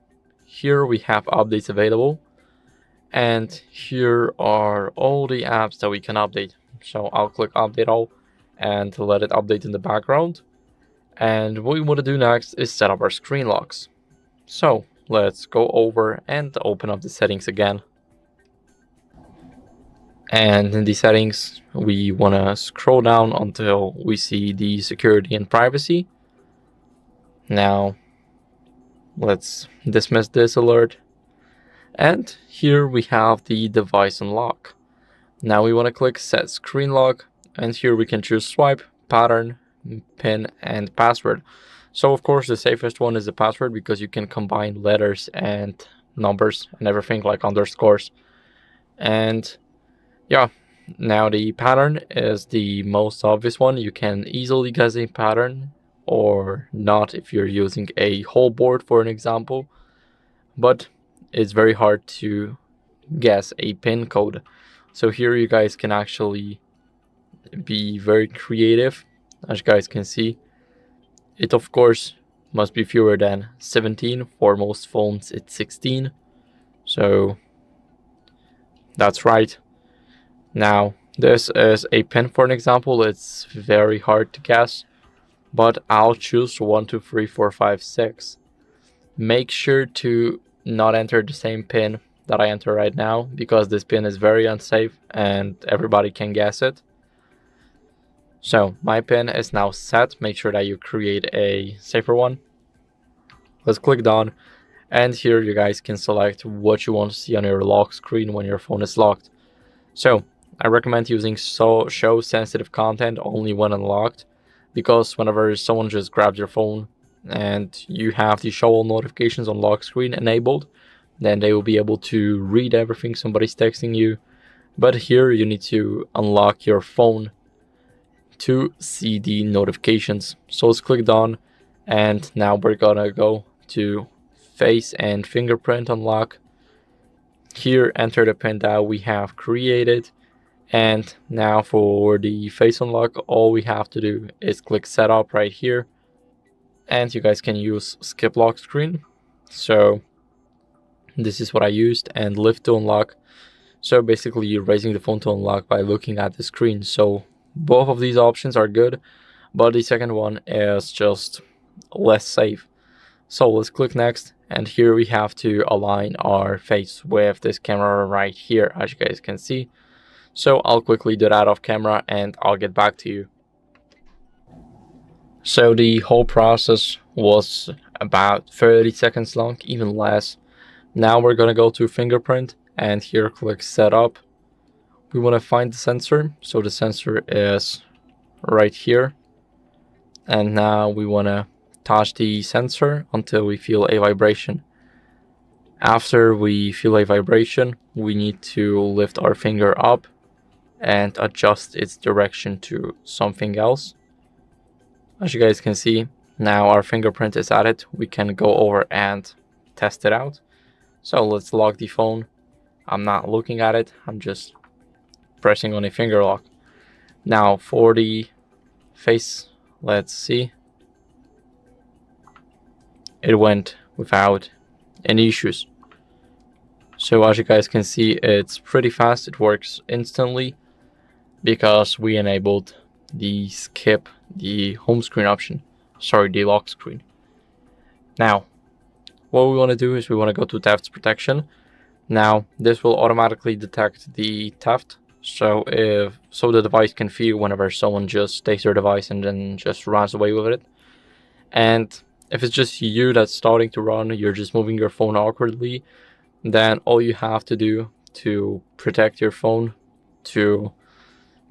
Here we have updates available, and here are all the apps that we can update. So I'll click update all and let it update in the background. And what we want to do next is set up our screen locks. So let's go over and open up the settings again. And in the settings, we want to scroll down until we see the security and privacy. Now let's dismiss this alert. And here we have the device unlock. Now we want to click set screen lock. And here we can choose swipe, pattern, pin, and password. So of course the safest one is the password, because you can combine letters and numbers and everything like underscores. And yeah, now the pattern is the most obvious one. You can easily guess a pattern or not if you're using a whole board, for an example. But it's very hard to guess a pin code. So here you guys can actually be very creative. As you guys can see, it of course must be fewer than 17. For most phones it's 16, so that's right. Now this is a pin, for an example. It's very hard to guess, but I'll choose 1 2 3 4 5 6. Make sure to not enter the same pin that I enter right now, because this pin is very unsafe and everybody can guess it. So my pin is now set. Make sure that you create a safer one. Let's click done, And here you guys can select what you want to see on your lock screen when your phone is locked. So I recommend using show sensitive content only when unlocked, because whenever someone just grabs your phone and you have the show all notifications on lock screen enabled, then they will be able to read everything somebody's texting you. But here you need to unlock your phone to see the notifications. So let's click done, and now we're gonna go to face and fingerprint unlock. Here enter the pin that we have created, and now for the face unlock, all we have to do is click setup right here, and you guys can use skip lock screen. So this is what I used, and lift to unlock. So basically you're raising the phone to unlock by looking at the screen. So both of these options are good, but the second one is just less safe. So let's click next, and here we have to align our face with this camera right here, as you guys can see. So I'll quickly do that off camera and I'll get back to you. So the whole process was about 30 seconds long, even less. Now we're gonna go to fingerprint, and here click setup. We want to find the sensor, so the sensor is right here, and now we want to touch the sensor until we feel a vibration. After we feel a vibration, we need to lift our finger up and adjust its direction to something else. As you guys can see, now our fingerprint is added. We can go over and test it out. So let's lock the phone. I'm not looking at it, I'm just pressing on a finger lock. Now for the face, let's see. It went without any issues. So as you guys can see, it's pretty fast. It works instantly because we enabled the skip the home screen option, the lock screen. Now what we want to do is we want to go to theft protection. Now this will automatically detect the theft, so the device can feel whenever someone just takes their device and then just runs away with it. And if it's just you that's starting to run, you're just moving your phone awkwardly, then all you have to do to protect your phone, to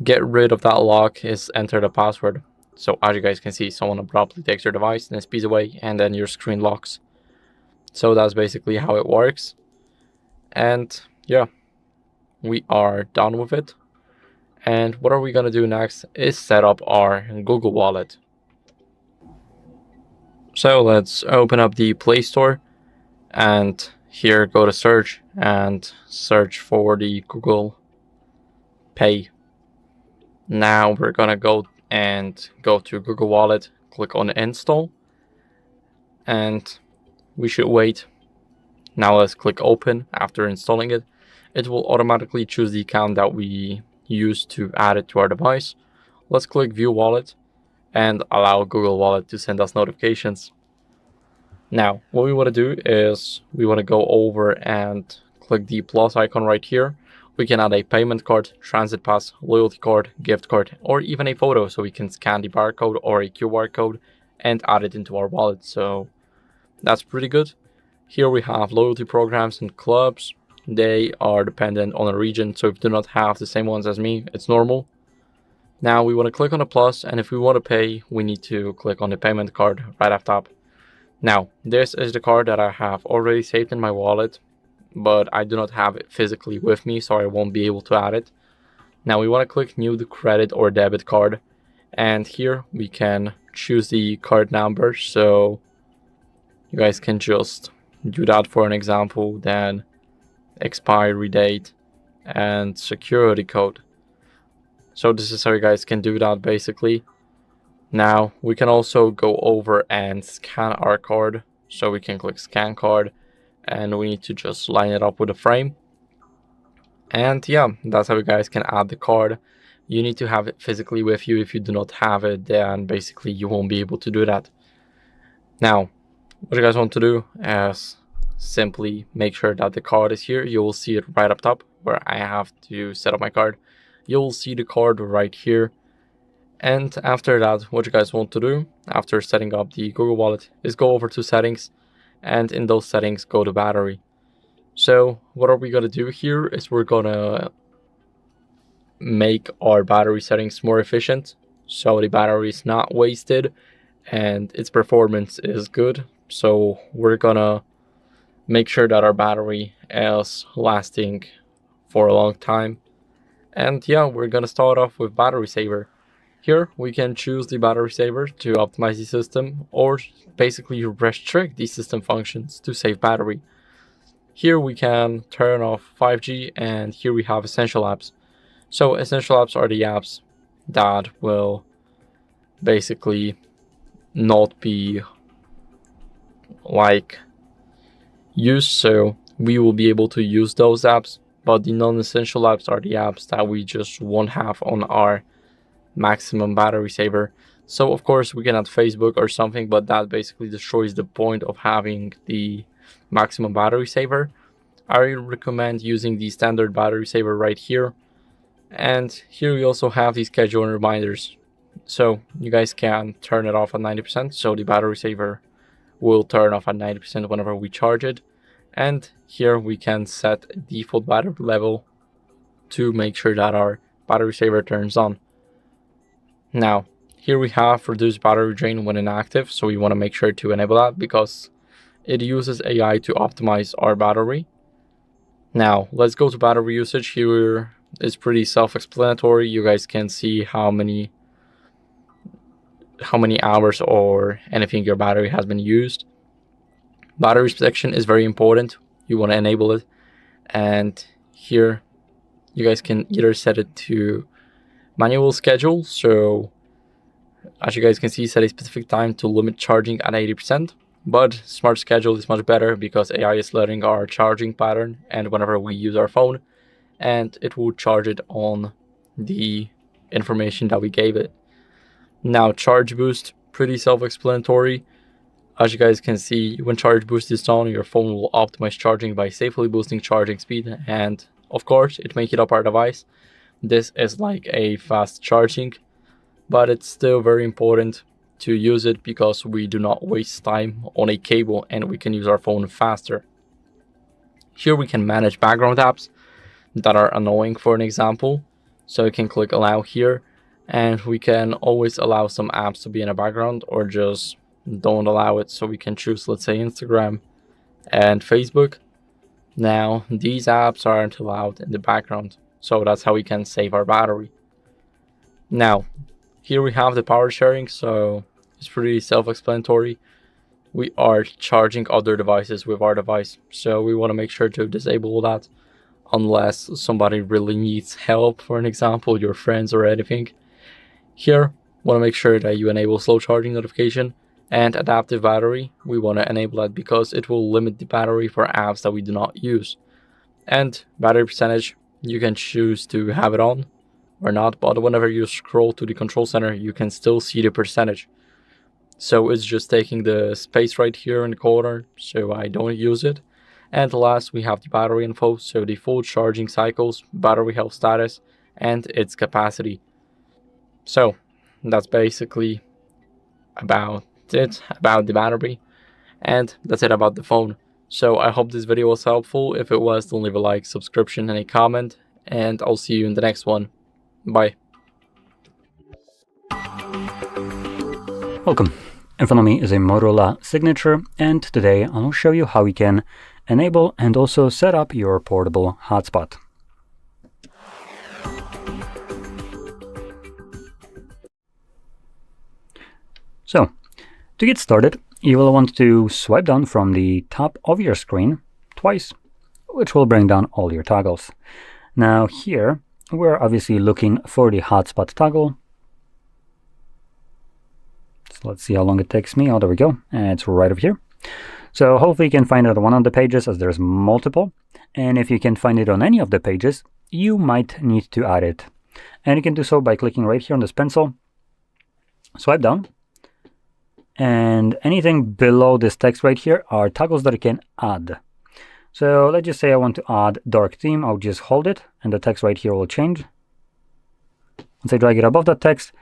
get rid of that lock, is enter the password. So as you guys can see, someone abruptly takes your device and speeds away, and then your screen locks. So that's basically how it works. And yeah, we are done with it. And what are we gonna do next is set up our Google Wallet. So let's open up the Play Store, and here go to search and search for the Google Pay. Now we're gonna go to Google Wallet, click on install, and we should wait. Now let's click open. After installing it, it will automatically choose the account that we used to add it to our device. Let's click view wallet and allow Google Wallet to send us notifications. Now what we want to do is we want to go over and click the plus icon right here. We can add a payment card, transit pass, loyalty card, gift card, or even a photo, so we can scan the barcode or a QR code and add it into our wallet. So that's pretty good. Here we have loyalty programs and clubs. They are dependent on a region, so if you do not have the same ones as me, it's normal. Now we want to click on the plus, and if we want to pay, we need to click on the payment card right up top. Now this is the card that I have already saved in my wallet, but I do not have it physically with me, so I won't be able to add it. Now we want to click new credit or debit card, and here we can choose the card number, so you guys can just do that for an example, then expiry date and security code. So this is how you guys can do that basically. Now we can also go over and scan our card, so we can click scan card, and we need to just line it up with a frame. And yeah, that's how you guys can add the card. You need to have it physically with you. If you do not have it, then basically you won't be able to do that. Now what you guys want to do is simply make sure that the card is here. You will see it right up top where I have to set up my card. You will see the card right here. And after that, what you guys want to do after setting up the Google Wallet is go over to settings and in those settings go to battery. So what are we going to do here is we're going to make our battery settings more efficient so the battery is not wasted and its performance is good. So we're going to make sure that our battery is lasting for a long time. And yeah, we're going to start off with battery saver. Here we can choose the battery saver to optimize the system, or basically restrict the system functions to save battery. Here we can turn off 5G, and here we have essential apps. So essential apps are the apps that will basically not be like used, so we will be able to use those apps, but the non-essential apps are the apps that we just won't have on our maximum battery saver. So of course we can add Facebook or something, but that basically destroys the point of having the maximum battery saver. I recommend using the standard battery saver right here. And here we also have the schedule and reminders. So you guys can turn it off at 90%, so the battery saver will turn off at 90% whenever we charge it. And here we can set default battery level to make sure that our battery saver turns on. Now, here we have reduce battery drain when inactive, so we want to make sure to enable that because it uses AI to optimize our battery. Now, let's go to battery usage. Here is pretty self-explanatory. You guys can see how many hours or anything your battery has been used. Battery protection is very important. You want to enable it. And here you guys can either set it to manual schedule, so as you guys can see, set a specific time to limit charging at 80%, but smart schedule is much better because AI is learning our charging pattern and whenever we use our phone, and it will charge it on the information that we gave it. Now, charge boost, pretty self-explanatory. As you guys can see, when charge boost is on, your phone will optimize charging by safely boosting charging speed, and of course it may heat up our device. This is like a fast charging, but it's still very important to use it because we do not waste time on a cable and we can use our phone faster. Here we can manage background apps that are annoying, for an example. So you can click allow here, and we can always allow some apps to be in the background or just don't allow it. So we can choose, let's say, Instagram and Facebook. Now these apps aren't allowed in the background, so that's how we can save our battery. Now here we have the power sharing, so it's pretty self-explanatory. We are charging other devices with our device, so we want to make sure to disable that unless somebody really needs help, for an example, your friends or anything. Here, want to make sure that you enable slow charging notification, and adaptive battery, we want to enable that because it will limit the battery for apps that we do not use. And battery percentage, you can choose to have it on or not, but whenever you scroll to the control center, you can still see the percentage. So it's just taking the space right here in the corner, so I don't use it. And last, we have the battery info, so the full charging cycles, battery health status, and its capacity. So that's basically about it about the battery, and that's it about the phone. So I hope this video was helpful. If it was, don't leave a like, subscription, and a comment, and I'll see you in the next one. Bye. Welcome. In front of me is a Motorola Signature, and today I'll show you how you can enable and also set up your portable hotspot. So, to get started, you will want to swipe down from the top of your screen twice, which will bring down all your toggles. Now here, we're obviously looking for the hotspot toggle. So let's see how long it takes me. Oh, there we go. And it's right over here. So hopefully you can find it on one of the pages, as there's multiple. And if you can find it on any of the pages, you might need to add it. And you can do so by clicking right here on this pencil, swipe down, and anything below this text right here are toggles that you can add. So let's just say I want to add dark theme. I'll just hold it and the text right here will change. Once I drag it above that text,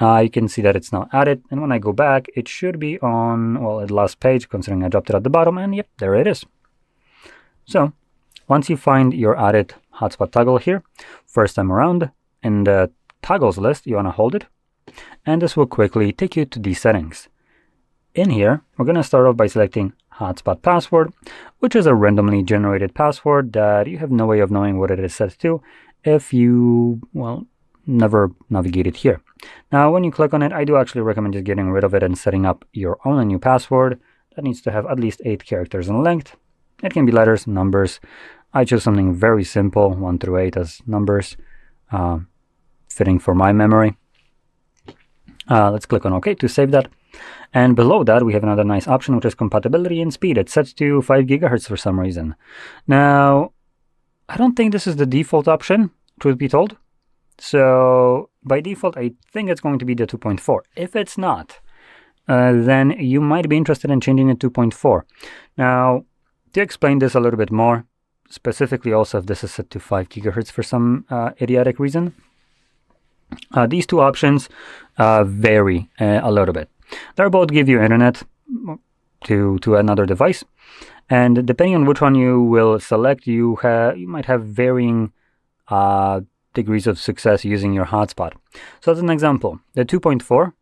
You can see that it's now added, and when I go back, it should be on, well, the last page, considering I dropped it at the bottom, and yep, there it is. So once you find your added hotspot toggle here, first time around, in the toggles list, you want to hold it, and this will quickly take you to these settings. In here, we're going to start off by selecting hotspot password, which is a randomly generated password that you have no way of knowing what it is set to if you, well, never navigated here. Now, when you click on it, I do actually recommend just getting rid of it and setting up your own new password that needs to have at least 8 characters in length. It can be letters, numbers. I chose something very simple, 1 through 8 as numbers, fitting for my memory. Let's click on OK to save that. And below that, we have another nice option, which is compatibility and speed. It's set to 5 gigahertz for some reason. Now, I don't think this is the default option, truth be told. So by default, I think it's going to be the 2.4. If it's not, then you might be interested in changing it to 2.4. Now, to explain this a little bit more, specifically also if this is set to 5 gigahertz for some idiotic reason, these two options vary a little bit. They both give you internet to another device, and depending on which one you will select, you might have varying degrees of success using your hotspot. So as an example, the 2.4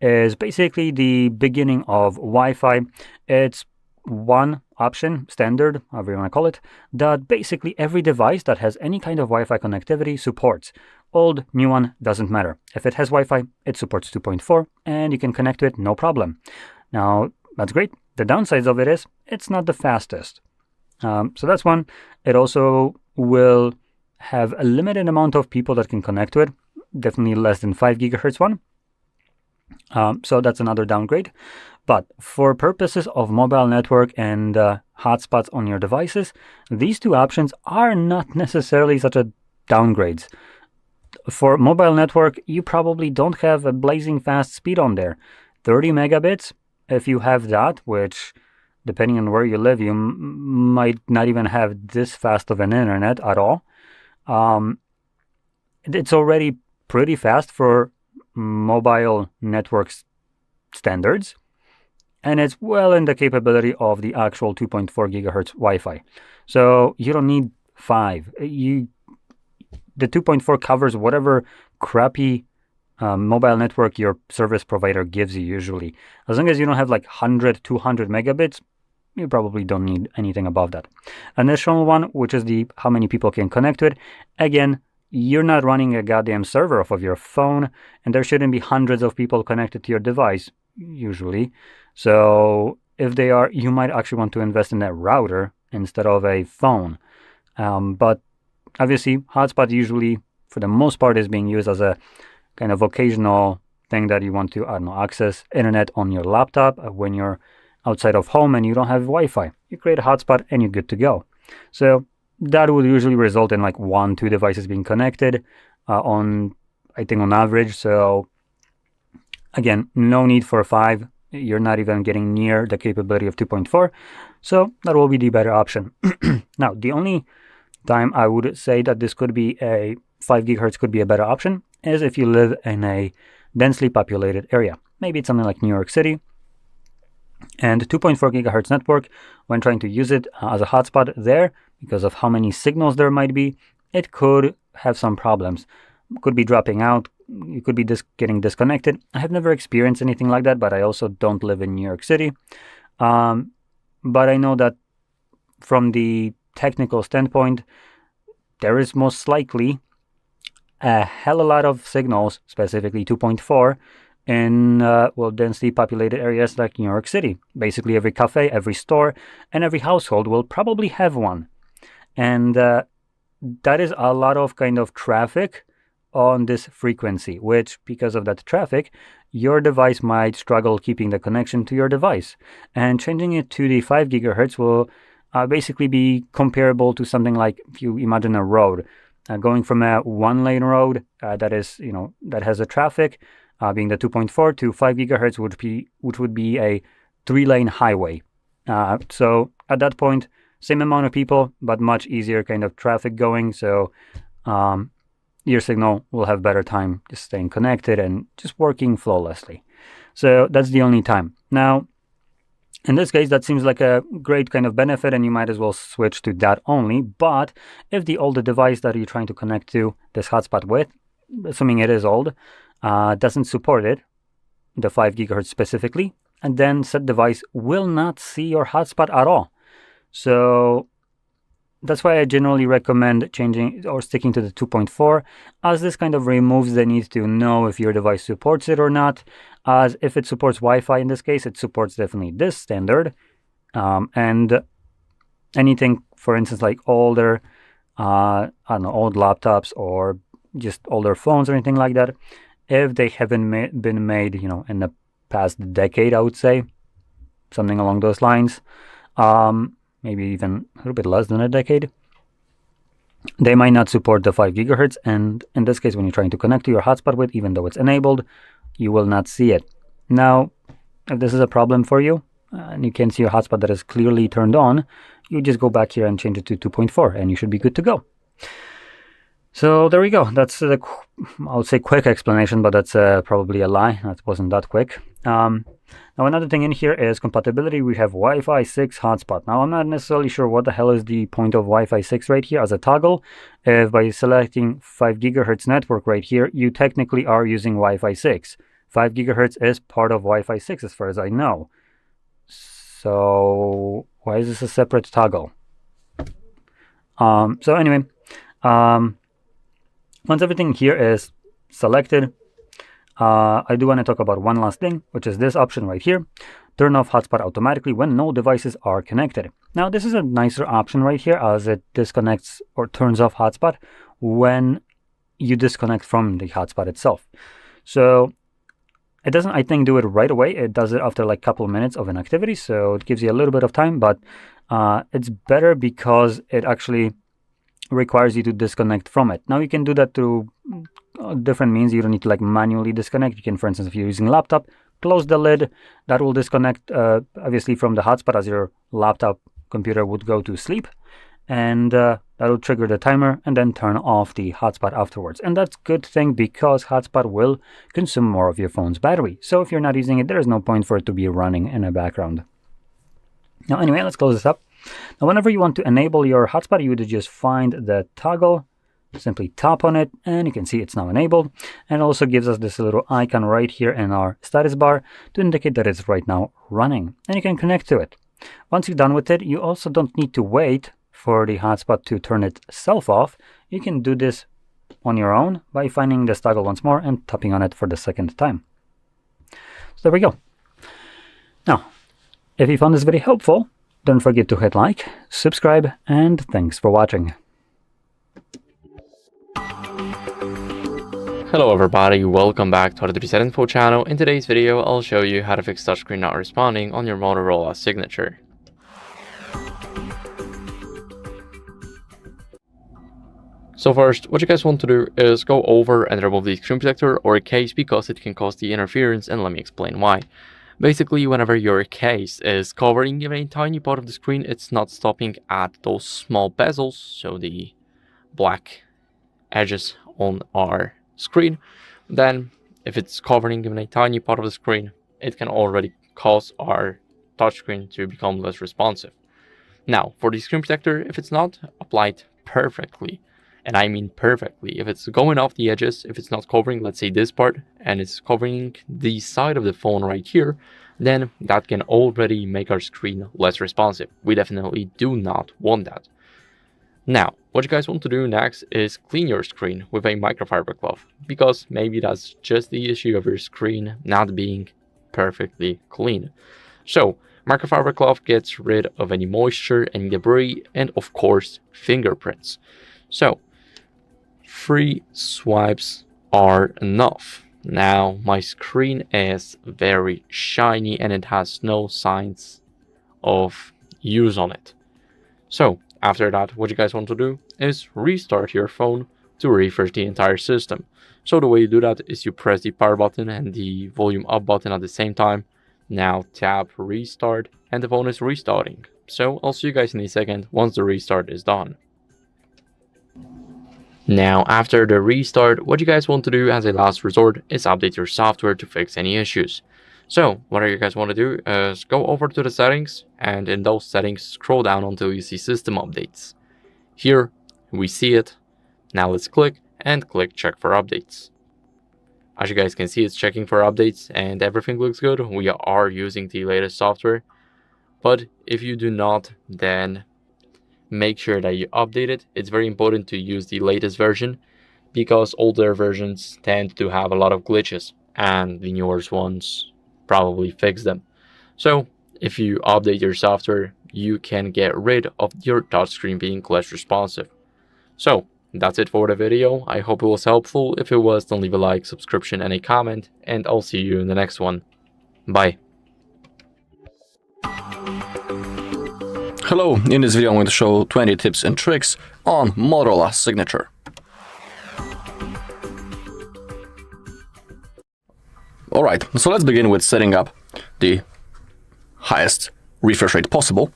is basically the beginning of Wi-Fi. It's one option, standard, however you want to call it, that basically every device that has any kind of Wi-Fi connectivity supports. Old, new one, doesn't matter. If it has Wi-Fi, it supports 2.4, and you can connect to it, no problem. Now, that's great. The downsides of it is, it's not the fastest. So that's one. It also will have a limited amount of people that can connect to it, definitely less than 5 gigahertz one. So that's another downgrade. But for purposes of mobile network and hotspots on your devices, these two options are not necessarily such a downgrades. For mobile network, you probably don't have a blazing fast speed on there. 30 megabits, if you have that, which depending on where you live, you might not even have this fast of an internet at all. It's already pretty fast for mobile networks standards, and it's well in the capability of the actual 2.4 gigahertz Wi-Fi. So you don't need 5. The 2.4 covers whatever crappy mobile network your service provider gives you usually. As long as you don't have like 100, 200 megabits, you probably don't need anything above that. Additional one, which is the how many people can connect to it. Again, you're not running a goddamn server off of your phone, and there shouldn't be hundreds of people connected to your device, usually. So if they are, you might actually want to invest in a router instead of a phone. But obviously, hotspot usually, for the most part, is being used as a kind of occasional thing that you want to, I don't know, access internet on your laptop when you're outside of home and you don't have Wi-Fi. You create a hotspot and you're good to go. So that would usually result in like 1-2 devices being connected on average. So again, no need for 5. You're not even getting near the capability of 2.4. So that will be the better option. Now, the only time I would say that this could be a 5 gigahertz could be a better option is if you live in a densely populated area. Maybe it's something like New York City. And 2.4 gigahertz network, when trying to use it as a hotspot there, because of how many signals there might be, it could have some problems. Could be dropping out. You could be getting disconnected. I have never experienced anything like that, but I also don't live in New York City. But I know that from the technical standpoint, there is most likely a hell of a lot of signals, specifically 2.4, in densely populated areas like New York City. Basically every cafe, every store, and every household will probably have one. And that is a lot of kind of traffic on this frequency, which because of that traffic, your device might struggle keeping the connection to your device. And changing it to the 5 gigahertz will basically be comparable to something like if you imagine a road, going from a 1-lane road that has a traffic, being the 2.4 to 5 gigahertz which would be a 3-lane highway. So at that point, same amount of people, but much easier kind of traffic going. So your signal will have better time just staying connected and just working flawlessly. So that's the only time. Now, in this case, that seems like a great kind of benefit, and you might as well switch to that only. But if the older device that you're trying to connect to this hotspot with, assuming it is old, doesn't support it, the 5 gigahertz specifically, and then said device will not see your hotspot at all. So that's why I generally recommend changing or sticking to the 2.4, as this kind of removes the need to know if your device supports it or not, as if it supports Wi-Fi in this case, it supports definitely this standard. And anything, for instance, like older, I don't know, old laptops or just older phones or anything like that, if they haven't been made, you know, in the past decade, I would say, something along those lines, maybe even a little bit less than a decade, they might not support the 5 gigahertz. And in this case, when you're trying to connect to your hotspot with, even though it's enabled, you will not see it. Now, if this is a problem for you, and you can see your hotspot that is clearly turned on, you just go back here and change it to 2.4, and you should be good to go. So there we go. That's the, I would say, quick explanation, but that's probably a lie. That wasn't that quick. Now, another thing in here is compatibility. We have Wi-Fi 6 hotspot. Now, I'm not necessarily sure what the hell is the point of Wi-Fi 6 right here as a toggle. If by selecting 5 gigahertz network right here, you technically are using Wi-Fi 6. 5 gigahertz is part of Wi-Fi 6 as far as I know. So why is this a separate toggle? So anyway, once everything here is selected, I do want to talk about one last thing, which is this option right here. Turn off hotspot automatically when no devices are connected. Now, this is a nicer option right here, as it disconnects or turns off hotspot when you disconnect from the hotspot itself. So it doesn't, I think, do it right away. It does it after like a couple of minutes of an activity, so it gives you a little bit of time, but it's better because it actually requires you to disconnect from it. Now, you can do that through different means. You don't need to like manually disconnect. You can, for instance, if you're using a laptop, close the lid. That will disconnect obviously from the hotspot as your laptop computer would go to sleep, and that will trigger the timer and then turn off the hotspot afterwards. And that's a good thing because hotspot will consume more of your phone's battery. So if you're not using it, there is no point for it to be running in the background. Now anyway, let's close this up. Now whenever you want to enable your hotspot, you would just find the toggle, simply tap on it, and you can see it's now enabled. And it also gives us this little icon right here in our status bar to indicate that it's right now running, and you can connect to it. Once you're done with it, you also don't need to wait for the hotspot to turn itself off. You can do this on your own by finding this toggle once more and tapping on it for the second time. So there we go. Now, if you found this video helpful, don't forget to hit like, subscribe, and thanks for watching. Hello everybody, welcome back to HardReset.Info channel. In today's video, I'll show you how to fix touchscreen not responding on your Motorola Signature. So first, what you guys want to do is go over and remove the screen protector or case because it can cause the interference, and let me explain why. Basically, whenever your case is covering even a tiny part of the screen, it's not stopping at those small bezels, so the black edges on our screen. Then if it's covering even a tiny part of the screen, it can already cause our touchscreen to become less responsive. Now, for the screen protector, if it's not applied perfectly, and I mean perfectly, if it's going off the edges, if it's not covering, let's say this part, and it's covering the side of the phone right here, then that can already make our screen less responsive. We definitely do not want that. Now, what you guys want to do next is clean your screen with a microfiber cloth, because maybe that's just the issue of your screen not being perfectly clean. So, microfiber cloth gets rid of any moisture, any debris, and of course, fingerprints. So, 3 swipes are enough. Now, my screen is very shiny and it has no signs of use on it. So, after that, what you guys want to do is restart your phone to refresh the entire system. So the way you do that is you press the power button and the volume up button at the same time. Now tap restart and the phone is restarting. So I'll see you guys in a second once the restart is done. Now, after the restart, what you guys want to do as a last resort is update your software to fix any issues. So, what you guys want to do is go over to the settings, and in those settings, scroll down until you see System Updates. Here, we see it. Now let's click Check for Updates. As you guys can see, it's checking for updates and everything looks good. We are using the latest software. But if you do not, then make sure that you update it. It's very important to use the latest version because older versions tend to have a lot of glitches and the newer ones probably fix them. So if you update your software, you can get rid of your touchscreen being less responsive. So that's it for the video. I hope it was helpful. If it was, then leave a like, subscription, and a comment, and I'll see you in the next one. Bye. Hello, in this video I'm going to show 20 tips and tricks on Motorola Signature. Alright, so let's begin with setting up the highest refresh rate possible.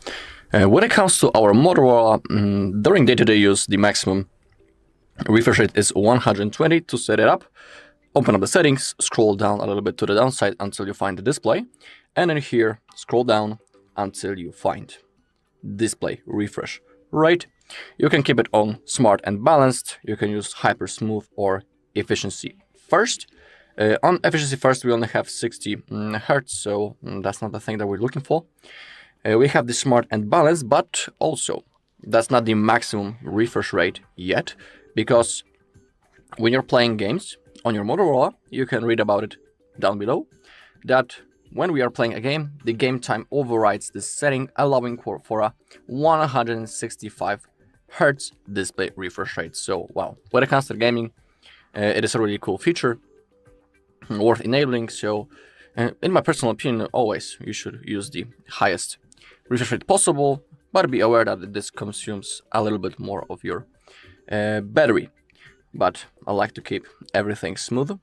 When it comes to our Motorola, during day-to-day use, the maximum refresh rate is 120. To set it up, open up the settings, scroll down a little bit to the downside until you find the display, and then here, scroll down until you find display refresh rate. You can keep it on smart and balanced. You can use hyper smooth or efficiency first. On efficiency first, we only have 60 Hz, so that's not the thing that we're looking for. We have the smart and balanced, but also that's not the maximum refresh rate yet, because when you're playing games on your Motorola, you can read about it down below, that when we are playing a game, the game time overrides this setting, allowing for a 165 Hz display refresh rate. So, wow, when it comes to gaming, it is a really cool feature, worth enabling. So, in my personal opinion, always you should use the highest refresh rate possible, but be aware that this consumes a little bit more of your battery. But I like to keep everything smooth.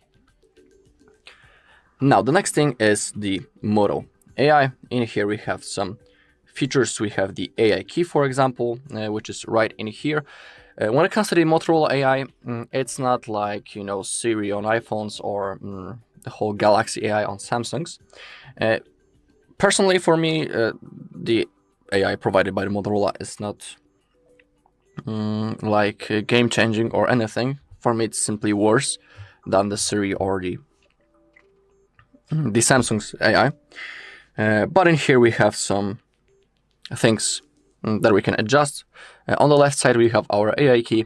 Now, the next thing is the Moto AI. In here we have some features. We have the AI key, for example, which is right in here. When it comes to the Motorola AI, it's not like, you know, Siri on iPhones or the whole Galaxy AI on Samsungs. Personally, for me, the AI provided by the Motorola is not like game-changing or anything. For me, it's simply worse than the Siri or the Samsung's AI. But in here we have some things that we can adjust. On the left side we have our AI key.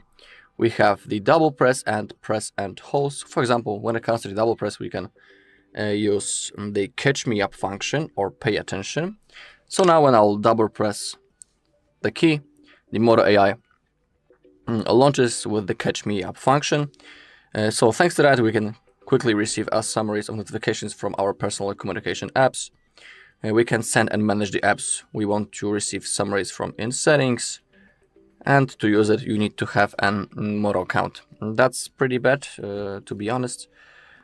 We have the double press and hold. For example, when it comes to the double press, we can use the catch me up function or pay attention. So now when I'll double press the key, the Moto AI launches with the catch me up function. So thanks to that, we can quickly receive summaries of notifications from our personal communication apps. We can send and manage the apps we want to receive summaries from in settings. And to use it, you need to have an Moto account. That's pretty bad, to be honest,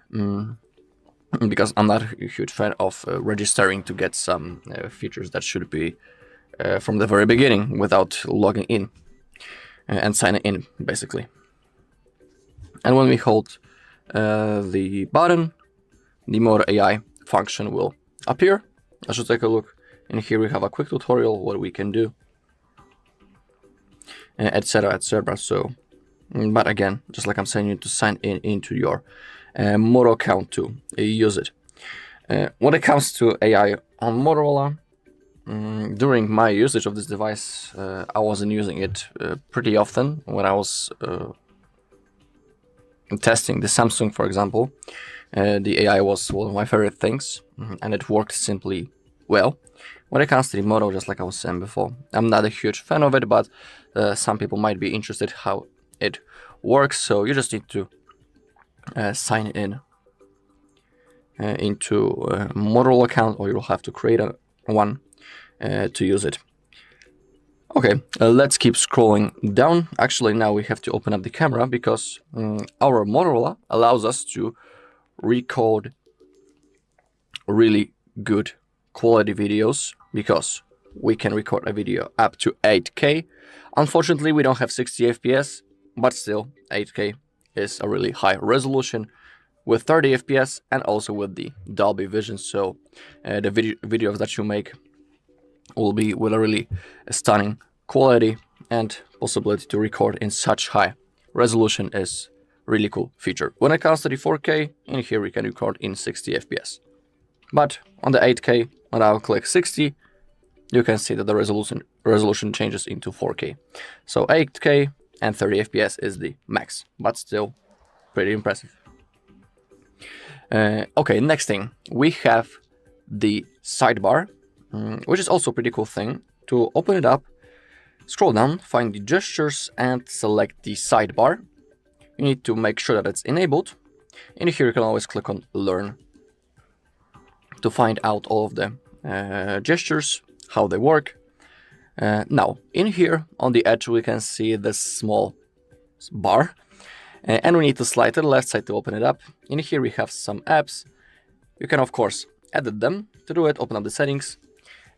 because I'm not a huge fan of registering to get some features that should be from the very beginning without logging in and signing in, basically. And when we hold the button, the Moto AI function will appear. I should take a look. And here we have a quick tutorial what we can do, etc, etc. So, but again, just like I'm saying, you need to sign in into your Moto account to use it. When it comes to AI on Motorola, during my usage of this device, I wasn't using it pretty often. When I was testing the Samsung, for example, the AI was one of my favorite things, and it worked simply well. When it comes to the Moto, just like I was saying before, I'm not a huge fan of it, but some people might be interested how it works. So you just need to sign in into a Motorola account, or you'll have to create one to use it. Okay, let's keep scrolling down. Actually, now we have to open up the camera because our Motorola allows us to record really good quality videos, because we can record a video up to 8K. Unfortunately, we don't have 60 FPS. but still 8K is a really high resolution with 30 FPS and also with the Dolby Vision, so the videos that you make will be with a really stunning quality, and possibility to record in such high resolution is really cool feature. When it comes to the 4K, in here we can record in 60 FPS. But on the 8K, when I'll click 60, you can see that the resolution changes into 4K. So 8K and 30 FPS is the max, but still pretty impressive. Okay, next thing, we have the sidebar, which is also a pretty cool thing. To open it up, scroll down, find the gestures and select the sidebar. You need to make sure that it's enabled. In here you can always click on Learn to find out all of the gestures, how they work. Now, in here on the edge we can see this small bar, and we need to slide to the left side to open it up. In here we have some apps. You can of course edit them. To do it, open up the settings,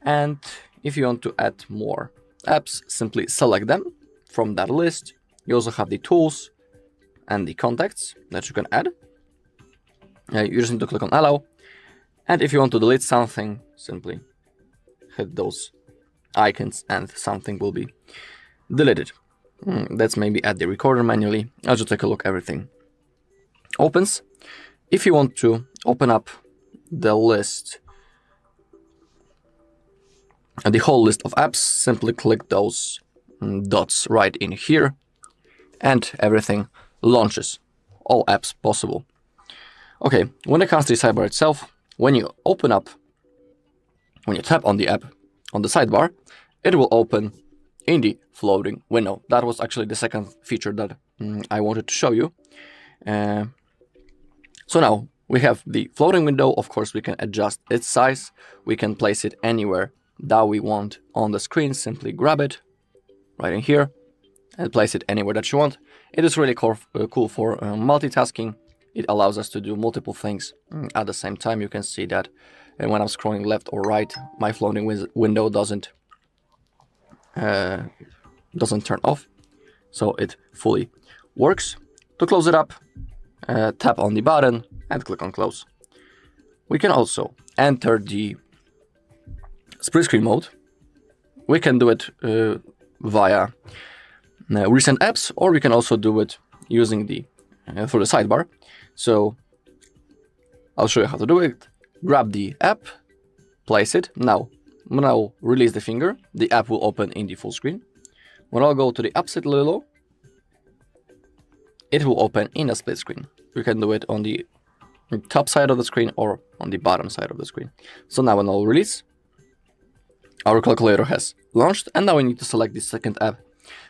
and if you want to add more apps, simply select them from that list. You also have the tools and the contacts that you can add. You just need to click on Allow, and if you want to delete something, simply hit those icons and something will be deleted. Let's maybe add the recorder manually. I'll just take a look. Everything opens. If you want to open up the list, the whole list of apps, simply click those dots right in here and everything launches, all apps possible. Okay, when it comes to the sidebar itself, when you tap on the app on the sidebar, it will open in the floating window. That was actually the second feature that I wanted to show you. So now we have the floating window. Of course, we can adjust its size. We can place it anywhere that we want on the screen. Simply grab it right in here and place it anywhere that you want. It is really cool for multitasking. It allows us to do multiple things at the same time. You can see that when I'm scrolling left or right, my floating window doesn't turn off, so it fully works. To close it up, tap on the button and click on close. We can also enter the split screen mode. We can do it via recent apps, or we can also do it using the through the sidebar. So I'll show you how to do it. Grab the app, place it. Now, when I'll release the finger, the app will open in the full screen. When I'll go to the upset below, it will open in a split screen. You can do it on the top side of the screen or on the bottom side of the screen. So now when I'll release, our calculator has launched, and now we need to select the second app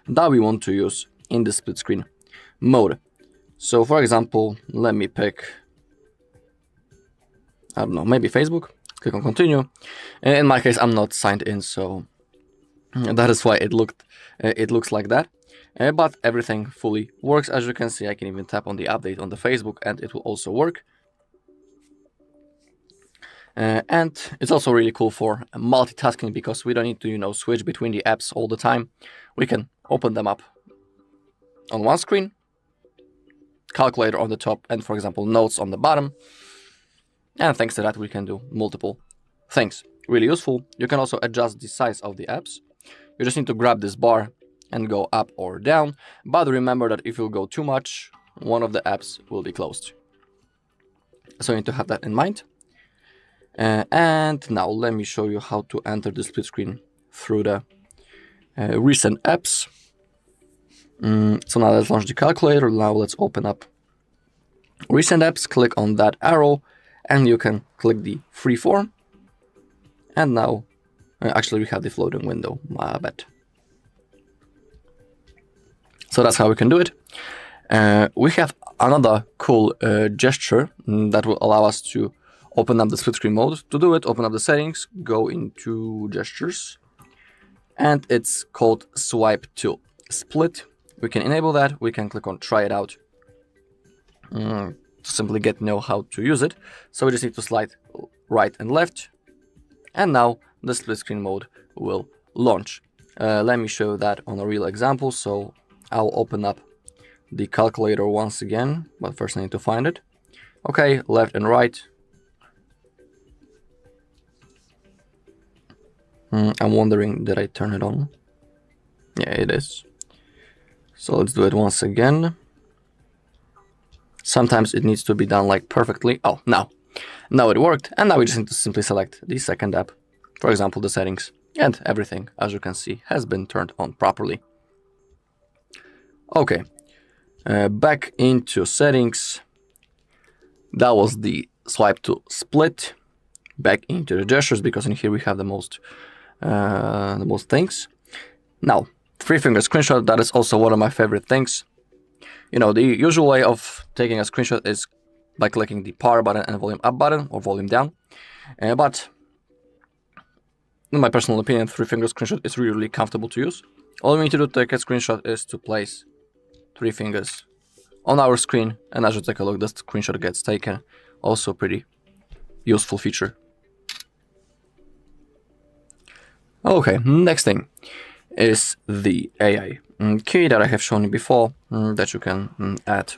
that we want to use in the split screen mode. So for example, let me pick, I don't know, maybe Facebook. Click on continue. In my case, I'm not signed in, so that is why it looks like that. But everything fully works. As you can see, I can even tap on the update on the Facebook and it will also work. And it's also really cool for multitasking because we don't need to, switch between the apps all the time. We can open them up on one screen, calculator on the top, and for example, notes on the bottom. And thanks to that, we can do multiple things. Really useful. You can also adjust the size of the apps. You just need to grab this bar and go up or down. But remember that if you go too much, one of the apps will be closed. So you need to have that in mind. And now let me show you how to enter the split screen through the recent apps. So now let's launch the calculator. Now let's open up recent apps. Click on that arrow and you can click the freeform. And now, actually we have the floating window, my bad. So that's how we can do it. We have another cool gesture that will allow us to open up the split screen mode. To do it, open up the settings, go into gestures, and it's called swipe to split. We can enable that. We can click on try it out to simply get to know how to use it. So we just need to slide right and left, and now the split screen mode will launch. Let me show that on a real example. So I'll open up the calculator once again, but first I need to find it. Okay, left and right. I'm wondering, did I turn it on? Yeah, it is. So let's do it once again. Sometimes it needs to be done like perfectly. Oh, now it worked, and now we just need to simply select the second app, for example the settings, and everything, as you can see, has been turned on properly. Okay, back into settings. That was the swipe to split. Back into the gestures, because in here we have the most things. Now, 3-finger screenshot, that is also one of my favorite things. You know, the usual way of taking a screenshot is by clicking the power button and volume up button, or volume down. But in my personal opinion, 3-finger screenshot is really comfortable to use. All we need to do to take a screenshot is to place 3 fingers on our screen, and as you take a look, the screenshot gets taken. Also pretty useful feature. Okay, next thing is the AI key that I have shown you before, that you can add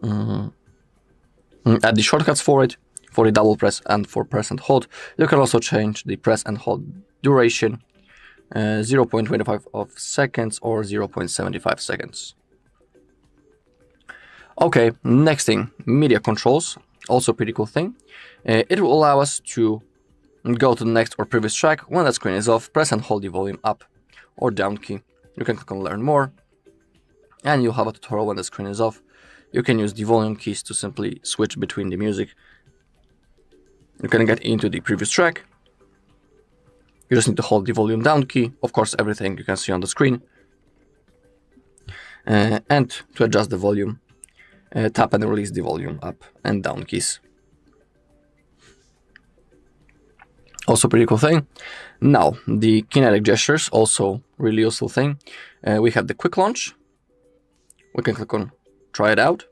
the shortcuts for it, for the double press and for press and hold. You can also change the press and hold duration, 0.25 of seconds or 0.75 seconds. Okay, next thing, media controls, also a pretty cool thing. It will allow us to go to the next or previous track. When the screen is off, press and hold the volume up or down key. You can click on learn more, and you'll have a tutorial when the screen is off. You can use the volume keys to simply switch between the music. You can get into the previous track. You just need to hold the volume down key. Of course, everything you can see on the screen. And to adjust the volume, tap and release the volume up and down keys. Also pretty cool thing. Now, the kinetic gestures, also really useful thing. We have the quick launch. We can click on try it out,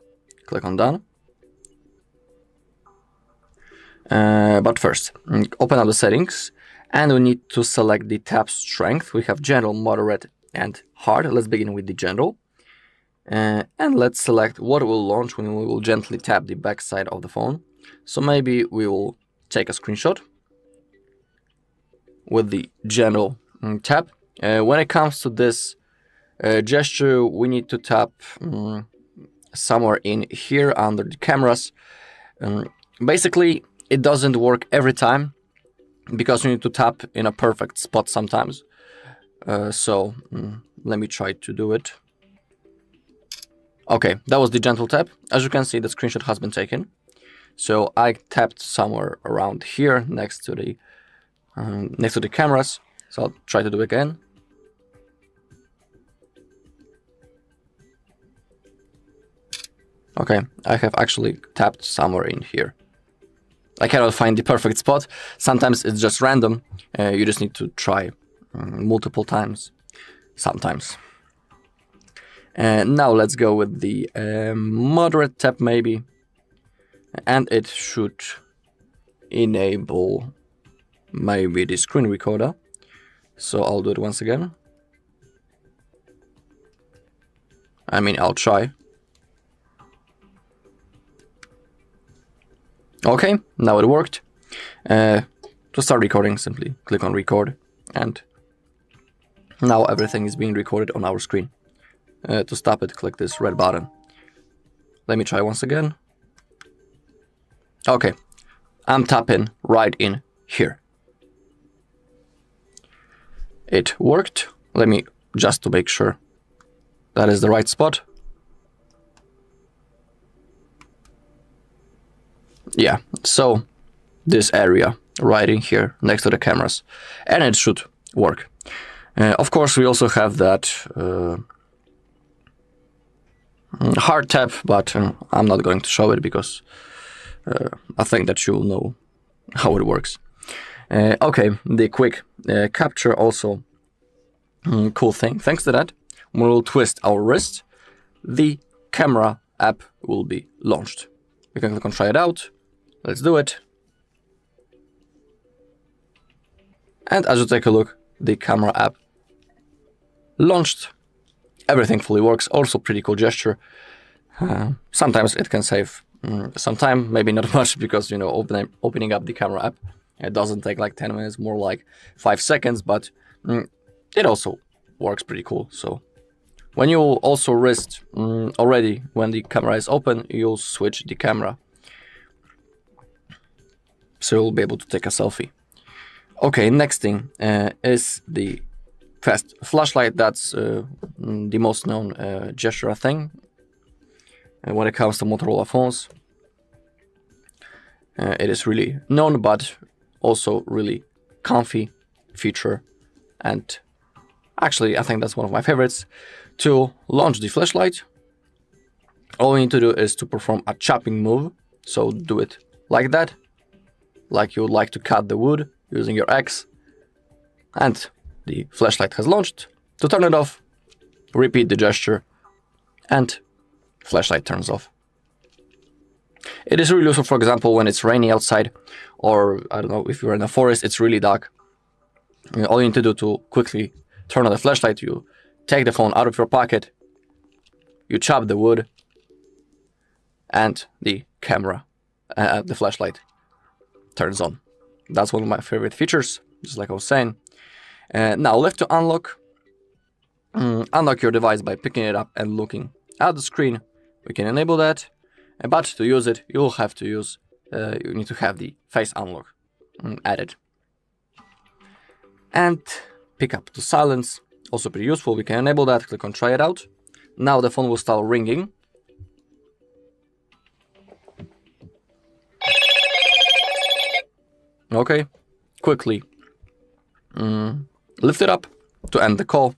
click on done. But first, open up the settings, and we need to select the tap strength. We have general, moderate, and hard. Let's begin with the general. And let's select what will launch when we will gently tap the back side of the phone. So maybe we will take a screenshot with the general tap. When it comes to this gesture, we need to tap somewhere in here under the cameras. Basically, it doesn't work every time because you need to tap in a perfect spot sometimes. So let me try to do it. Okay, that was the gentle tap. As you can see, the screenshot has been taken. So I tapped somewhere around here next to the cameras. So I'll try to do it again. Okay, I have actually tapped somewhere in here. I cannot find the perfect spot. Sometimes it's just random. You just need to try multiple times, sometimes. And now let's go with the moderate tap maybe. And it should enable maybe the screen recorder. So I'll do it once again. I mean, I'll try. Okay, now it worked. To start recording, simply click on record, and now everything is being recorded on our screen. To stop it, click this red button. Let me try once again. Okay, I'm tapping right in here. It worked. Let me just to make sure that is the right spot. Yeah, so this area right in here next to the cameras, and it should work. Of course, we also have that hard tap, but I'm not going to show it because I think that you'll know how it works. Okay, the quick capture also cool thing. Thanks to that, when we'll twist our wrist, the camera app will be launched. You can click on try it out. Let's do it. And as you take a look, the camera app launched, everything fully works. Also pretty cool gesture. Sometimes it can save some time, maybe not much, because opening up the camera app, it doesn't take like 10 minutes, more like 5 seconds, but it also works pretty cool. So when you also rest already, when the camera is open, you'll switch the camera, so you'll be able to take a selfie. Okay, next thing is the fast flashlight. That's the most known gesture thing when it comes to Motorola phones. It is really known, but also really comfy feature, and actually I think that's one of my favorites. To launch the flashlight, all you need to do is to perform a chopping move. So do it like that, like you would like to cut the wood using your axe, and the flashlight has launched. To turn it off, repeat the gesture, and flashlight turns off. It is really useful, for example, when it's rainy outside, or I don't know, if you're in a forest, it's really dark. All you need to do to quickly turn on the flashlight, you take the phone out of your pocket, you chop the wood, and the camera, the flashlight turns on. That's one of my favorite features, just like I was saying. Now, left to unlock. Unlock your device by picking it up and looking at the screen. We can enable that, but to use it, you'll have to use, you need to have the face unlock added. And pick up to silence, also pretty useful. We can enable that, click on try it out. Now the phone will start ringing. Okay, quickly lift it up to end the call.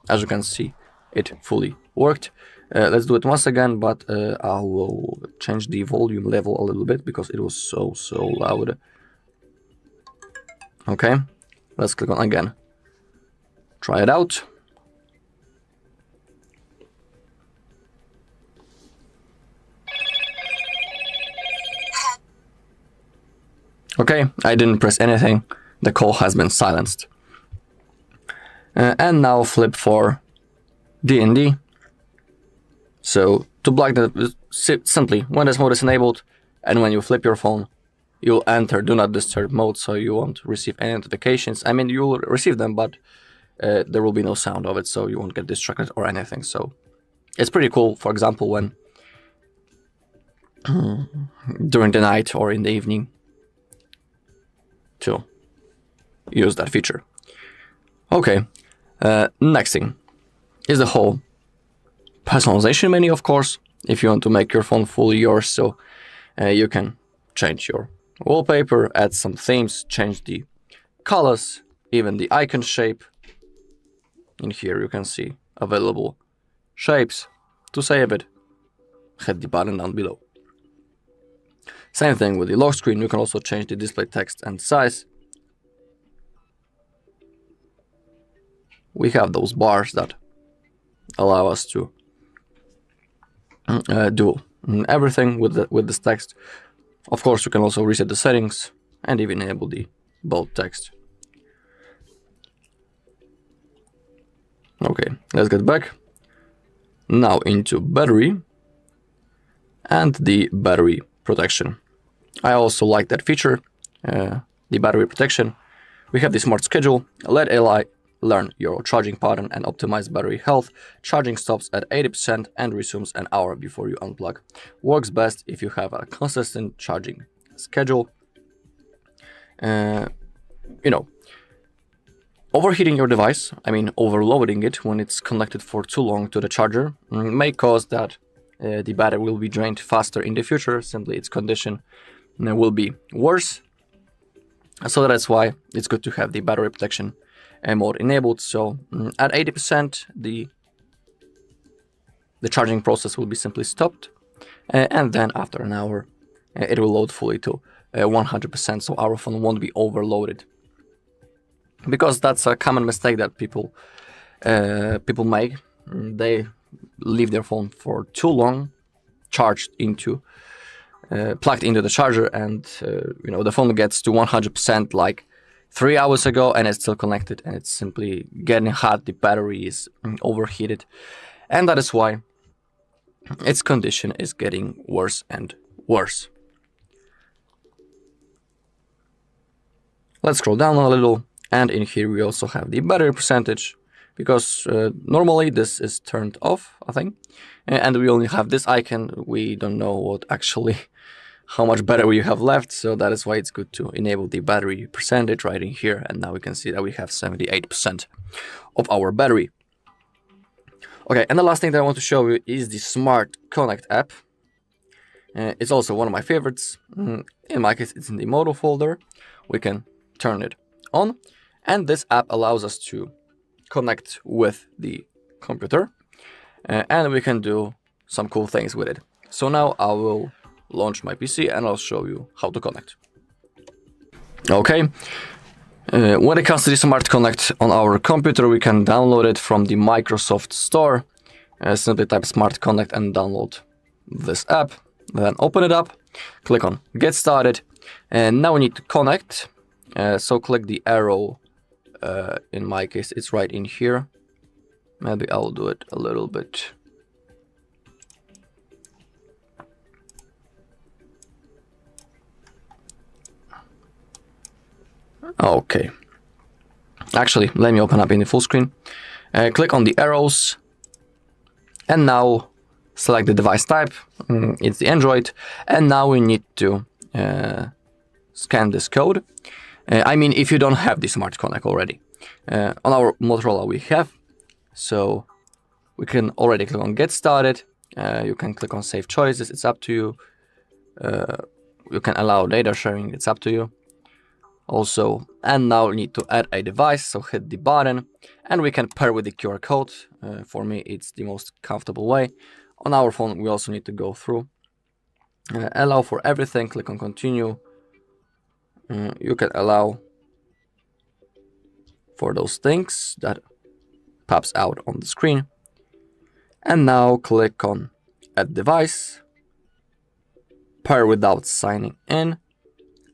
As you can see, it fully worked. Let's do it once again, but I will change the volume level a little bit because it was so loud. Okay, let's click on again. Try it out. Okay, I didn't press anything. The call has been silenced. And now flip for DND. So to block that, simply when this mode is enabled and when you flip your phone, you'll enter do not disturb mode, so you won't receive any notifications. I mean, you'll receive them, but there will be no sound of it, so you won't get distracted or anything. So it's pretty cool, for example, when during the night or in the evening, to use that feature. Okay, next thing is the whole personalization menu, of course, if you want to make your phone fully yours. So you can change your wallpaper, add some themes, change the colors, even the icon shape. In here you can see available shapes. To save it, hit the button down below. Same thing with the lock screen. You can also change the display text and size. We have those bars that allow us to do everything with this text. Of course, you can also reset the settings and even enable the bold text. Okay, let's get back now into battery and the battery protection. I also like that feature, the battery protection. We have the smart schedule. Let AI learn your charging pattern and optimize battery health. Charging stops at 80% and resumes an hour before you unplug. Works best if you have a consistent charging schedule. Overheating your device, I mean overloading it when it's connected for too long to the charger, may cause that the battery will be drained faster in the future. Simply its condition will be worse. So that's why it's good to have the battery protection mode enabled. So at 80%, the charging process will be simply stopped, and then after an hour, it will load fully to 100%. So our phone won't be overloaded, because that's a common mistake that people make. They leave their phone for too long charged into plugged into the charger, and the phone gets to 100% like 3 hours ago and it's still connected and it's simply getting hot. The battery is overheated, and that is why its condition is getting worse and worse. Let's scroll down a little, and in here we also have the battery percentage, because normally this is turned off, I think, and we only have this icon. We don't know what actually how much battery you have left, so that is why it's good to enable the battery percentage right in here, and now we can see that we have 78% of our battery. Okay, and the last thing that I want to show you is the Smart Connect app. It's also one of my favorites. In my case, it's in the Moto folder. We can turn it on, and this app allows us to connect with the computer, and we can do some cool things with it. So now I will launch my PC and I'll show you how to connect. Okay, when it comes to the Smart Connect on our computer, we can download it from the Microsoft Store. Simply type Smart Connect and download this app. Then open it up, click on Get Started, and now we need to connect. So click the arrow. In my case, it's right in here. Maybe I'll do it a little bit. Okay. Actually, let me open up in the full screen. Click on the arrows, and now select the device type. It's the Android, and now we need to scan this code. I mean, if you don't have the Smart Connect already. On our Motorola we have, so we can already click on Get Started. You can click on Save Choices, it's up to you. You can allow data sharing, it's up to you. Also, and now we need to add a device, so hit the button, and we can pair with the QR code. For me, it's the most comfortable way. On our phone, we also need to go through. Allow for everything, click on Continue. You can allow for those things that pops out on the screen. And now click on Add Device. Pair without signing in.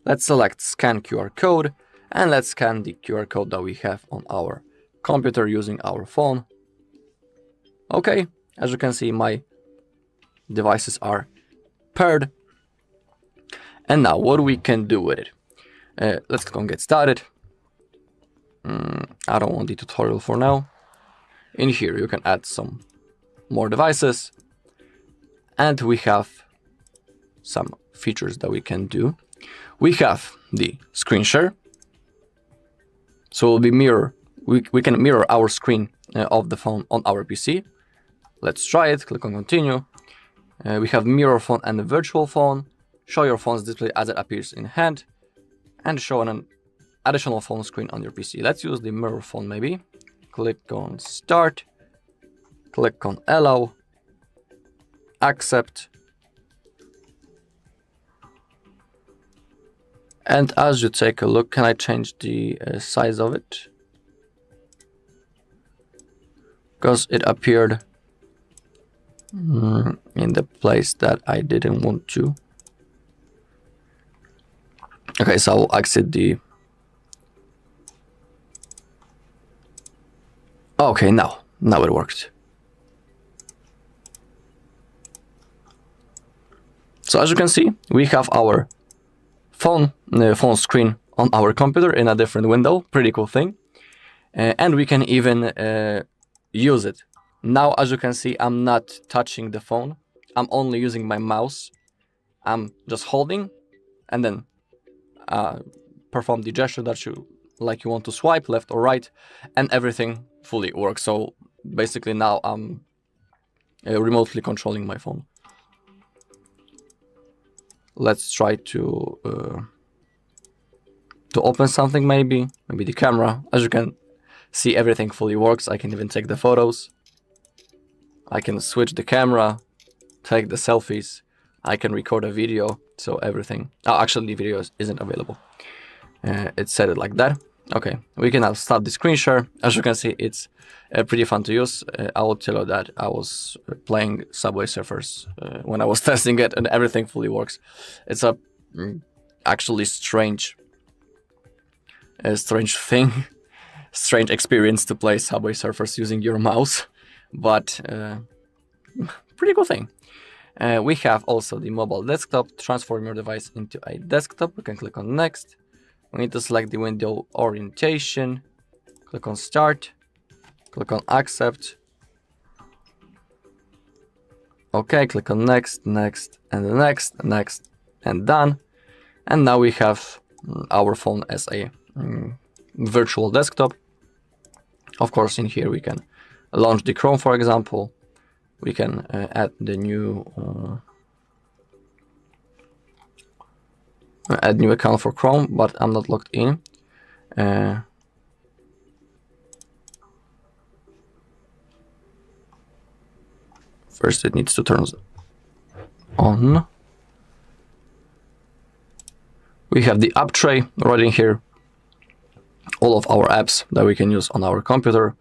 Let's select Scan QR Code, and let's scan the QR code that we have on our computer using our phone. Okay, as you can see, my devices are paired. And now what we can do with it. Let's click on Get Started. I don't want the tutorial for now. In here you can add some more devices, and we have some features that we can do. We have the screen share, so we'll be we can mirror our screen of the phone on our PC. Let's try it. Click on Continue. We have mirror phone and the virtual phone. Show your phone's display as it appears in hand, and show an additional phone screen on your PC. Let's use the mirror phone maybe. Click on Start. Click on Allow. Accept. And as you take a look, can I change the size of it? Because it appeared in the place that I didn't want to. Okay, so I'll exit the... Okay, now it worked. So as you can see, we have our phone screen on our computer in a different window. Pretty cool thing. And we can even use it. Now, as you can see, I'm not touching the phone. I'm only using my mouse. I'm just holding and then perform the gesture that you want to swipe left or right, and everything fully works. So basically now I'm remotely controlling my phone. Let's try to open something, maybe the camera. As you can see, everything fully works. I can even take the photos. I can switch the camera, take the selfies. I can record a video, so everything. Oh, actually, the video isn't available. It's set it like that. Okay, we can now stop the screen share. As you can see, it's pretty fun to use. I will tell you that I was playing Subway Surfers when I was testing it, and everything fully works. It's a actually strange a strange thing, strange experience to play Subway Surfers using your mouse, but pretty cool thing. We have also the mobile desktop. Transform your device into a desktop. We can click on next. We need to select the window orientation. Click on start. Click on accept. Okay, click on next, next, and the next, next, and done. And now we have our phone as a virtual desktop. Of course, in here we can launch the Chrome, for example. We can add the new account for Chrome, but I'm not logged in. First, it needs to turn on. We have the app tray right in here. All of our apps that we can use on our computer.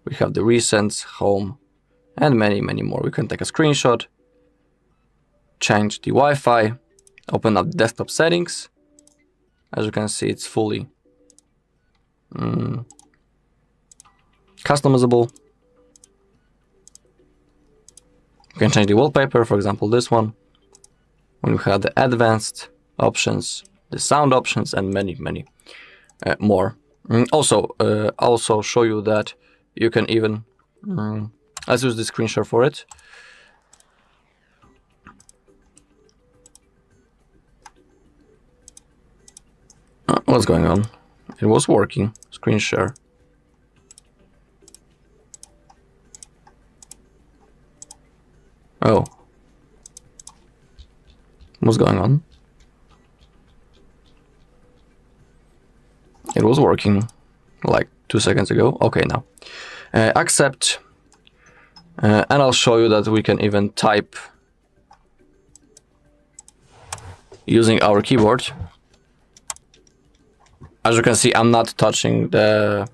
We have the recents, home, and many, many more. We can take a screenshot, change the Wi-Fi, open up desktop settings. As you can see, it's fully customizable. You can change the wallpaper, for example, this one. When we have the advanced options, the sound options, and many, many more. Also show you that you can even let's use the screenshot for it. What's going on? It was working. Screen share. Oh. What's going on? It was working like 2 seconds ago. Okay, now. Accept. And I'll show you that we can even type using our keyboard. As you can see, I'm not touching the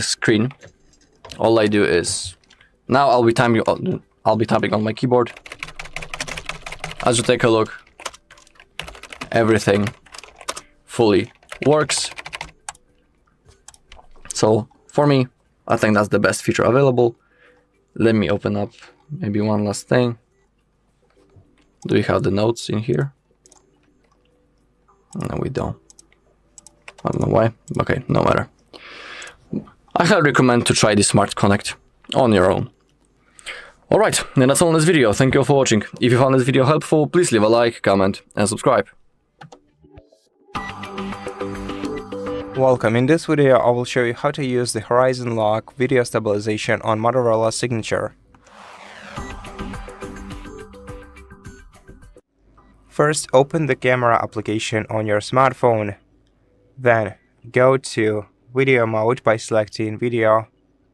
screen. All I do is now I'll be typing on my keyboard. As you take a look, everything fully works. So for me, I think that's the best feature available. Let me open up maybe one last thing. Do we have the notes in here? No, we don't. I don't know why. Okay, no matter. I highly recommend to try the Smart Connect on your own. Alright, and that's all in this video. Thank you all for watching. If you found this video helpful, please leave a like, comment, and subscribe. Welcome. In this video, I will show you how to use the Horizon Lock video stabilization on Motorola Signature. First, open the camera application on your smartphone. Then go to video mode by selecting video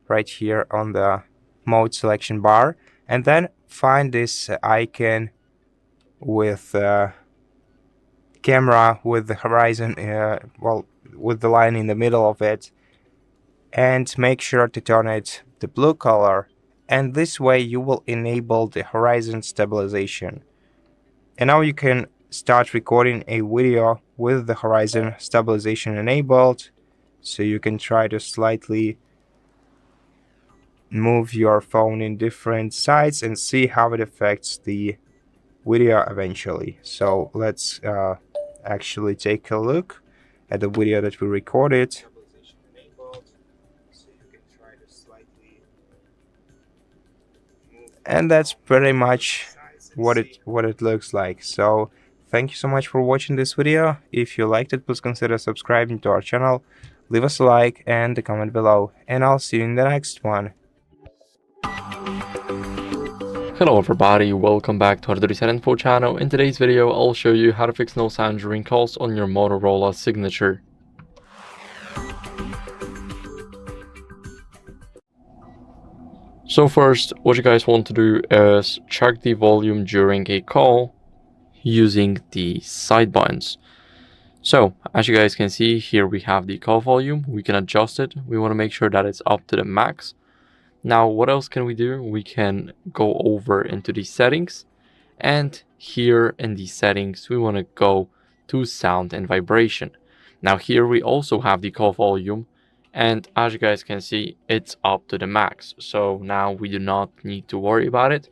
right here on the mode selection bar, and then find this icon with camera with the horizon, with the line in the middle of it, and make sure to turn it the blue color, and this way you will enable the horizon stabilization. And now you can start recording a video with the horizon stabilization enabled, so you can try to slightly move your phone in different sides and see how it affects the video eventually. So let's actually take a look at the video that we recorded. And that's pretty much what it looks like. So thank you so much for watching this video. If you liked it, please consider subscribing to our channel, leave us a like and a comment below, and I'll see you in the next one. Hello everybody, welcome back to HardReset.Info channel. In today's video, I'll show you how to fix no sound during calls on your Motorola Signature. So first, what you guys want to do is check the volume during a call using the side buttons. So, as you guys can see, here we have the call volume. We can adjust it. We want to make sure that it's up to the max. Now, what else can we do? We can go over into the settings, and here in the settings, we want to go to sound and vibration. Now here we also have the call volume, and as you guys can see, it's up to the max. So now we do not need to worry about it.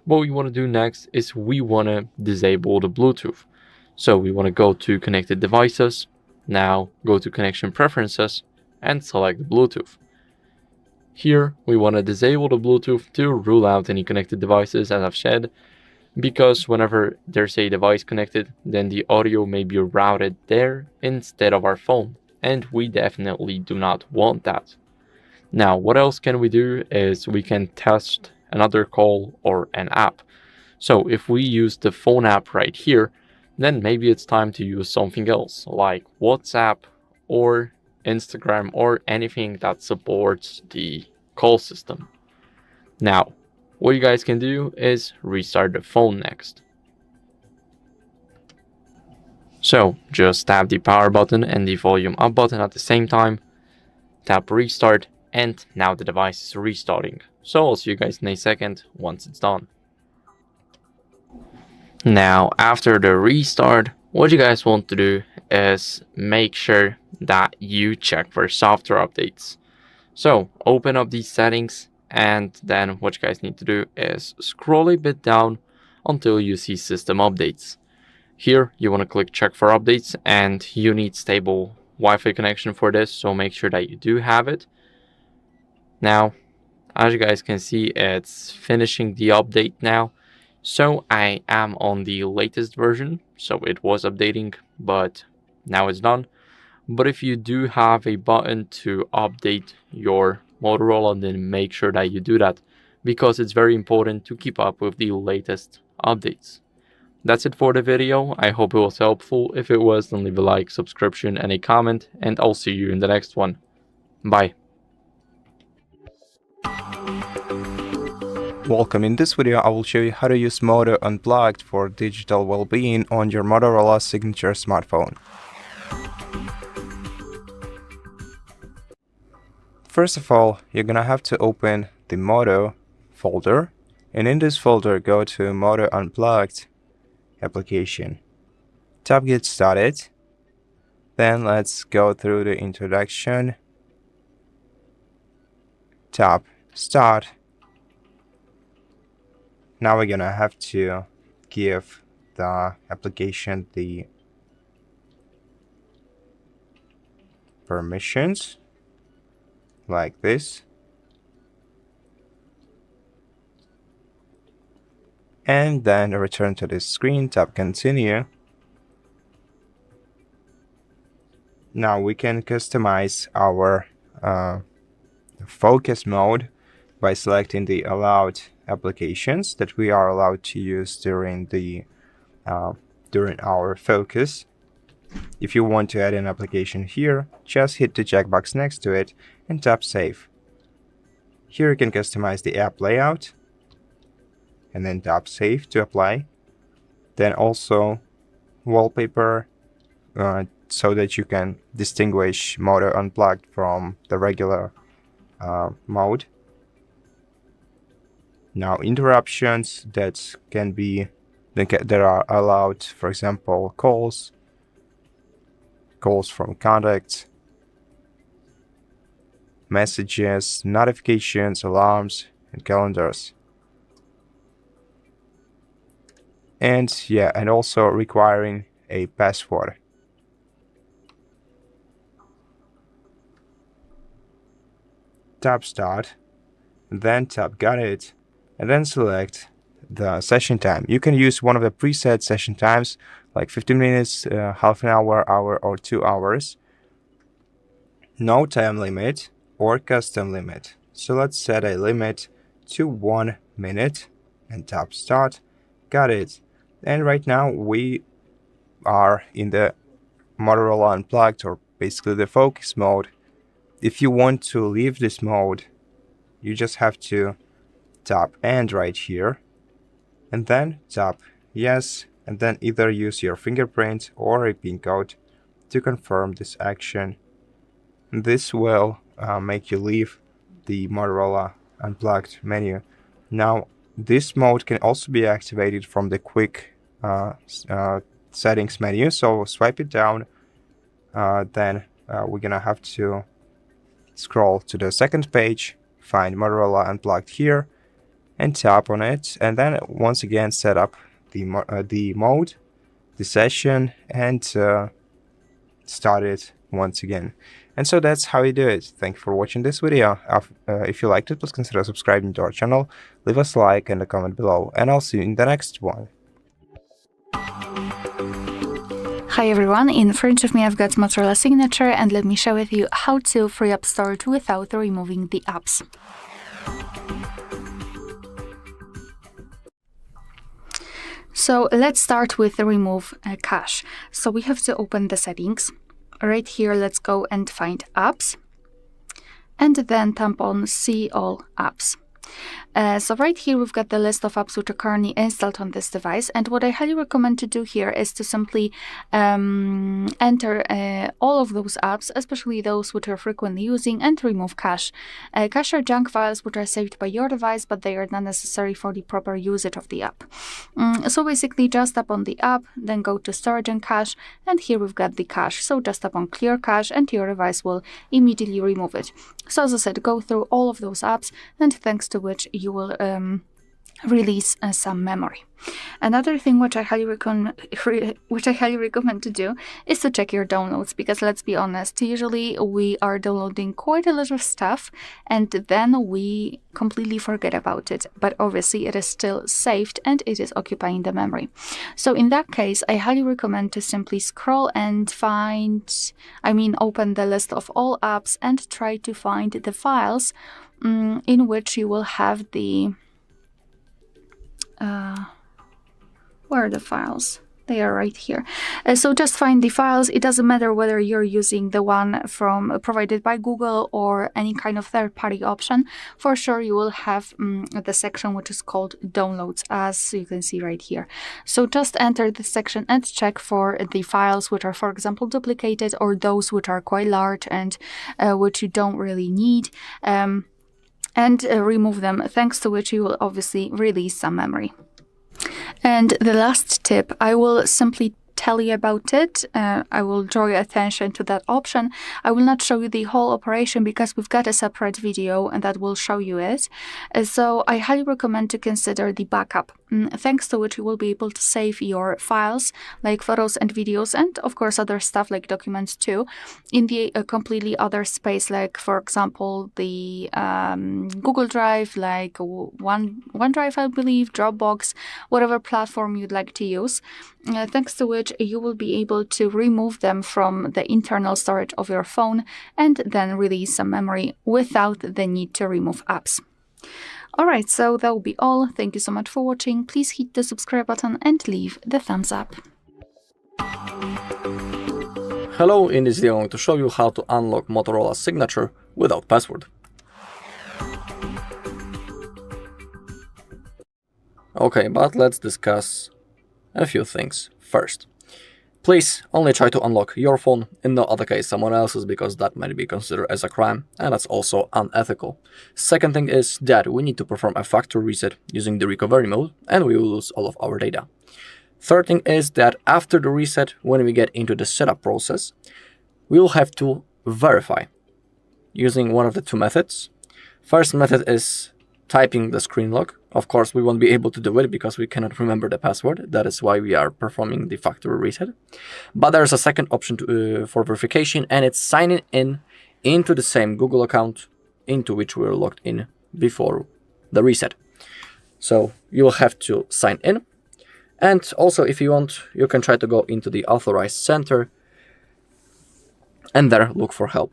What we want to do next is we want to disable the Bluetooth. So we want to go to connected devices, now go to connection preferences and select Bluetooth. Here we want to disable the Bluetooth to rule out any connected devices, as I've said, because whenever there's a device connected, then the audio may be routed there instead of our phone, and we definitely do not want that. Now, what else can we do is we can test another call or an app. So if we use the phone app right here, then maybe it's time to use something else like WhatsApp or Instagram or anything that supports the call system. Now, what you guys can do is restart the phone next. So just tap the power button and the volume up button at the same time, tap restart, and now the device is restarting. So I'll see you guys in a second once it's done. Now, after the restart, what you guys want to do is make sure that you check for software updates. So open up these settings, and then what you guys need to do is scroll a bit down until you see system updates. Here you want to click check for updates, and you need stable Wi-Fi connection for this, so make sure that you do have it. Now, as you guys can see, it's finishing the update now. So I am on the latest version, so it was updating, but now it's done. But if you do have a button to update your Motorola, then make sure that you do that, because it's very important to keep up with the latest updates. That's it for the video. I hope it was helpful. If it was, then leave a like, subscription, and a comment, and I'll see you in the next one. Bye. Welcome. In this video, I will show you how to use Moto Unplugged for digital well-being on your Motorola Signature smartphone. First of all, you're gonna have to open the Moto folder, and in this folder, go to Moto Unplugged application. Tap Get Started. Then let's go through the introduction. Tap Start. Now we're gonna have to give the application the permissions like this, and then return to this screen, tap Continue. Now we can customize our focus mode by selecting the allowed applications that we are allowed to use during our focus. If you want to add an application here, just hit the checkbox next to it and tap Save. Here you can customize the app layout and then tap Save to apply. Then also Wallpaper, so that you can distinguish Moto Unplugged from the regular mode. Now interruptions that are allowed, for example, calls from contacts, messages, notifications, alarms, and calendars. And also requiring a password. Tap Start, then tap Got It, and then select the session time. You can use one of the preset session times, like 15 minutes, half an hour, or 2 hours. No time limit or custom limit. So let's set a limit to 1 minute and tap Start. Got it. And right now we are in the Motorola Unplugged, or basically the focus mode. If you want to leave this mode, you just have to tap End right here, and then tap Yes, and then either use your fingerprint or a PIN code to confirm this action. This will make you leave the Motorola Unplugged menu. Now, this mode can also be activated from the quick settings menu, so swipe it down then we're gonna have to scroll to the second page, find Motorola Unplugged here, and tap on it, and then once again set up the mode, the session, and start it once again. And so that's how you do it. Thank you for watching this video. If you liked it, please consider subscribing to our channel, leave us a like and a comment below, and I'll see you in the next one. Hi everyone, in front of me I've got Motorola Signature, and let me share with you how to free up storage without removing the apps. So let's start with remove cache. So we have to open the settings. Right here, let's go and find apps, and then tap on see all apps. So right here we've got the list of apps which are currently installed on this device, and what I highly recommend to do here is to simply enter all of those apps, especially those which you're frequently using, and remove cache. Cache are junk files which are saved by your device, but they are not necessary for the proper usage of the app. So basically just tap on the app, then go to storage and cache, and here we've got the cache. So just tap on clear cache and your device will immediately remove it. So as I said, go through all of those apps, and thanks to which you will release some memory. Another thing which I highly recommend to do is to check your downloads, because let's be honest, usually we are downloading quite a lot of stuff and then we completely forget about it, but obviously it is still saved and it is occupying the memory. So in that case, I highly recommend to simply scroll and open the list of all apps and try to find the files in which you will have the where are the files? They are right here. So just find the files. It doesn't matter whether you're using the one provided by Google or any kind of third-party option. For sure, you will have the section which is called Downloads, as you can see right here. So just enter this section and check for the files which are, for example, duplicated, or those which are quite large and which you don't really need. And remove them, thanks to which you will obviously release some memory. And the last tip, I will simply tell you about it. I will draw your attention to that option. I will not show you the whole operation because we've got a separate video and that will show you it. So I highly recommend to consider the backup, thanks to which you will be able to save your files like photos and videos, and of course other stuff like documents too, in the completely other space, like for example the Google Drive, like OneDrive, I believe, Dropbox, whatever platform you'd like to use, thanks to which you will be able to remove them from the internal storage of your phone and then release some memory without the need to remove apps. Alright, so that will be all. Thank you so much for watching. Please hit the subscribe button and leave the thumbs up. Hello, in this video I'm going to show you how to unlock Motorola Signature without password. Okay, but let's discuss a few things first. Please only try to unlock your phone, in no other case someone else's, because that might be considered as a crime, and that's also unethical. Second thing is that we need to perform a factory reset using the recovery mode, and we will lose all of our data. Third thing is that after the reset, when we get into the setup process, we will have to verify using one of the two methods. First method is typing the screen lock. Of course, we won't be able to do it because we cannot remember the password. That is why we are performing the factory reset. But there's a second option for verification, and it's signing in into the same Google account into which we were logged in before the reset. So you will have to sign in. And also, if you want, you can try to go into the authorized center and there look for help.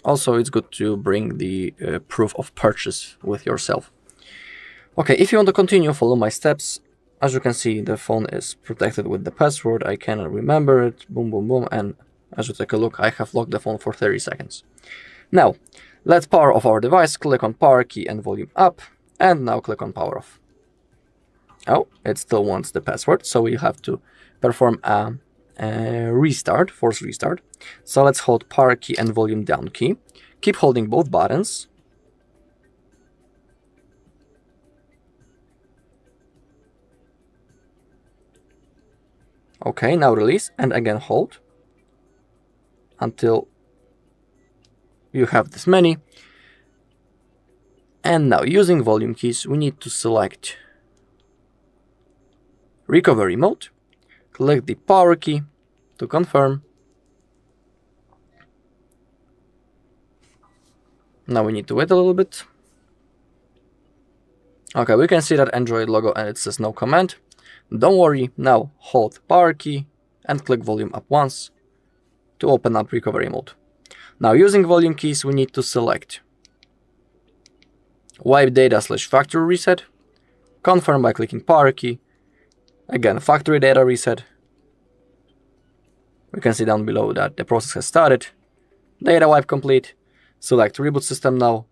Also, it's good to bring the proof of purchase with yourself. Okay, if you want to continue, follow my steps. As you can see, the phone is protected with the password. I cannot remember it. Boom, boom, boom. And as you take a look, I have locked the phone for 30 seconds. Now, let's power off our device. Click on power key and volume up. And now click on power off. Oh, it still wants the password. So we have to perform a restart, force restart. So let's hold power key and volume down key. Keep holding both buttons. Okay, now release and again hold. until you have this many. And now, using volume keys, we need to select recovery mode, click the power key to confirm. Now we need to wait a little bit. Okay, we can see that Android logo and it says no command. Don't worry, now hold power key and click volume up once to open up recovery mode. Now, using volume keys, we need to select wipe data / factory reset, confirm by clicking power key, again factory data reset. We can see down below that the process has started, data wipe complete, select reboot system now,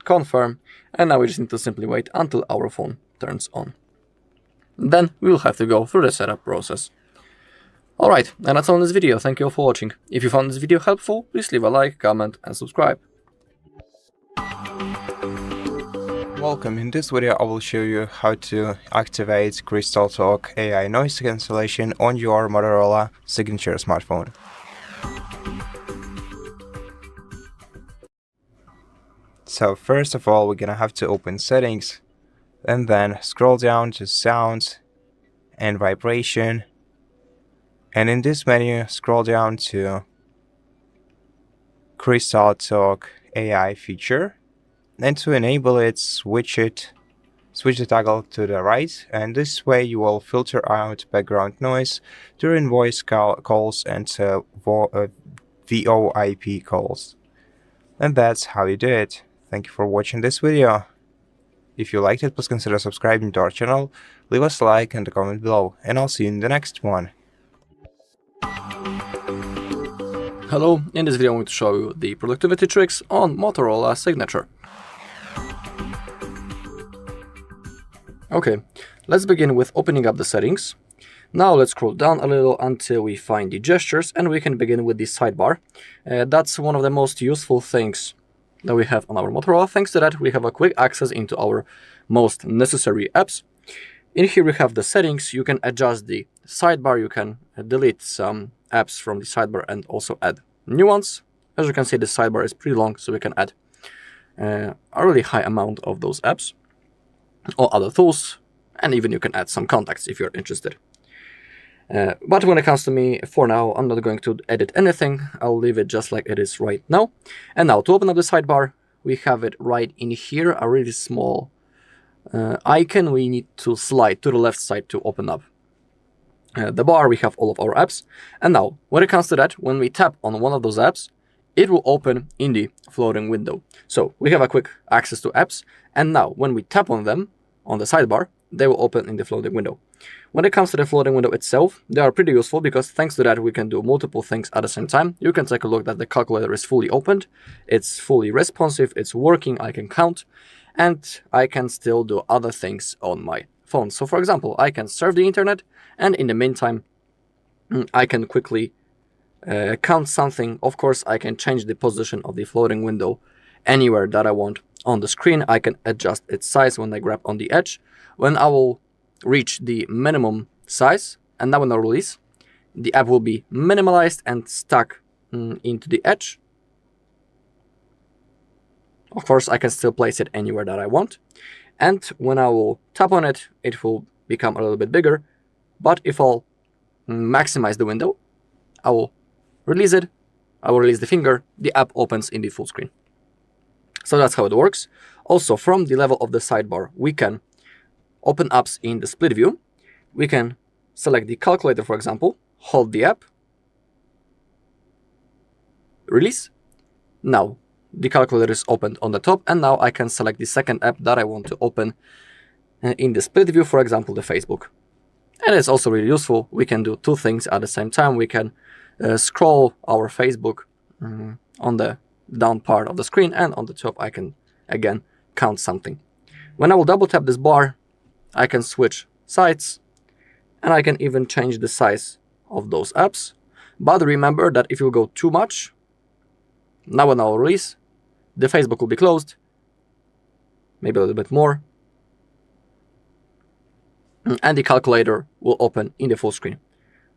confirm, and now we just need to simply wait until our phone turns on. Then we will have to go through the setup process. Alright, and that's all in this video. Thank you all for watching. If you found this video helpful, please leave a like, comment and subscribe. Welcome. In this video I will show you how to activate Crystal Talk AI noise cancellation on your Motorola Signature smartphone. So first of all, we're gonna have to open settings and then scroll down to sounds and vibration, and in this menu scroll down to Crystal Talk AI feature, and to enable it, switch the toggle to the right, and this way you will filter out background noise during voice calls and VoIP calls. And that's how you do it. Thank you for watching this video. If you liked it, please consider subscribing to our channel, leave us a like and a comment below, and I'll see you in the next one. Hello, in this video I'm going to show you the productivity tricks on Motorola Signature. Okay, let's begin with opening up the settings. Now let's scroll down a little until we find the gestures, and we can begin with the sidebar. That's one of the most useful things that we have on our Motorola. Thanks to that, we have a quick access into our most necessary apps. In here we have the settings. You can adjust the sidebar, you can delete some apps from the sidebar and also add new ones. As you can see, the sidebar is pretty long, so we can add a really high amount of those apps or other tools, and even you can add some contacts if you're interested. But when it comes to me, for now, I'm not going to edit anything. I'll leave it just like it is right now. And now to open up the sidebar, we have it right in here, a really small icon. We need to slide to the left side to open up the bar. We have all of our apps. And now, when it comes to that, when we tap on one of those apps, it will open in the floating window. So we have a quick access to apps. And now, when we tap on them on the sidebar, they will open in the floating window. When it comes to the floating window itself, they are pretty useful because thanks to that we can do multiple things at the same time. You can take a look that the calculator is fully opened, it's fully responsive, it's working, I can count, and I can still do other things on my phone. So for example, I can surf the internet, and in the meantime, I can quickly count something. Of course, I can change the position of the floating window anywhere that I want on the screen. I can adjust its size when I grab on the edge. When I will reach the minimum size, and now when I release, the app will be minimalized and stuck into the edge. Of course, I can still place it anywhere that I want. And when I will tap on it, it will become a little bit bigger. But if I'll maximize the window, I will release it, I will release the finger, the app opens in the full screen. So that's how it works. Also, from the level of the sidebar, we can open apps in the split view. We can select the calculator, for example, hold the app, release. Now the calculator is opened on the top, and now I can select the second app that I want to open in the split view, for example, the Facebook. And it's also really useful. We can do two things at the same time. We can scroll our Facebook on the down part of the screen, and on the top I can again count something. When I will double tap this bar, I can switch sides, and I can even change the size of those apps. But remember that if you go too much, now when I'll release, the Facebook will be closed, maybe a little bit more, and the calculator will open in the full screen.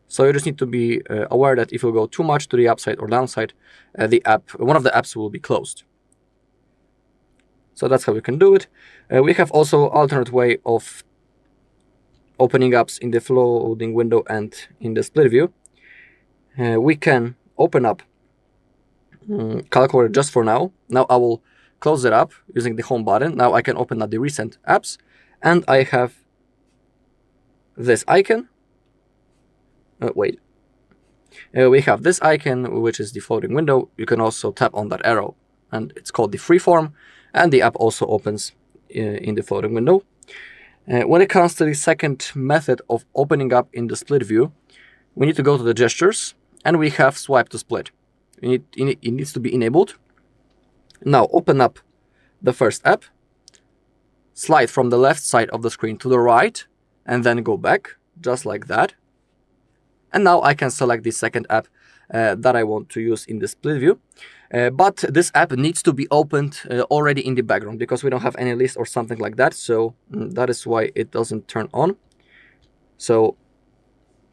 So you just need to be aware that if you go too much to the upside or downside, one of the apps will be closed. So that's how we can do it. We have also alternate way of opening apps in the floating window and in the split view. We can open up Calculator just for now. Now I will close it up using the home button. Now I can open up the recent apps, and I have this icon. We have this icon, which is the floating window. You can also tap on that arrow, and it's called the freeform, and the app also opens in the floating window. When it comes to the second method of opening up in the split view, we need to go to the gestures, and we have swipe to split. It needs to be enabled. Now open up the first app, slide from the left side of the screen to the right, and then go back, just like that. And now I can select the second app that I want to use in the split view. But this app needs to be opened already in the background because we don't have any list or something like that. So that is why it doesn't turn on. So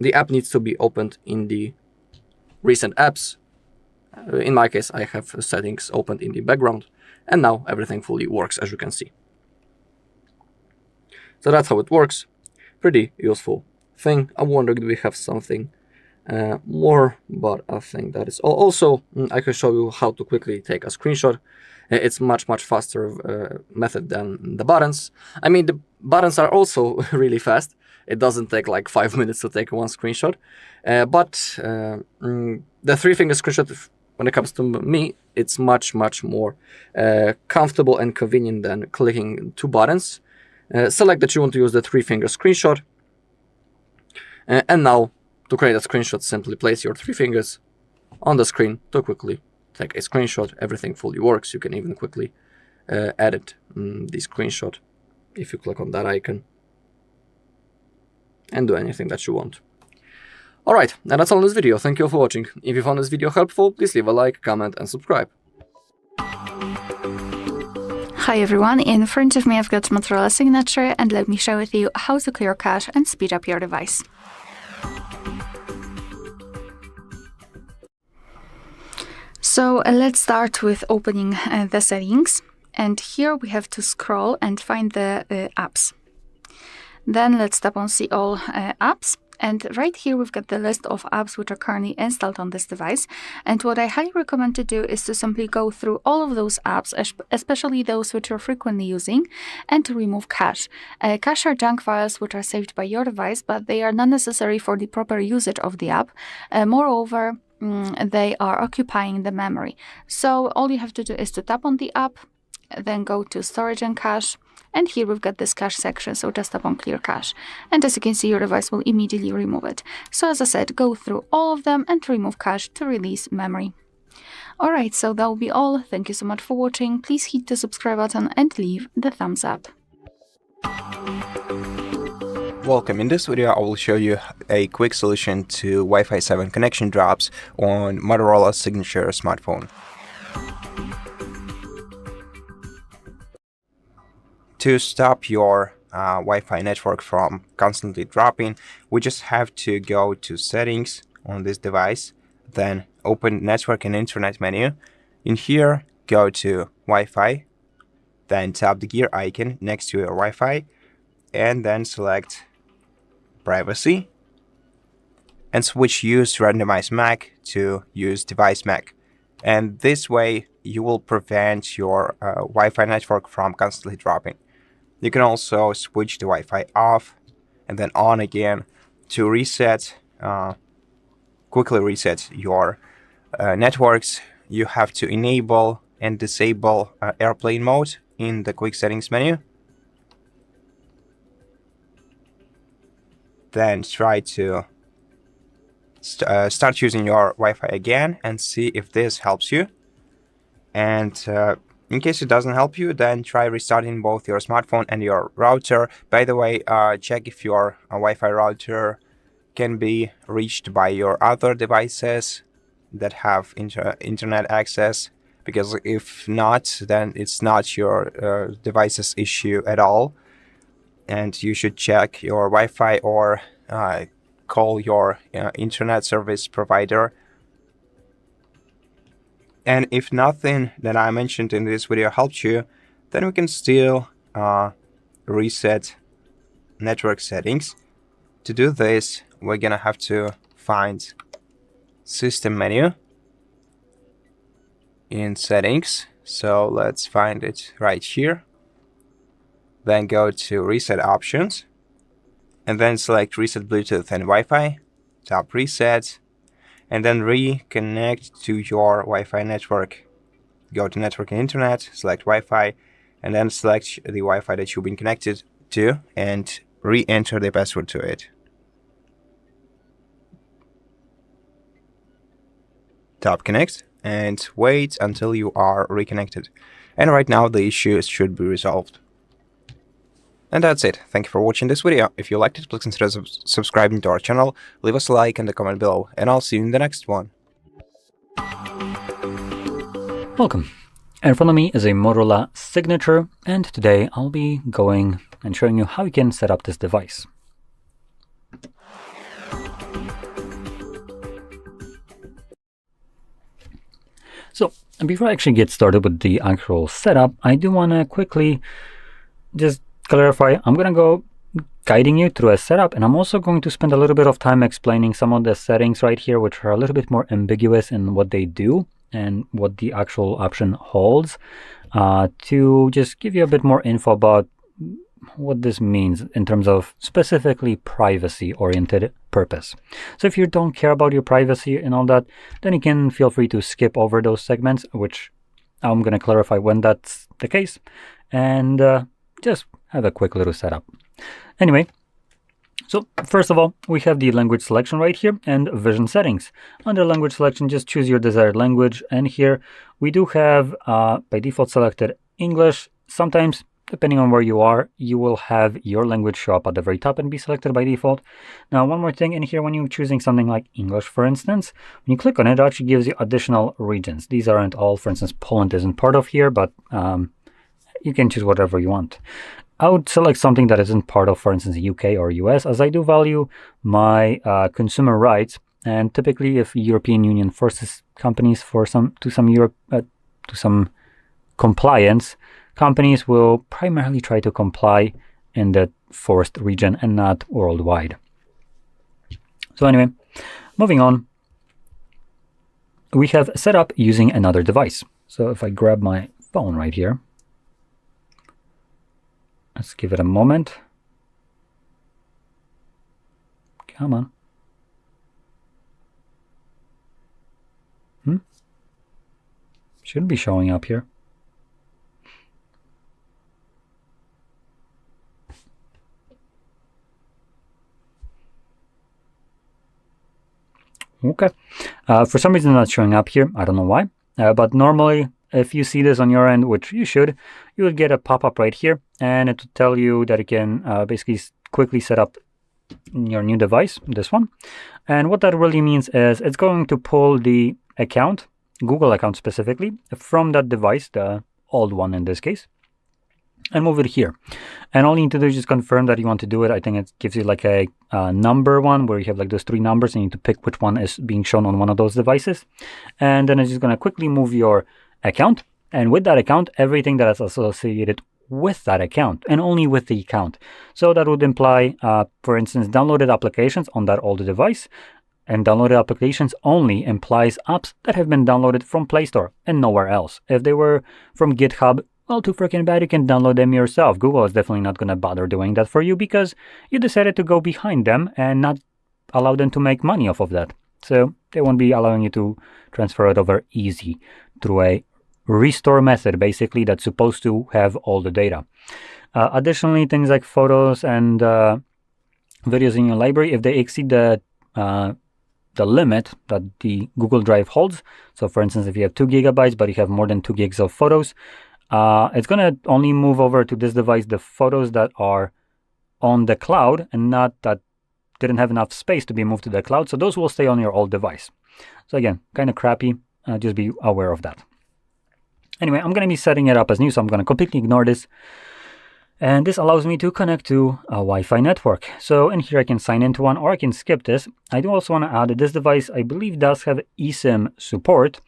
the app needs to be opened in the recent apps. In my case, I have settings opened in the background. And now everything fully works, as you can see. So that's how it works. Pretty useful thing. I'm wondering, do we have something more? But I think that is all. Also, I can show you how to quickly take a screenshot. It's much faster method than the buttons. I mean, the buttons are also really fast. It doesn't take like 5 minutes to take one screenshot. But the three-finger screenshot, when it comes to me, it's much more comfortable and convenient than clicking two buttons. Select that you want to use the three-finger screenshot. And now, to create a screenshot, simply place your three fingers on the screen to quickly take a screenshot. Everything fully works. You can even quickly edit the screenshot if you click on that icon and do anything that you want. Alright, and that's all in this video. Thank you all for watching. If you found this video helpful, please leave a like, comment, and subscribe. Hi everyone, in front of me I've got Motorola Signature, and let me share with you how to clear cache and speed up your device. So let's start with opening the settings, and here we have to scroll and find the apps. Then let's tap on see all apps, and right here we've got the list of apps which are currently installed on this device. And what I highly recommend to do is to simply go through all of those apps, especially those which you're frequently using, and to remove cache. Cache are junk files which are saved by your device, but they are not necessary for the proper usage of the app. Moreover, they are occupying the memory. So all you have to do is to tap on the app, then go to storage and cache, and here we've got this cache section, so just tap on clear cache. And as you can see, your device will immediately remove it. So as I said, go through all of them and remove cache to release memory. Alright, so that will be all. Thank you so much for watching. Please hit the subscribe button and leave the thumbs up. Welcome. In this video I will show you a quick solution to Wi-Fi 7 connection drops on Motorola Signature smartphone. To stop your Wi-Fi network from constantly dropping, we just have to go to settings on this device, then open network and internet menu. In here, go to Wi-Fi, then tap the gear icon next to your Wi-Fi, and then select privacy, and switch use randomized MAC to use device MAC. And this way you will prevent your Wi-Fi network from constantly dropping. You can also switch the Wi-Fi off and then on again to reset, quickly reset your networks. You have to enable and disable airplane mode in the quick settings menu. Then try to start using your Wi-Fi again and see if this helps you. And in case it doesn't help you, then try restarting both your smartphone and your router. By the way, check if your Wi-Fi router can be reached by your other devices that have internet access, because if not, then it's not your device's issue at all. And you should check your Wi-Fi or call your internet service provider. And if nothing that I mentioned in this video helped you, then we can still reset network settings. To do this, we're gonna have to find System menu in Settings. So let's find it right here. Then go to Reset Options, and then select Reset Bluetooth and Wi-Fi, tap Reset, and then reconnect to your Wi-Fi network. Go to Network and Internet, select Wi-Fi, and then select the Wi-Fi that you've been connected to and re-enter the password to it. Tap Connect and wait until you are reconnected. And right now the issue should be resolved. And that's it. Thank you for watching this video. If you liked it, please consider subscribing to our channel, leave us a like and a comment below, and I'll see you in the next one. Welcome. In front of me is a Motorola Signature, and today I'll be going and showing you how you can set up this device. So, before I actually get started with the actual setup, I do want to quickly just clarify. I'm going to go guiding you through a setup, and I'm also going to spend a little bit of time explaining some of the settings right here, which are a little bit more ambiguous in what they do and what the actual option holds, to just give you a bit more info about what this means in terms of specifically privacy-oriented purpose. So if you don't care about your privacy and all that, then you can feel free to skip over those segments, which I'm going to clarify when that's the case, and just have a quick little setup. Anyway, so first of all, we have the language selection right here and vision settings. Under language selection, just choose your desired language, and here we do have by default selected English. Sometimes, depending on where you are, you will have your language show up at the very top and be selected by default. Now, one more thing in here, when you're choosing something like English, for instance, when you click on it, it actually gives you additional regions. These aren't all, for instance, Poland isn't part of here, but you can choose whatever you want. I would select something that isn't part of, for instance, UK or US, as I do value my consumer rights. And typically, if European Union forces companies to some compliance, companies will primarily try to comply in the forced region and not worldwide. So anyway, moving on, we have set up using another device. So if I grab my phone right here, let's give it a moment. Come on. Should be showing up here. Okay. For some reason not showing up here. I don't know why. But normally, if you see this on your end, which you should, you will get a pop-up right here, and it will tell you that you can basically quickly set up your new device, this one. And what that really means is it's going to pull the account, Google account specifically, from that device, the old one in this case, and move it here. And all you need to do is just confirm that you want to do it. I think it gives you like a number one where you have like those three numbers, and you need to pick which one is being shown on one of those devices. And then it's just going to quickly move your account, and with that account, everything that is associated with that account, and only with the account. So that would imply, for instance, downloaded applications on that older device, and downloaded applications only implies apps that have been downloaded from Play Store and nowhere else. If they were from GitHub, well, too freaking bad, you can download them yourself. Google is definitely not going to bother doing that for you because you decided to go behind them and not allow them to make money off of that. So they won't be allowing you to transfer it over easy through a restore method, basically, that's supposed to have all the data. Additionally, things like photos and videos in your library, if they exceed the limit that the Google Drive holds, so for instance, if you have 2 gigabytes but you have more than 2 gigs of photos, it's going to only move over to this device the photos that are on the cloud and not that didn't have enough space to be moved to the cloud. So those will stay on your old device. So again, kind of crappy. Just be aware of that. Anyway, I'm going to be setting it up as new, so I'm going to completely ignore this. And this allows me to connect to a Wi-Fi network. So in here I can sign into one, or I can skip this. I do also want to add that this device, I believe, does have eSIM support.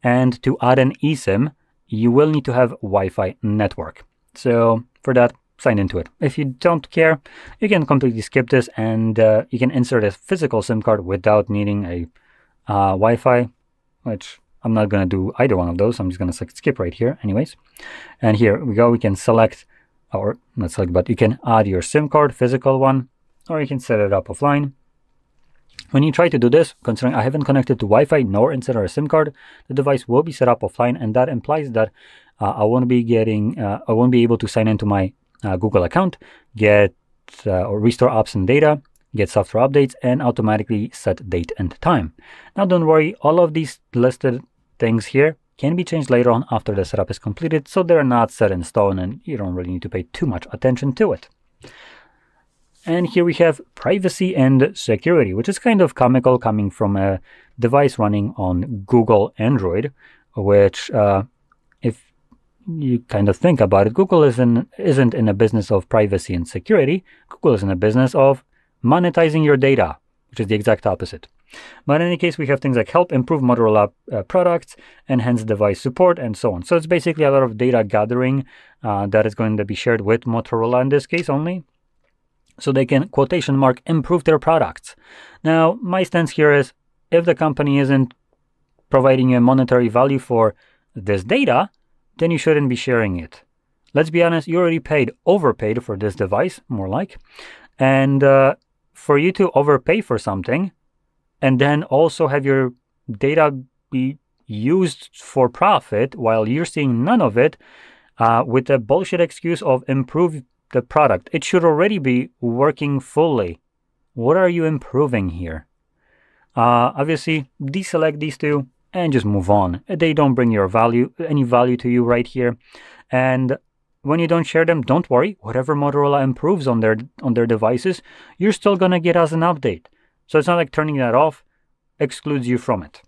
And to add an eSIM, you will need to have Wi-Fi network. So for that, sign into it. If you don't care, you can completely skip this, and you can insert a physical SIM card without needing a Wi-Fi, which I'm not going to do either one of those. I'm just going to skip right here anyways. And here we go. We can select, or not select, but you can add your SIM card, physical one, or you can set it up offline. When you try to do this, considering I haven't connected to Wi-Fi nor inserted a SIM card, the device will be set up offline, and that implies that I won't be able to sign into my Google account, get or restore apps and data, get software updates, and automatically set date and time. Now don't worry, all of these listed things here can be changed later on after the setup is completed, so they're not set in stone and you don't really need to pay too much attention to it. And here we have privacy and security, which is kind of comical coming from a device running on Google Android, which if you kind of think about it, Google isn't in a business of privacy and security. Google is in a business of monetizing your data, which is the exact opposite. But in any case, we have things like help improve Motorola products, enhance device support, and so on. So it's basically a lot of data gathering that is going to be shared with Motorola in this case only, so they can, quotation mark, improve their products. Now, my stance here is, if the company isn't providing a monetary value for this data, then you shouldn't be sharing it. Let's be honest, you already overpaid for this device, more like. And for you to overpay for something, and then also have your data be used for profit while you're seeing none of it, with a bullshit excuse of improve the product. It should already be working fully. What are you improving here? Obviously, deselect these two and just move on. They don't bring any value to you right here. And when you don't share them, don't worry. Whatever Motorola improves on their devices, you're still gonna get as an update. So it's not like turning that off excludes you from it.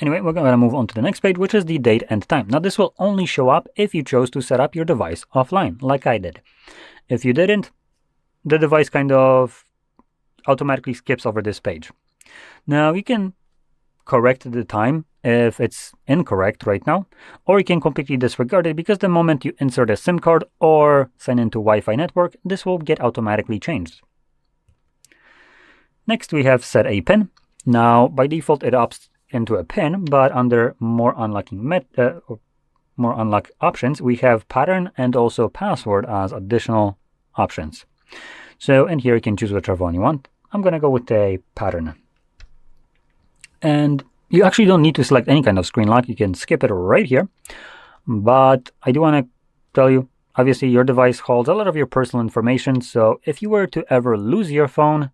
Anyway, we're going to move on to the next page, which is the date and time. Now, this will only show up if you chose to set up your device offline, like I did. If you didn't, the device kind of automatically skips over this page. Now, you can correct the time if it's incorrect right now, or you can completely disregard it, because the moment you insert a SIM card or sign into Wi-Fi network, this will get automatically changed. Next, we have set a PIN. Now, by default, it opts into a PIN, but under more unlock options, we have pattern and also password as additional options. So in here, you can choose whichever one you want. I'm going to go with a pattern. And you actually don't need to select any kind of screen lock. You can skip it right here. But I do want to tell you, obviously, your device holds a lot of your personal information. So if you were to ever lose your phone,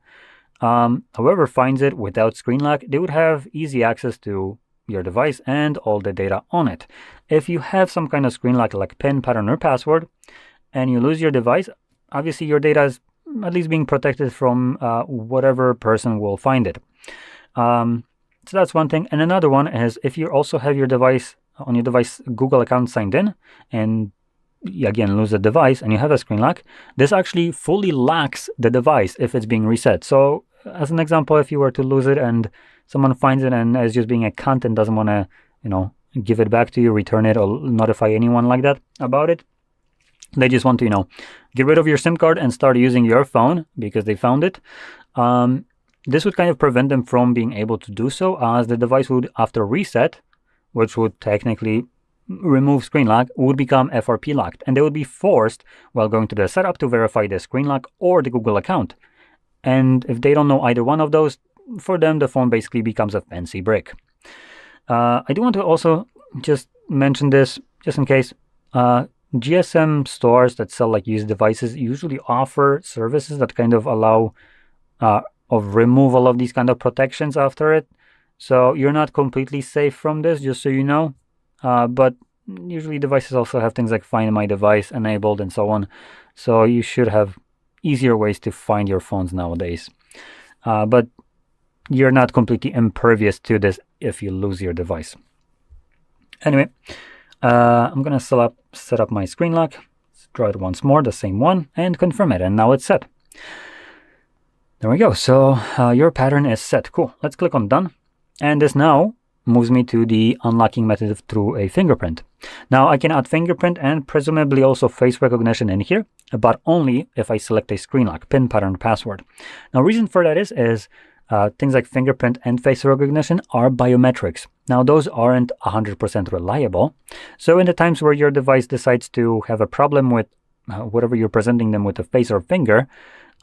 whoever finds it without screen lock, they would have easy access to your device and all the data on it. If you have some kind of screen lock like PIN, pattern, or password, and you lose your device, obviously your data is at least being protected from whatever person will find it. So that's one thing. And another one is, if you also have your device Google account signed in, and you again lose the device and you have a screen lock, this actually fully locks the device if it's being reset. So as an example, if you were to lose it and someone finds it and is just being a cunt and doesn't want to, give it back to you, return it, or notify anyone like that about it, they just want to, get rid of your SIM card and start using your phone because they found it. This would kind of prevent them from being able to do so, as the device would, after reset, which would technically remove screen lock, would become FRP locked, and they would be forced while going to the setup to verify the screen lock or the Google account. And if they don't know either one of those, for them the phone basically becomes a fancy brick. I do want to also just mention this, just in case. GSM stores that sell like used devices usually offer services that kind of allow of removal of these kind of protections after it. So you're not completely safe from this, just so you know. But usually devices also have things like Find My Device enabled and so on. So you should have easier ways to find your phones nowadays. But you're not completely impervious to this if you lose your device. Anyway, I'm going to set up my screen lock. draw it once more, the same one, and confirm it, and now it's set. There we go. So your pattern is set. Cool. Let's click on done. And this now moves me to the unlocking method through a fingerprint. Now I can add fingerprint and presumably also face recognition in here, but only if I select a screen lock, pin, pattern, password. Now reason for that is things like fingerprint and face recognition are biometrics. Now those aren't 100% reliable. So in the times where your device decides to have a problem with whatever you're presenting them with, a face or finger,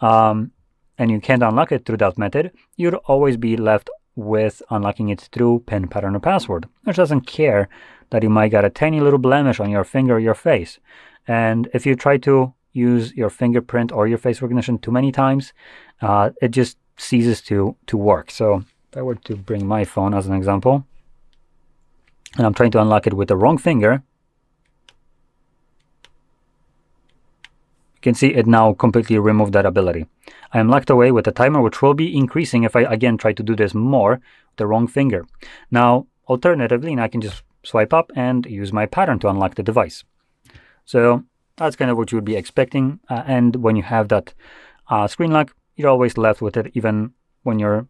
and you can't unlock it through that method, you'd always be left with unlocking it through pin, pattern, or password, which doesn't care that you might get a tiny little blemish on your finger or your face. And if you try to use your fingerprint or your face recognition too many times, it just ceases to work. So if I were to bring my phone as an example, and I'm trying to unlock it with the wrong finger, you can see it now completely removed that ability. I am locked away with a timer, which will be increasing if I again try to do this more with the wrong finger. Now, alternatively, I can just swipe up and use my pattern to unlock the device. So that's kind of what you would be expecting. And when you have that screen lock, you're always left with it, even when your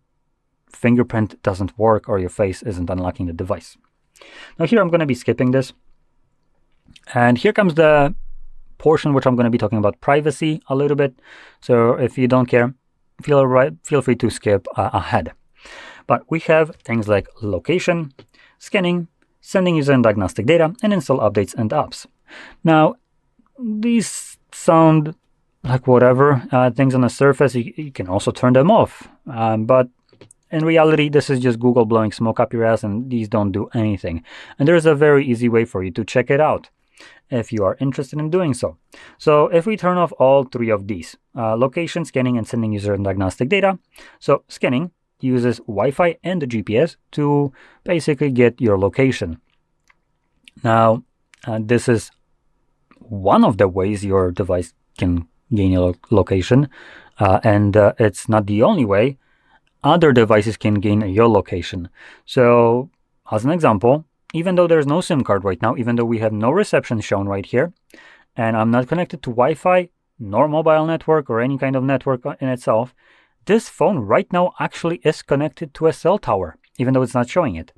fingerprint doesn't work or your face isn't unlocking the device. Now here I'm going to be skipping this. And here comes the portion which I'm going to be talking about privacy a little bit. So if you don't care, feel free to skip ahead. But we have things like location, scanning, sending user and diagnostic data, and install updates and apps. Now, these sound like whatever things on the surface. You can also turn them off. But in reality, this is just Google blowing smoke up your ass, and these don't do anything. And there's a very easy way for you to check it out if you are interested in doing so. So if we turn off all three of these, location, scanning, and sending user and diagnostic data. So scanning uses Wi-Fi and the GPS to basically get your location. Now, this is one of the ways your device can gain your location, and it's not the only way. Other devices can gain your location. So as an example, even though there's no SIM card right now, even though we have no reception shown right here, and I'm not connected to Wi-Fi, nor mobile network, or any kind of network in itself, this phone right now actually is connected to a cell tower, even though it's not showing it.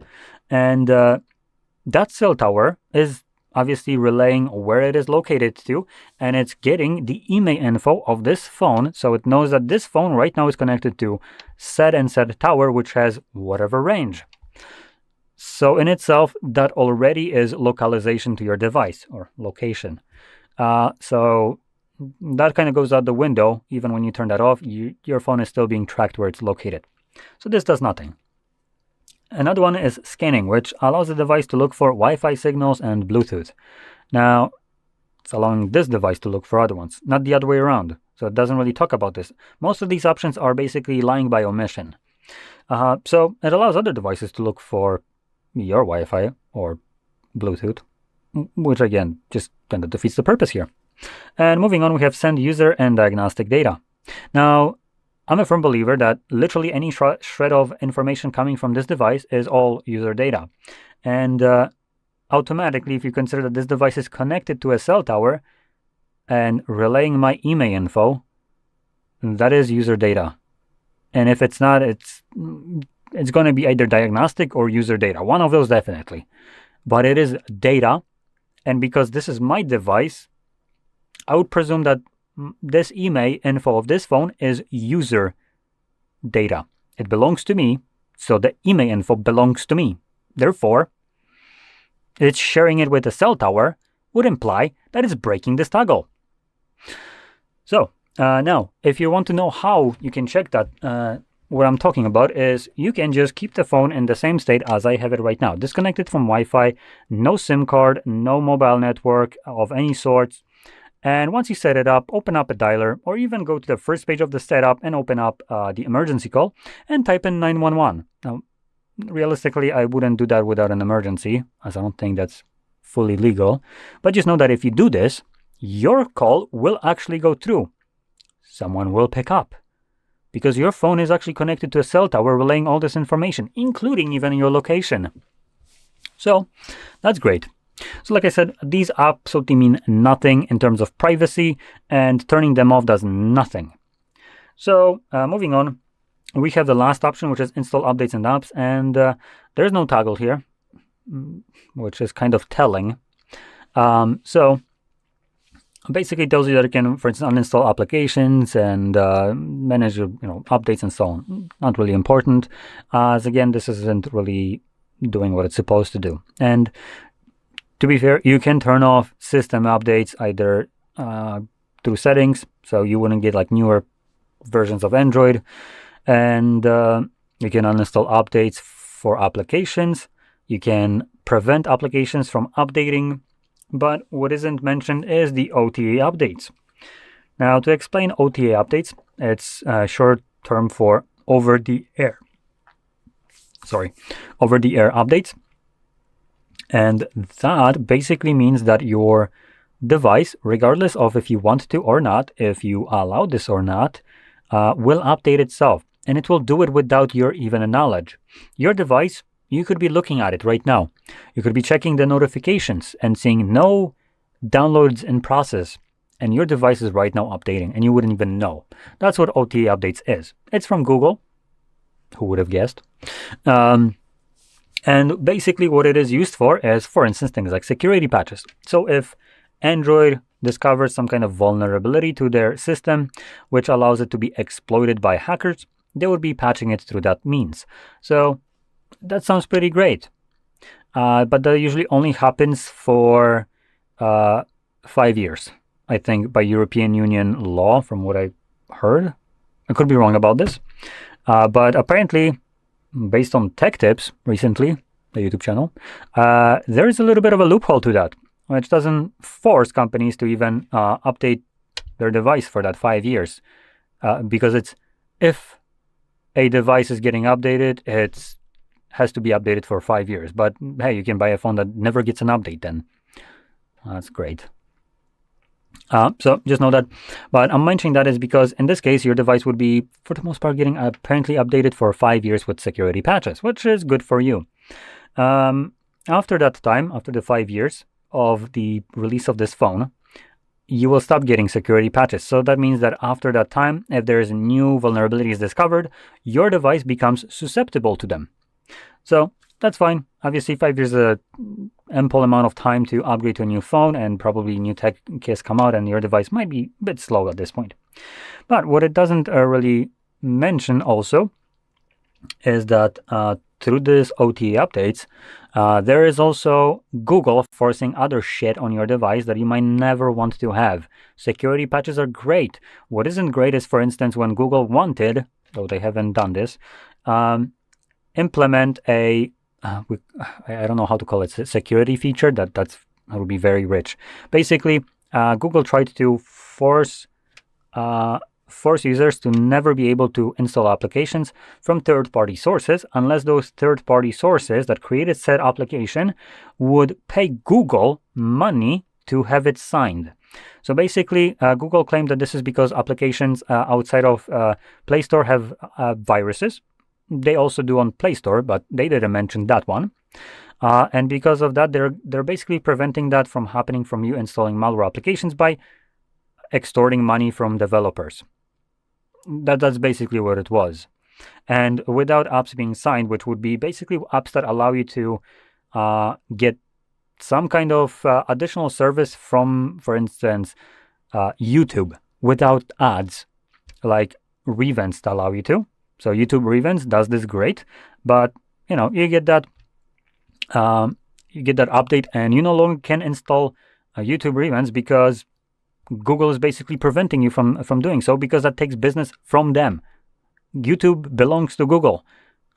And that cell tower is obviously relaying where it is located to, and it's getting the email info of this phone, so it knows that this phone right now is connected to said and said tower, which has whatever range. So in itself, that already is localization to your device, or location. So that kind of goes out the window. Even when you turn that off, your phone is still being tracked where it's located. So this does nothing. Another one is scanning, which allows the device to look for Wi-Fi signals and Bluetooth. Now, it's allowing this device to look for other ones, not the other way around. So it doesn't really talk about this. Most of these options are basically lying by omission. So it allows other devices to look for your Wi-Fi or Bluetooth, which again, just kind of defeats the purpose here. And moving on, we have send user and diagnostic data. Now, I'm a firm believer that literally any shred of information coming from this device is all user data. And automatically, if you consider that this device is connected to a cell tower and relaying my email info, that is user data. And if it's not, it's going to be either diagnostic or user data. One of those definitely. But it is data. And because this is my device, I would presume that this email info of this phone is user data. It belongs to me, so the email info belongs to me. Therefore, it's sharing it with a cell tower would imply that it's breaking this toggle. So now, if you want to know how you can check that, what I'm talking about is you can just keep the phone in the same state as I have it right now. Disconnected from Wi-Fi, no SIM card, no mobile network of any sort. And once you set it up, open up a dialer, or even go to the first page of the setup and open up the emergency call and type in 911. Now, realistically, I wouldn't do that without an emergency, as I don't think that's fully legal. But just know that if you do this, your call will actually go through. Someone will pick up. Because your phone is actually connected to a cell tower relaying all this information, including even your location. So, that's great. So like I said, these absolutely mean nothing in terms of privacy, and turning them off does nothing. So moving on, we have the last option, which is install updates and apps, and there's no toggle here, which is kind of telling. So basically it tells you that you can, for instance, uninstall applications and manage updates and so on. Not really important, as again, this isn't really doing what it's supposed to do. And to be fair, you can turn off system updates either through settings, so you wouldn't get like newer versions of Android, and you can uninstall updates for applications. You can prevent applications from updating, but what isn't mentioned is the OTA updates. Now, to explain OTA updates, it's a short term for over-the-air. Over-the-air updates. And that basically means that your device, regardless of if you want to or not, if you allow this or not, will update itself. And it will do it without your even knowledge. Your device, you could be looking at it right now. You could be checking the notifications and seeing no downloads in process. And your device is right now updating and you wouldn't even know. That's what OTA updates is. It's from Google. Who would have guessed? And basically what it is used for is, for instance, things like security patches. So if Android discovers some kind of vulnerability to their system, which allows it to be exploited by hackers, they would be patching it through that means. So that sounds pretty great. But that usually only happens for 5 years, I think, by European Union law, from what I heard. I could be wrong about this. But apparently, based on Tech Tips recently, the YouTube channel, there is a little bit of a loophole to that, which doesn't force companies to even update their device for that 5 years. Because it's, if a device is getting updated, it has to be updated for 5 years. But hey, you can buy a phone that never gets an update then. That's great. So just know that. But I'm mentioning that is because in this case, your device would be, for the most part, getting apparently updated for 5 years with security patches, which is good for you. After that time, after the 5 years of the release of this phone, you will stop getting security patches. So that means that after that time, if there is a new vulnerability is discovered, your device becomes susceptible to them. So that's fine. Obviously, 5 years is an ample amount of time to upgrade to a new phone, and probably new tech kits come out and your device might be a bit slow at this point. But what it doesn't really mention also is that through this OTA updates, there is also Google forcing other shit on your device that you might never want to have. Security patches are great. What isn't great is, for instance, when Google wanted, though they haven't done this, implement a I don't know how to call it, security feature that would be very rich. Basically, Google tried to force users to never be able to install applications from third-party sources unless those third-party sources that created said application would pay Google money to have it signed. So basically, Google claimed that this is because applications outside of Play Store have viruses. They also do on Play Store, but they didn't mention that one. And because of that, they're basically preventing that from happening from you installing malware applications by extorting money from developers. That's basically what it was. And without apps being signed, which would be basically apps that allow you to get some kind of additional service from, for instance, YouTube without ads, like Revents to allow you to. So YouTube Revents does this great, but you get that update, and you no longer can install YouTube Revents because Google is basically preventing you from doing so, because that takes business from them. YouTube belongs to Google,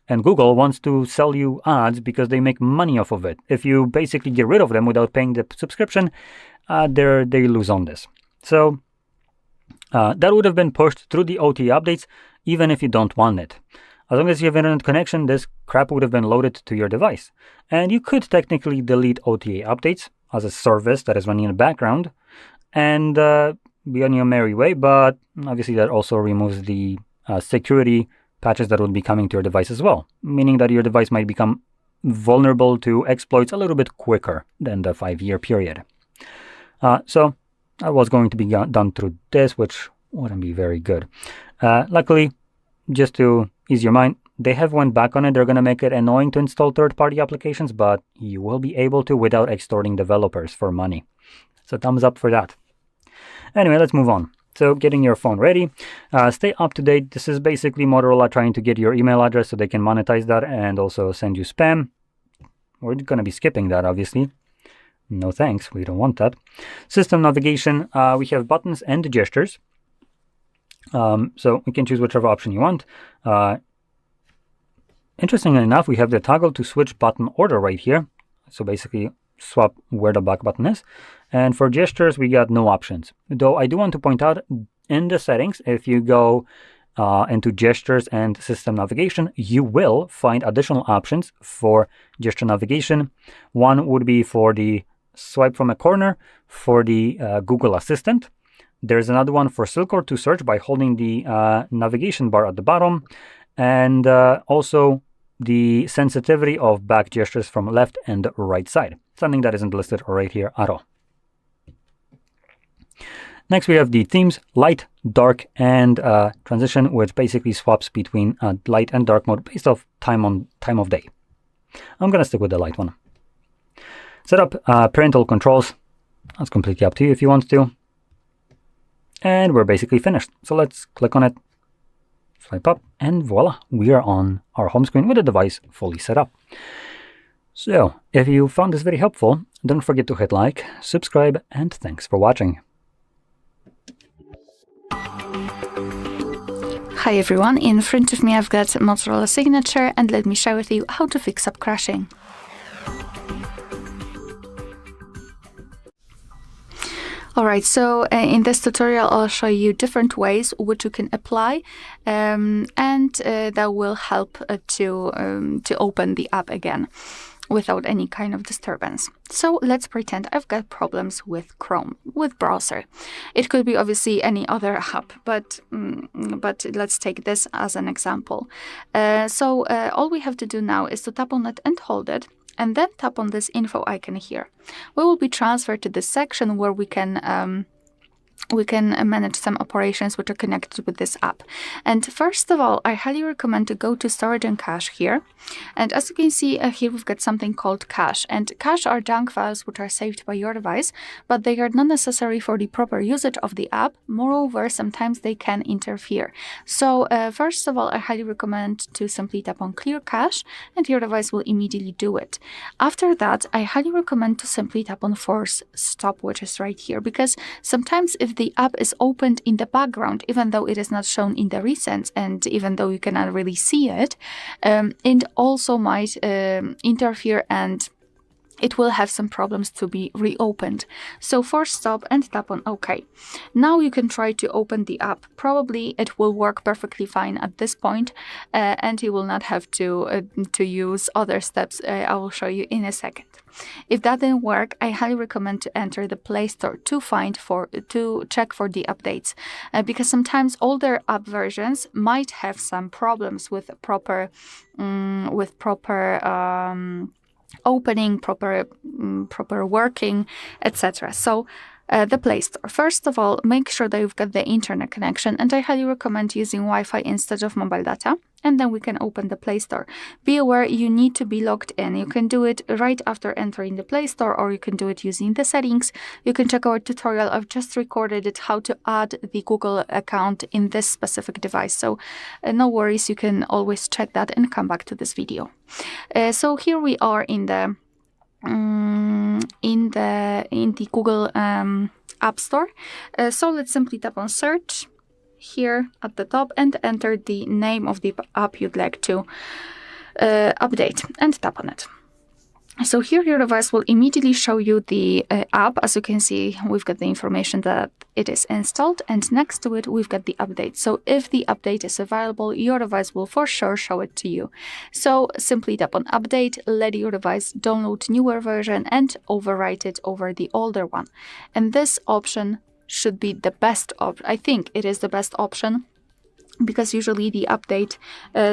and Google wants to sell you ads because they make money off of it. If you basically get rid of them without paying the subscription, they lose on this. So that would have been pushed through the OTA updates, even if you don't want it. As long as you have internet connection, this crap would have been loaded to your device. And you could technically delete OTA updates as a service that is running in the background and be on your merry way, but obviously that also removes the security patches that would be coming to your device as well, meaning that your device might become vulnerable to exploits a little bit quicker than the 5-year period. So I was going to be done through this, which wouldn't be very good. Luckily, just to ease your mind, they have went back on it. They're going to make it annoying to install third-party applications, but you will be able to without extorting developers for money. So thumbs up for that. Anyway, let's move on. So getting your phone ready, stay up to date. This is basically Motorola trying to get your email address so they can monetize that and also send you spam. We're going to be skipping that, obviously. No thanks, we don't want that. System navigation, we have buttons and gestures. So we can choose whichever option you want. Interestingly enough, we have the toggle to switch button order right here. So basically swap where the back button is. And for gestures, we got no options. Though I do want to point out in the settings, if you go into gestures and system navigation, you will find additional options for gesture navigation. One would be for the swipe from a corner for the Google Assistant. There's another one for Silk to search by holding the navigation bar at the bottom, and also the sensitivity of back gestures from left and right side, something that isn't listed right here at all. Next, we have the themes, light, dark, and transition, which basically swaps between light and dark mode based off time of day. I'm going to stick with the light one. Set up parental controls. That's completely up to you if you want to. And we're basically finished. So let's click on it, swipe up, and voila, we are on our home screen with the device fully set up. So if you found this very helpful, don't forget to hit like, subscribe, and thanks for watching. Hi everyone, in front of me I've got Motorola Signature, and let me share with you how to fix up crashing. Alright, so in this tutorial I'll show you different ways which you can apply and that will help to open the app again without any kind of disturbance. So let's pretend I've got problems with Chrome, with browser. It could be obviously any other app, but let's take this as an example. So all we have to do now is to tap on it and hold it, and then tap on this info icon here. We will be transferred to this section where we can manage some operations which are connected with this app. And first of all, I highly recommend to go to storage and cache here. And as you can see here, we've got something called cache. And cache are junk files which are saved by your device, but they are not necessary for the proper usage of the app. Moreover, sometimes they can interfere. So first of all, I highly recommend to simply tap on clear cache, and your device will immediately do it. After that, I highly recommend to simply tap on force stop, which is right here, because sometimes if the app is opened in the background, even though it is not shown in the recents and even though you cannot really see it, it also might interfere and it will have some problems to be reopened. So force stop and tap on OK. Now you can try to open the app. Probably it will work perfectly fine at this point, and you will not have to use other steps I will show you in a second. If that didn't work, I highly recommend to enter the Play Store to check for the updates, because sometimes older app versions might have some problems with proper opening, proper working, etc. So the Play Store. First of all, make sure that you've got the internet connection, and I highly recommend using Wi-Fi instead of mobile data, and then we can open the Play Store. Be aware you need to be logged in. You can do it right after entering the Play Store, or you can do it using the settings. You can check our tutorial. I've just recorded it, how to add the Google account in this specific device. So no worries, you can always check that and come back to this video. So here we are in the Google App Store. So let's simply tap on search here at the top and enter the name of the app you'd like to update and tap on it. So here your device will immediately show you the app. As you can see, we've got the information that it is installed, and next to it we've got the update. So if the update is available, your device will for sure show it to you. So simply tap on update, let your device download newer version and overwrite it over the older one. And this option should be the best option. I think it is the best option, because usually the update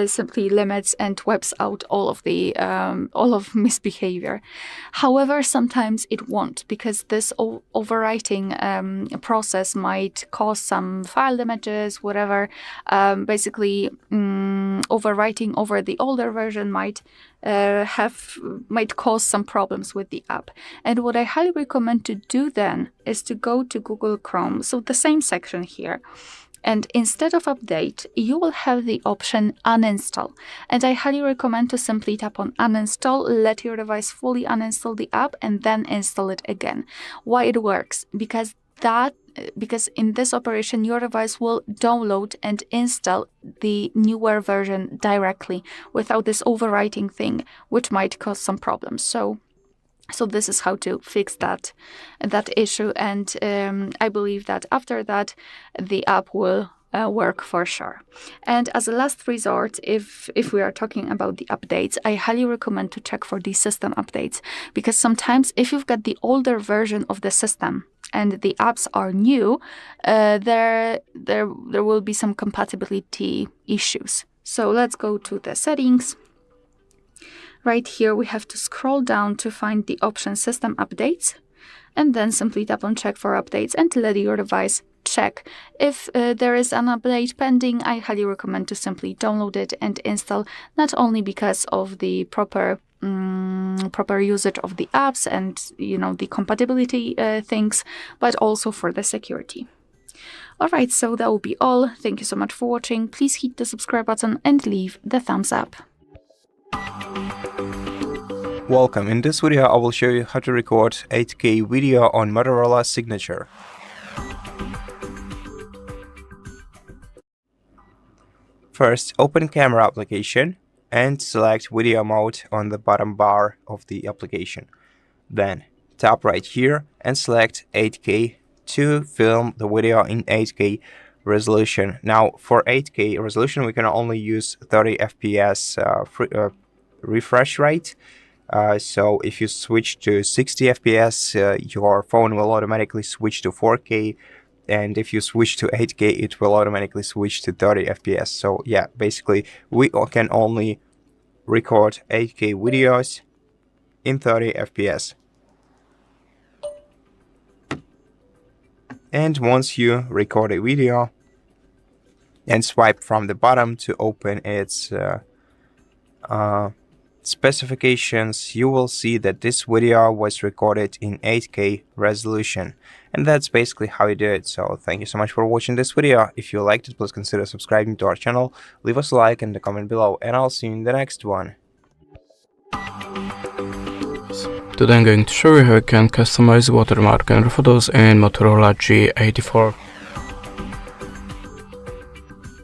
simply limits and wipes out all of misbehavior. However, sometimes it won't, because this overwriting process might cause some file damages, whatever. Basically, overwriting over the older version might cause some problems with the app. And what I highly recommend to do then is to go to Google Chrome, so the same section here. And instead of update, you will have the option uninstall. And I highly recommend to simply tap on uninstall, let your device fully uninstall the app, and then install it again. Why it works? Because in this operation, your device will download and install the newer version directly without this overwriting thing, which might cause some problems. So this is how to fix that issue, and I believe that after that, the app will work for sure. And as a last resort, if we are talking about the updates, I highly recommend to check for the system updates, because sometimes if you've got the older version of the system and the apps are new, there will be some compatibility issues. So let's go to the settings. Right here, we have to scroll down to find the option System Updates, and then simply tap on Check for Updates and let your device check. If there is an update pending, I highly recommend to simply download it and install, not only because of the proper usage of the apps and the compatibility things, but also for the security. Alright, so that will be all. Thank you so much for watching. Please hit the subscribe button and leave the thumbs up. Welcome. In this video I will show you how to record 8K video on Motorola Signature. First, open camera application and select video mode on the bottom bar of the application. Then tap right here and select 8K to film the video in 8K resolution. Now for 8K resolution we can only use 30 FPS refresh rate. So if you switch to 60 FPS, your phone will automatically switch to 4K, and if you switch to 8K, it will automatically switch to 30 FPS. So yeah, basically we can only record 8K videos in 30 FPS. And once you record a video and swipe from the bottom to open its specifications, you will see that this video was recorded in 8K resolution, and that's basically how you do it. So thank you so much for watching this video. If you liked it, please consider subscribing to our channel, leave us a like and a comment below, and I'll see you in the next one. Today I'm going to show you how you can customize watermark and photos in Motorola G84.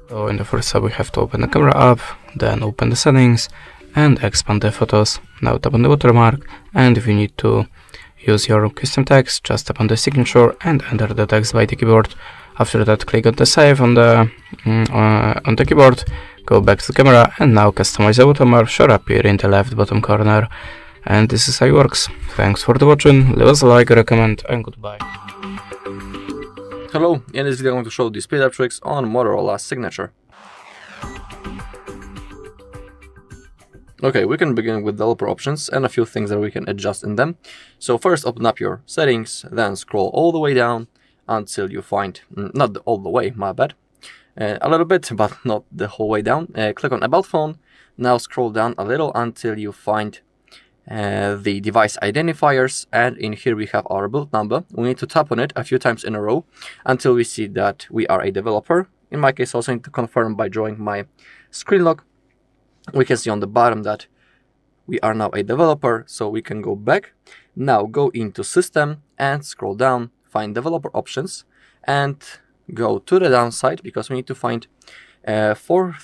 So in the first step we have to open the camera app, then open the settings and expand the photos. Now tap on the watermark, and if you need to use your custom text, just tap on the signature and enter the text by the keyboard. After that, click on the save on the keyboard, go back to the camera, and now customize the watermark should appear in the left bottom corner. And this is how it works. Thanks for watching, leave us a like, a comment, and goodbye. Hello, in this video I'm going to show the speed up tricks on Motorola Signature. Okay, we can begin with developer options and a few things that we can adjust in them. So first, open up your settings, then scroll all the way down until you find, not all the way, my bad, a little bit, but not the whole way down. Click on About Phone, now scroll down a little until you find the device identifiers, and in here we have our build number. We need to tap on it a few times in a row until we see that we are a developer. In my case, I also need to confirm by drawing my screen lock. We can see on the bottom that we are now a developer, so we can go back. Now go into System and scroll down, find Developer Options, and go to the downside, because we need to find 4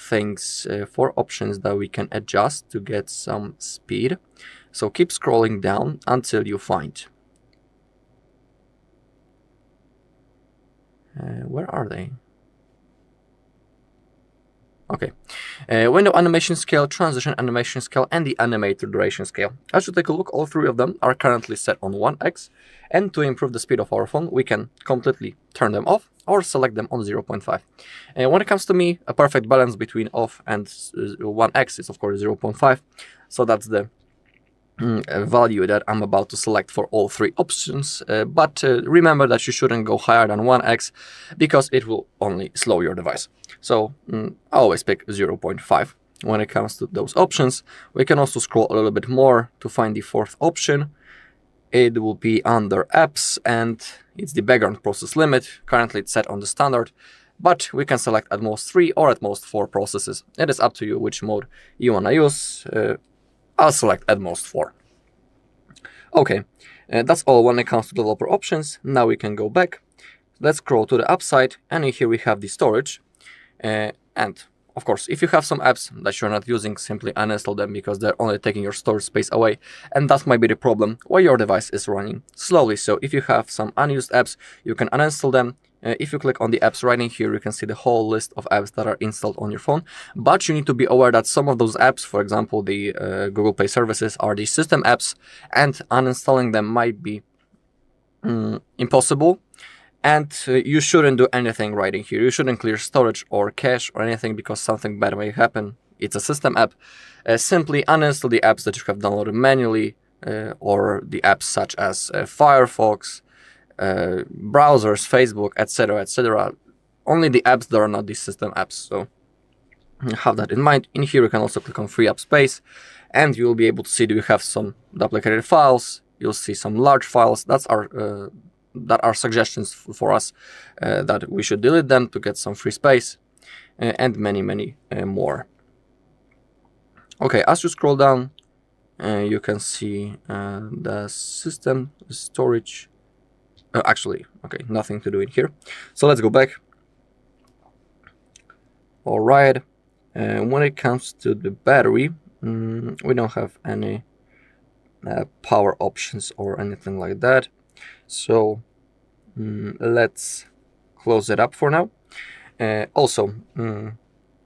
options that we can adjust to get some speed. So keep scrolling down until you find. Where are they? Okay, Window animation scale, transition animation scale, and the animator duration scale. As you take a look, all three of them are currently set on 1x, and to improve the speed of our phone, we can completely turn them off or select them on 0.5. When it comes to me, a perfect balance between off and 1x is of course 0.5, so that's the value that I'm about to select for all three options, but remember that you shouldn't go higher than 1x because it will only slow your device. So I always pick 0.5 when it comes to those options. We can also scroll a little bit more to find the fourth option. It will be under apps, and it's the background process limit. Currently it's set on the standard, but we can select at most 3 or at most 4 processes. It is up to you which mode you want to use. I'll select at most 4. Okay, that's all when it comes to developer options. Now we can go back. Let's scroll to the app side, and in here we have the storage. And of course, if you have some apps that you're not using, simply uninstall them because they're only taking your storage space away. And that might be the problem why your device is running slowly. So if you have some unused apps, you can uninstall them. If you click on the apps right in here, you can see the whole list of apps that are installed on your phone. But you need to be aware that some of those apps, for example, the Google Play services, are the system apps, and uninstalling them might be impossible. And you shouldn't do anything right in here. You shouldn't clear storage or cache or anything because something bad may happen. It's a system app. Simply uninstall the apps that you have downloaded manually, or the apps such as Firefox, browsers, Facebook, etc., etc. Only the apps that are not the system apps. So have that in mind. In here, you can also click on Free App Space, and you'll be able to see that we have some duplicated files. You'll see some large files. That are suggestions for us that we should delete them to get some free space, and many more. Okay, as you scroll down, you can see the system storage. Actually, okay, nothing to do in here. So let's go back. All right. When it comes to the battery, we don't have any power options or anything like that. So let's close it up for now. Also,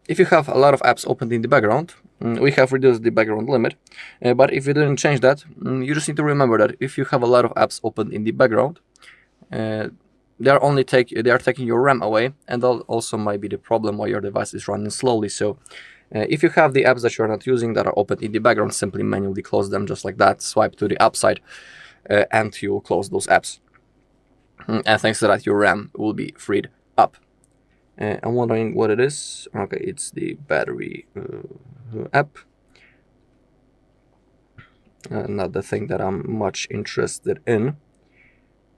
if you have a lot of apps opened in the background, we have reduced the background limit. But if you didn't change that, you just need to remember that if you have a lot of apps opened in the background, they are taking your RAM away, and that also might be the problem why your device is running slowly. So if you have the apps that you're not using that are open in the background, simply manually close them just like that. Swipe to the app side, and you will close those apps. And thanks to that, your RAM will be freed up. I'm wondering what it is. Okay, it's the battery app. Not the thing that I'm much interested in.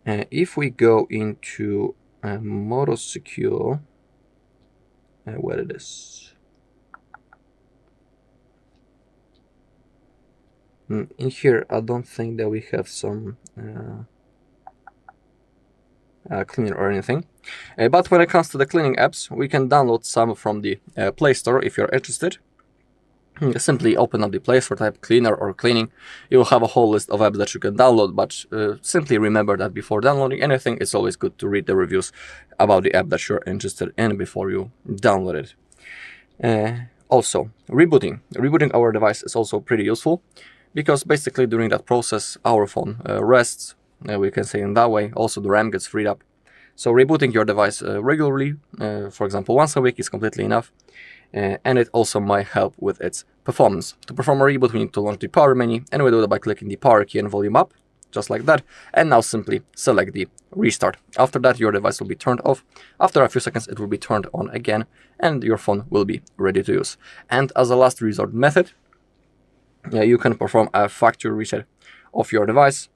If we go into Moto Secure, what it is. In here, I don't think that we have some cleaner or anything. But when it comes to the cleaning apps, we can download some from the Play Store if you're interested. Simply open up the Play Store, type cleaner or cleaning. You'll have a whole list of apps that you can download, but simply remember that before downloading anything, it's always good to read the reviews about the app that you're interested in before you download it. Also, rebooting. Rebooting our device is also pretty useful, because basically during that process, our phone rests, we can say in that way. Also, the RAM gets freed up. So rebooting your device regularly, for example, once a week, is completely enough. And it also might help with its performance. To perform a reboot, we need to launch the power menu, and we do that by clicking the power key and volume up, just like that. And now simply select the restart. After that, your device will be turned off. After a few seconds, it will be turned on again, and your phone will be ready to use. And as a last resort method, you can perform a factory reset of your device,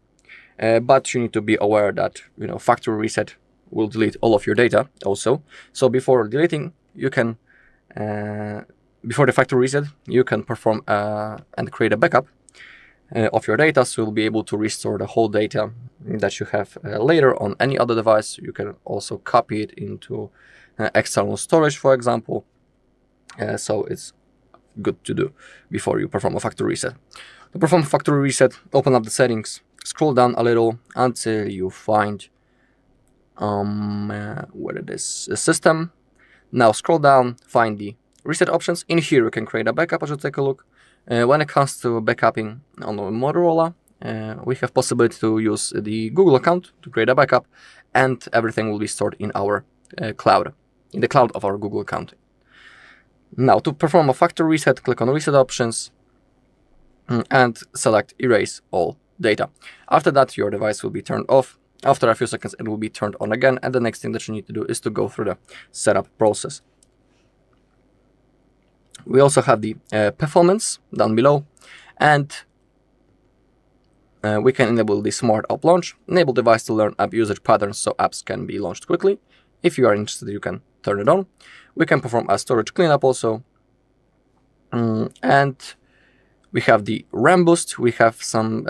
but you need to be aware that factory reset will delete all of your data also. So before deleting, you can before the factory reset, you can perform and create a backup of your data, so you'll be able to restore the whole data that you have later on any other device. You can also copy it into external storage, for example. So it's good to do before you perform a factory reset. To perform a factory reset, open up the settings, scroll down a little until you find what it is, system. Now scroll down, find the reset options. In here you can create a backup, as you take a look. When it comes to backupping on the Motorola, we have possibility to use the Google account to create a backup, and everything will be stored in our cloud, in the cloud of our Google account. Now, to perform a factory reset, click on Reset Options and select Erase All Data. After that, your device will be turned off. After a few seconds, it will be turned on again, and the next thing that you need to do is to go through the setup process. We also have the performance down below, and we can enable the Smart App Launch, enable device to learn app usage patterns so apps can be launched quickly. If you are interested, you can turn it on. We can perform a storage cleanup also. And we have the RAM boost. We have some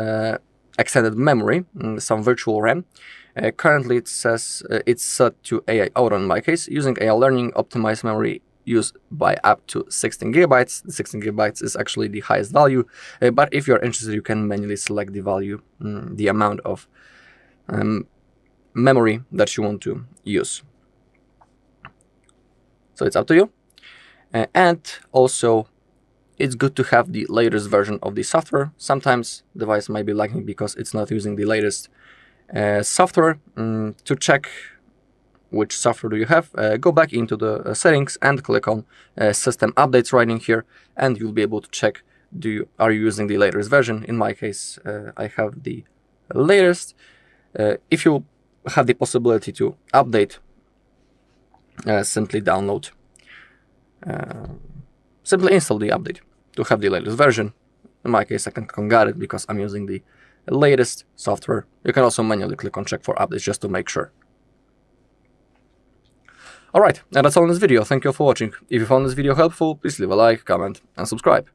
extended memory, some virtual RAM. Currently it says it's set to AI Auto in my case. Using AI learning, optimized memory use by up to 16 gigabytes. 16 gigabytes is actually the highest value, but if you're interested, you can manually select the value, the amount of memory that you want to use. So it's up to you. And also, it's good to have the latest version of the software. Sometimes the device might be lagging because it's not using the latest software. To check which software do you have, go back into the settings and click on System Updates right in here, and you'll be able to check are you using the latest version. In my case, I have the latest. If you have the possibility to update, simply download, simply install the update to have the latest version. In my case, I can click on Got It because I'm using the latest software. You can also manually click on Check for Updates just to make sure. Alright, and that's all in this video. Thank you all for watching. If you found this video helpful, please leave a like, comment, and subscribe.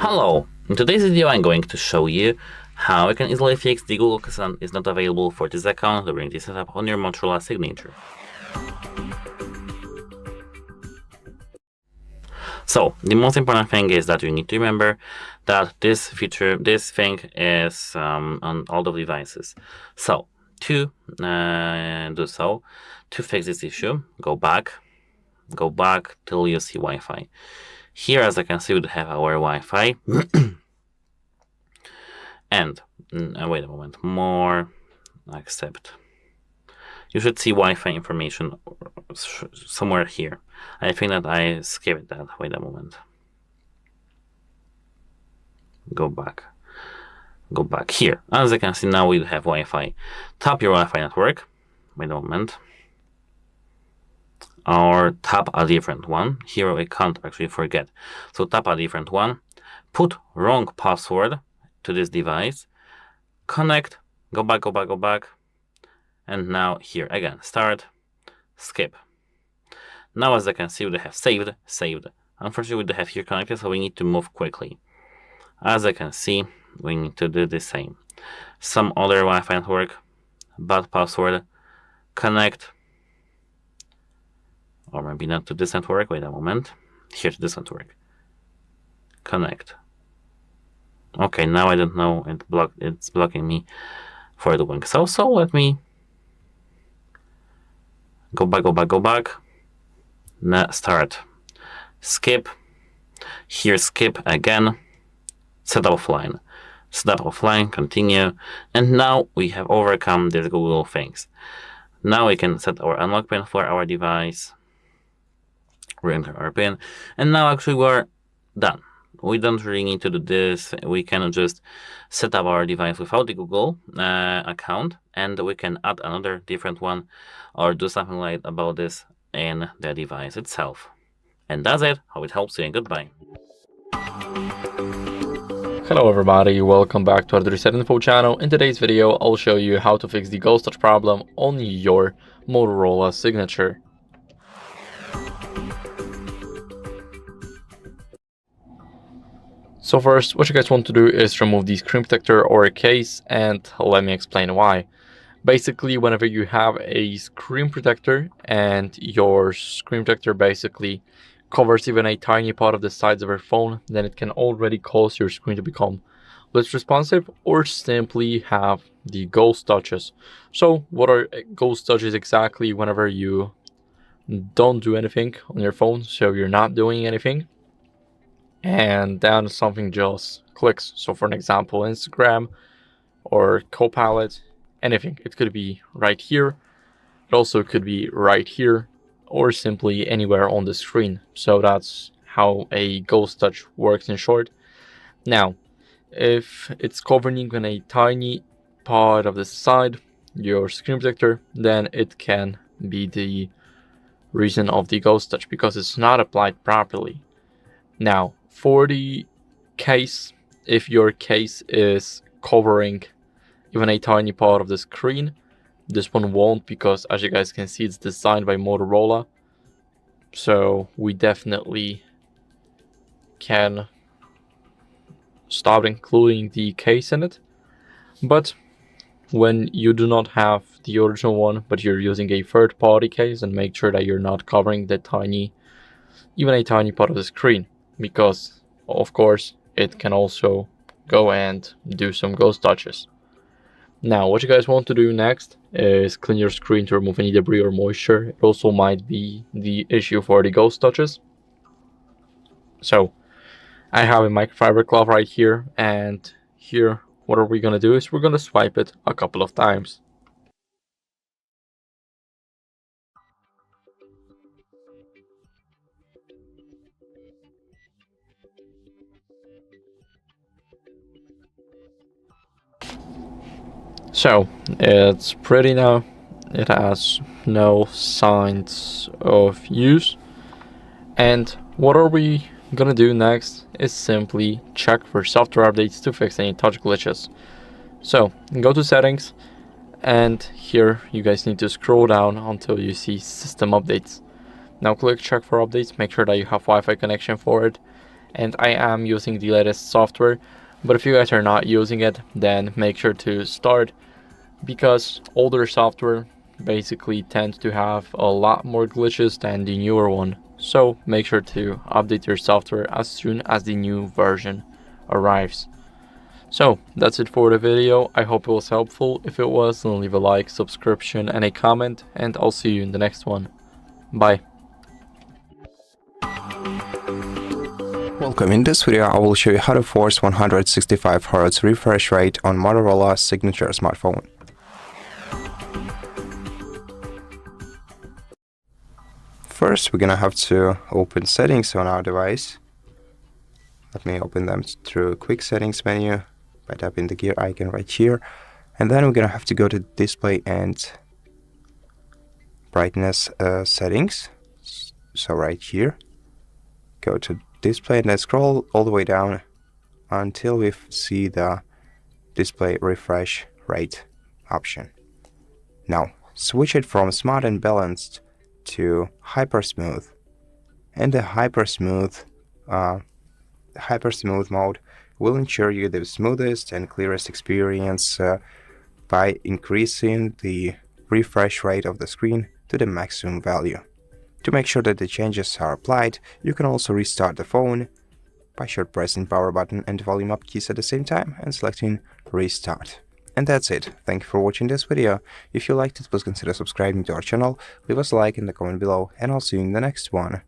Hello! In today's video I'm going to show you how you can easily fix the Google consent is not available for this account during the setup on your Motorola Signature. So, the most important thing is that you need to remember that this thing is on all the devices. So, to do so, to fix this issue, go back till you see Wi-Fi. Here, as I can see, we have our Wi-Fi. And wait a moment, more accept. You should see Wi-Fi information somewhere here. I think that I skipped that. Wait a moment. Go back here. As you can see, now we have Wi-Fi. Tap your Wi-Fi network. Wait a moment. Or tap a different one. Here we can't actually forget. So tap a different one. Put wrong password to this device. Connect. Go back. And now here again. Start. Skip. Now as I can see, we have saved. Unfortunately, we have here connected, so we need to move quickly. As I can see, we need to do the same. Some other Wi-Fi network, bad password, connect, or maybe not to this network. Wait a moment. Here to this network. Connect. Okay, now I don't know. It's blocking me for doing so. So let me go back. Now start. Skip. Here skip again. Set offline. Set offline, continue, and now we have overcome these Google things. Now we can set our unlock pin for our device, re-enter our pin, and now actually we're done. We don't really need to do this. We can just set up our device without the Google account, and we can add another different one or do something like about this in the device itself. And that's it. Hope it helps you, and goodbye. Hello everybody, welcome back to HardReset.Info channel. In today's video, I'll show you how to fix the ghost touch problem on your Motorola Signature. So first, what you guys want to do is remove the screen protector or a case, and let me explain why. Basically, whenever you have a screen protector and your screen protector basically covers even a tiny part of the sides of your phone, then it can already cause your screen to become less responsive or simply have the ghost touches. So what are ghost touches exactly? Whenever you don't do anything on your phone, so you're not doing anything, and then something just clicks. So for an example, Instagram or Copilot, anything. It could be right here. It also could be right here, or simply anywhere on the screen. So that's how a ghost touch works in short. Now, if it's covering even a tiny part of the side, your screen protector, then it can be the reason of the ghost touch because it's not applied properly. Now, for the case, if your case is covering even a tiny part of the screen, this one won't, because as you guys can see, it's designed by Motorola. So we definitely can stop including the case in it. But when you do not have the original one, but you're using a third-party case, and make sure that you're not covering the even a tiny part of the screen, because of course it can also go and do some ghost touches. Now, what you guys want to do next is clean your screen to remove any debris or moisture. It also might be the issue for the ghost touches. So I have a microfiber cloth right here, and here what are we going to do is we're going to swipe it a couple of times. So it's pretty now. It has no signs of use. And what are we gonna do next is simply check for software updates to fix any touch glitches. So go to settings, and here you guys need to scroll down until you see system updates. Now click check for updates, make sure that you have Wi-Fi connection for it, and I am using the latest software, but if you guys are not using it, then make sure to start, because older software basically tends to have a lot more glitches than the newer one. So make sure to update your software as soon as the new version arrives. So that's it for the video. I hope it was helpful. If it was, then leave a like, subscription, and a comment, and I'll see you in the next one. Bye. Welcome. In this video, I will show you how to force 165 Hz refresh rate on Motorola Signature smartphone. First, we're gonna have to open settings on our device. Let me open them through quick settings menu by tapping the gear icon right here. And then we're gonna have to go to display and brightness settings. So right here, go to display and then scroll all the way down until we see the display refresh rate option. Now switch it from smart and balanced to hyper smooth, and the hyper smooth mode will ensure you the smoothest and clearest experience by increasing the refresh rate of the screen to the maximum value. To make sure that the changes are applied, you can also restart the phone by short pressing power button and volume up keys at the same time and selecting restart. And that's it. Thank you for watching this video. If you liked it, please consider subscribing to our channel, leave us a like in the comment below, and I'll see you in the next one.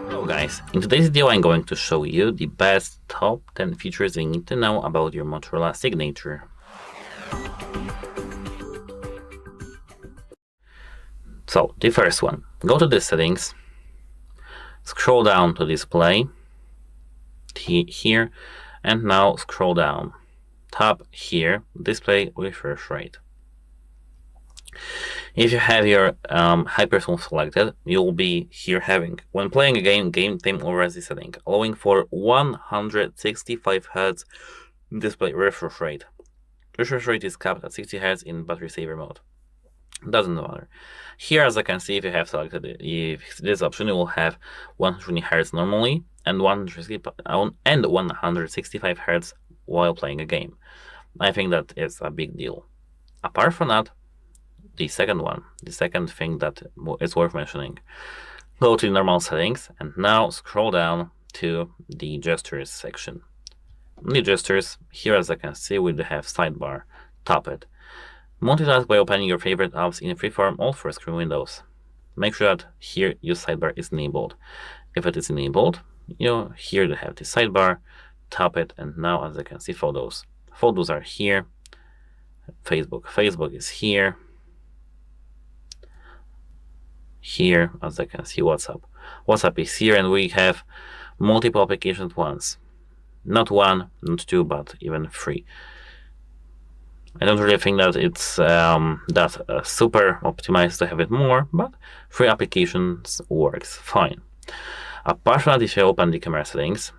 Hello guys, in today's video I'm going to show you the best top 10 features you need to know about your Motorola Signature. So, the first one, go to the settings, scroll down to display, here, and now scroll down, tap here, display refresh rate. If you have your hypersmooth selected, you'll be here having, when playing a game time over the setting, allowing for 165 Hz display refresh rate. Refresh rate is capped at 60 Hz in battery saver mode. Doesn't matter. Here, as I can see, if you have selected this option, you will have 120 Hz normally and 165 Hz while playing a game. I think that is a big deal. Apart from that, the second thing that is worth mentioning, go to normal settings and now scroll down to the gestures section. In the gestures, here as I can see, we have sidebar, tap it. Multitask by opening your favorite apps in freeform or full screen windows. Make sure that here your sidebar is enabled. If it is enabled, here you have the sidebar, tap it, and now as you can see, photos. Photos are here. Facebook is here. Here, as I can see, WhatsApp is here, and we have multiple applications at once. Not one, not two, but even three. I don't really think that it's super optimized to have it more, but 3 applications works fine. Apart from that, if you open the camera settings,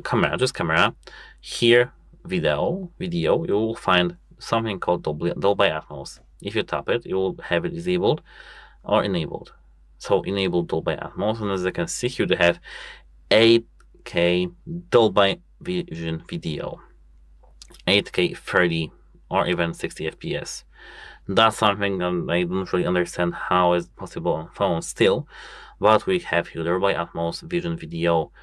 camera, here, video, you will find something called Dolby Atmos. If you tap it, you will have it disabled or enabled. So enable Dolby Atmos, and as you can see here, you have 8K Dolby Vision video, 8K 30 or even 60 FPS. That's something that I don't really understand how is possible on phones still, but we have here Dolby Atmos Vision video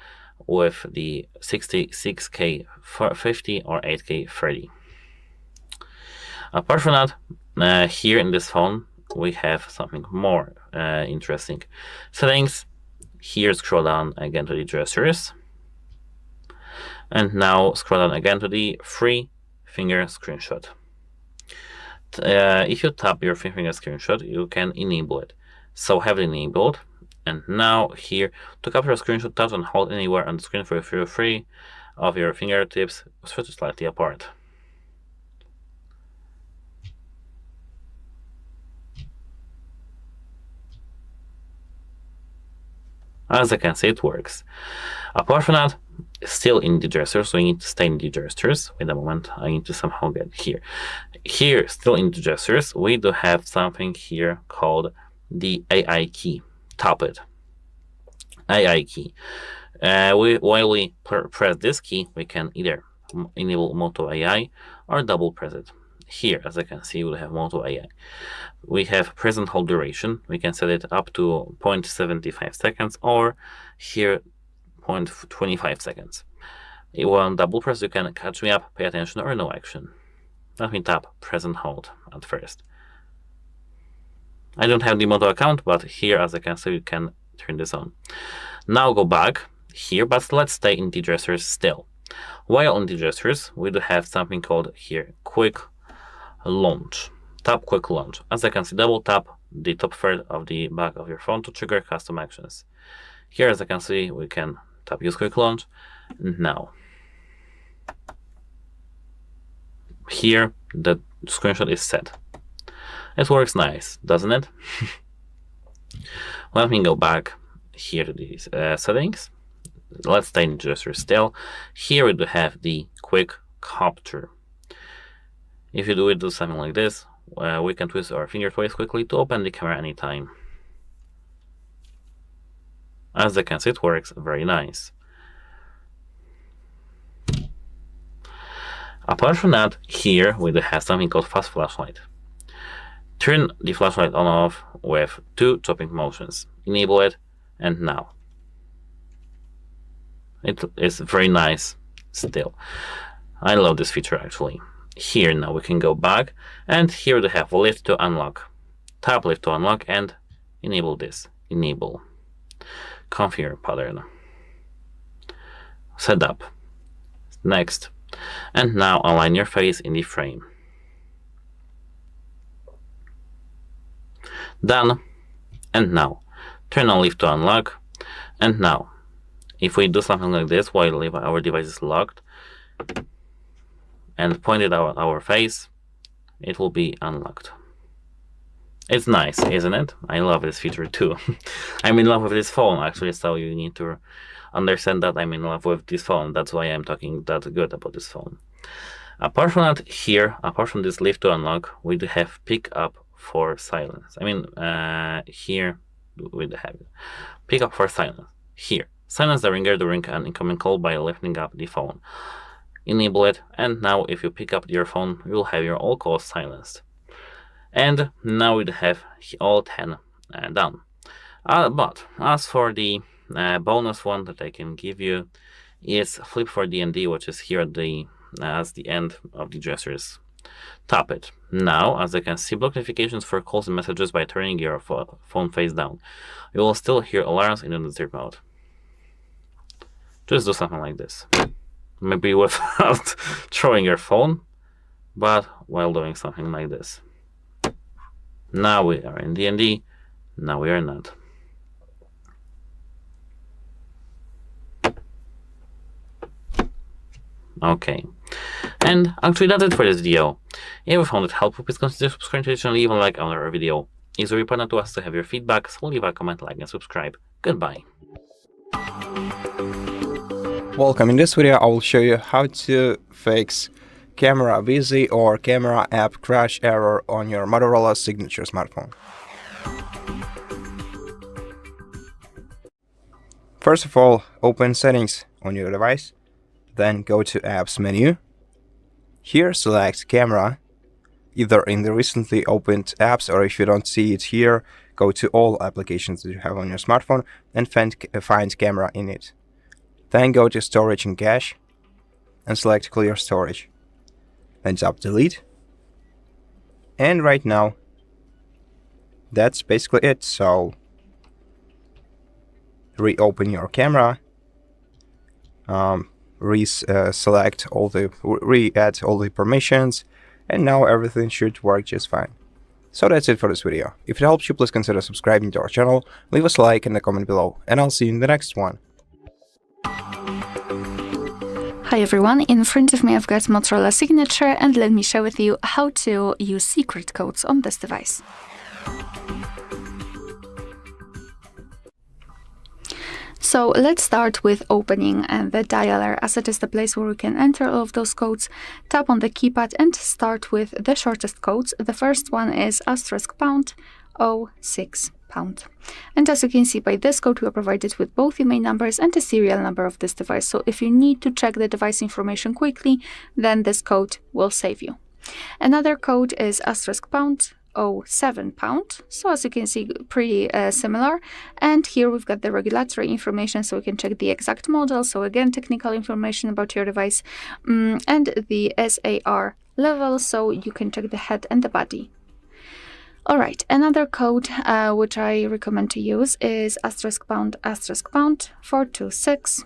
with the 66K 50 or 8K 30. Apart from that, here in this phone, we have something more interesting. Settings, here scroll down again to the gestures, and now scroll down again to the 3-finger screenshot. If you tap your 3-finger screenshot, you can enable it. So have it enabled, and now here to capture a screenshot, touch and hold anywhere on the screen for 3 of your fingertips, switch slightly apart. As I can see, it works. Apart from that, still in the gestures, so we need to stay in the gestures. Wait a moment, I need to somehow get here. Here, still in the gestures, we do have something here called the AI key. Tap it. AI key. While we press this key, we can either enable Moto AI or double press it. Here, as I can see, we have Moto AI. We have present hold duration. We can set it up to 0.75 seconds, or here 0.25 seconds. If you want double press, you can catch me up, pay attention, or no action. Let me tap present hold at first. I don't have the Moto account, but here, as I can see, you can turn this on. Now go back here, but let's stay in the gestures still. While on the gestures, we do have something called here quick launch. Tap quick launch. As I can see, double tap the top third of the back of your phone to trigger custom actions. Here, as I can see, we can tap use quick launch. And now, here the screenshot is set. It works nice, doesn't it? Let me go back here to these settings. Let's stay in gesture still. Here we do have the quick capture. If you do something like this, we can twist our finger twice quickly to open the camera anytime. As you can see, it works very nice. Apart from that, here we do have something called fast flashlight. Turn the flashlight on off with 2 chopping motions. Enable it, and now. It is very nice still. I love this feature actually. Here now we can go back, and here we have lift to unlock. Tap lift to unlock and enable this. Enable. Configure pattern. Setup. Next. And now align your face in the frame. Done. And now turn on lift to unlock. And now if we do something like this while our device is locked and point it out our face, it will be unlocked. It's nice, isn't it? I love this feature too. I'm in love with this phone actually, so you need to understand that I'm in love with this phone. That's why I'm talking that good about this phone. Apart from that, here, apart from this lift to unlock, we do have pick up for silence. Here we do have pick up for silence. Here, silence the ringer during an incoming call by lifting up the phone. Enable it, and now if you pick up your phone, you will have your all calls silenced. And now we have all 10 done. But as for the bonus one that I can give you is flip for DND, which is here at the end of the gestures. Tap it. Now, as you can see, block notifications for calls and messages by turning your phone face down. You will still hear alarms in the sleep mode. Just do something like this. Maybe without throwing your phone, but while doing something like this. Now we are in DND, now we are not. Okay, and actually that's it for this video. If you found it helpful, please consider subscribing to the channel, leave a like on our video. It's very important to us to have your feedback, so leave a comment, like, and subscribe. Goodbye. Welcome. In this video, I will show you how to fix camera busy or camera app crash error on your Motorola Signature smartphone. First of all, open Settings on your device, then go to Apps menu. Here, select Camera, either in the recently opened apps, or if you don't see it here, go to all applications that you have on your smartphone and find camera in it. Then go to Storage and Cache and select Clear Storage. Then tap Delete. And right now, that's basically it. So reopen your camera, re-add all the permissions, and now everything should work just fine. So that's it for this video. If it helps you, please consider subscribing to our channel, leave us a like and a comment below, and I'll see you in the next one. Hi everyone, in front of me I've got Motorola Signature, and let me share with you how to use secret codes on this device. So let's start with opening the dialer, as it is the place where we can enter all of those codes. Tap on the keypad and start with the shortest codes. The first one is *##06#. And as you can see, by this code we are provided with both the main numbers and the serial number of this device. So if you need to check the device information quickly, then this code will save you. Another code is *##07#. So as you can see, pretty similar. And here we've got the regulatory information, so we can check the exact model. So again, technical information about your device, and the SAR level, so you can check the head and the body. Alright, another code which I recommend to use is *##426###.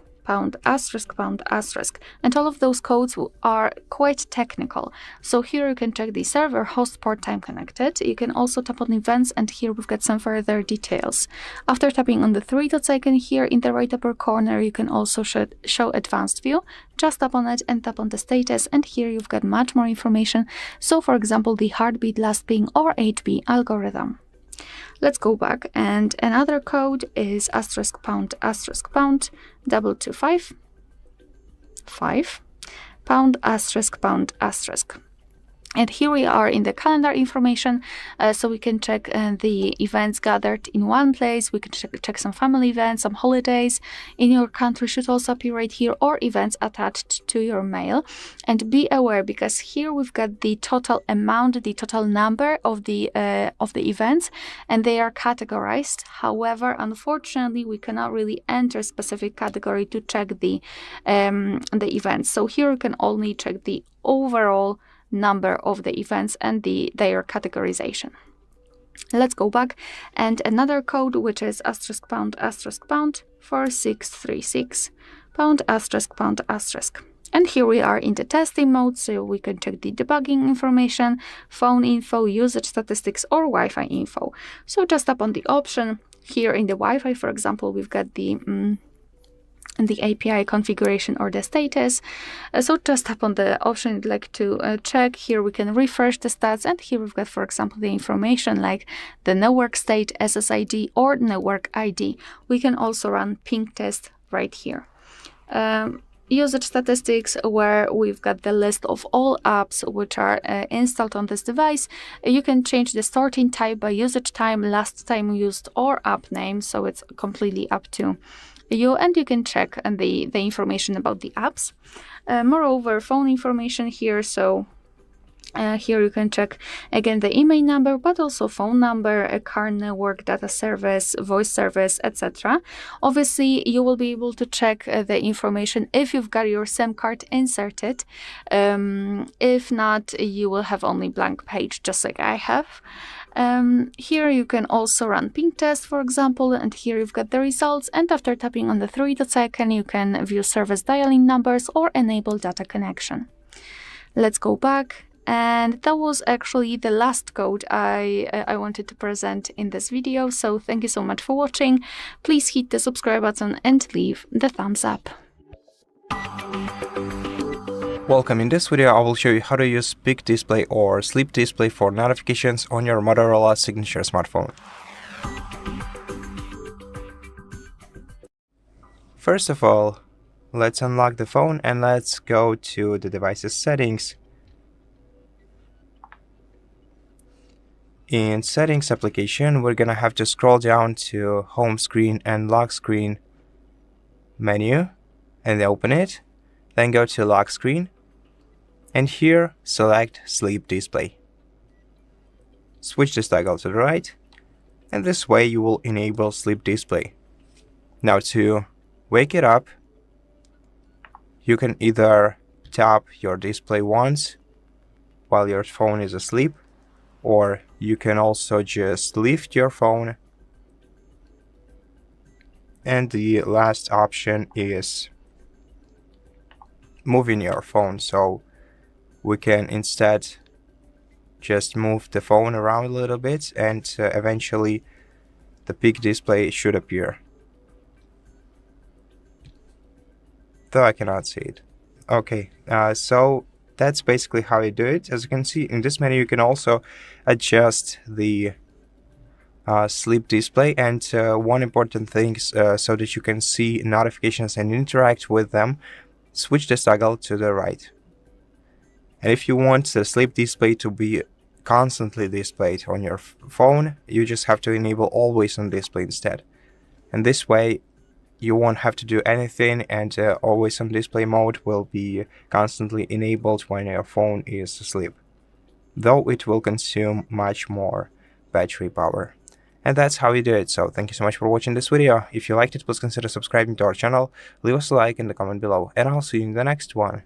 And all of those codes are quite technical. So here you can check the server, host, port, time connected. You can also tap on events, and here we've got some further details. After tapping on the three dots icon here in the right upper corner, you can also show advanced view. Just tap on it and tap on the status, and here you've got much more information. So for example, the heartbeat, last ping, or HB algorithm. Let's go back, and another code is *##225###. And here we are in the calendar information, so we can check the events gathered in one place. We can check some family events, some holidays in your country should also appear right here, or events attached to your mail. And be aware, because here we've got the total amount, the total number of the events, and they are categorized. However, unfortunately, we cannot really enter a specific category to check the events. So here you can only check the overall number of the events and their categorization. Let's go back, and another code which is *##4636###. And here we are in the testing mode, so we can check the debugging information, phone info, usage statistics, or Wi-Fi info. So just tap on the option. Here in the Wi-Fi, for example, we've got the API configuration or the status. So just tap on the option you'd like to check. Here we can refresh the stats, and here we've got, for example, the information like the network state, SSID, or network ID. We can also run ping test right here. Usage statistics, where we've got the list of all apps which are installed on this device. You can change the sorting type by usage time, last time used, or app name, so it's completely up to you, and you can check the information about the apps. Moreover, phone information here, so Here you can check again the email number, but also phone number, a car network, data service, voice service, etc. Obviously, you will be able to check the information if you've got your SIM card inserted. If not, you will have only blank page, just like I have. Here you can also run ping test, for example, and here you've got the results, and after tapping on the 3 dots icon, you can view service dialing numbers or enable data connection. Let's go back. And that was actually the last code I wanted to present in this video. So thank you so much for watching. Please hit the subscribe button and leave the thumbs up. Welcome. In this video, I will show you how to use peak display or sleep display for notifications on your Motorola Signature smartphone. First of all, let's unlock the phone and let's go to the device's settings. In settings application, we're gonna have to scroll down to home screen and lock screen menu and open it. Then go to lock screen and here select sleep display. Switch this toggle to the right and this way you will enable sleep display. Now to wake it up, you can either tap your display once while your phone is asleep, or you can also just lift your phone. And the last option is moving your phone. So we can instead just move the phone around a little bit and eventually the peak display should appear. Though I cannot see it. Okay, so that's basically how you do it. As you can see in this menu, you can also adjust the sleep display, and one important thing so that you can see notifications and interact with them, switch this toggle to the right. And if you want the sleep display to be constantly displayed on your phone, you just have to enable always on display instead. And this way you won't have to do anything, and always on display mode will be constantly enabled when your phone is asleep, though it will consume much more battery power. And that's how you do it. So thank you so much for watching this video. If you liked it, please consider subscribing to our channel, leave us a like in the comment below, and I'll see you in the next one.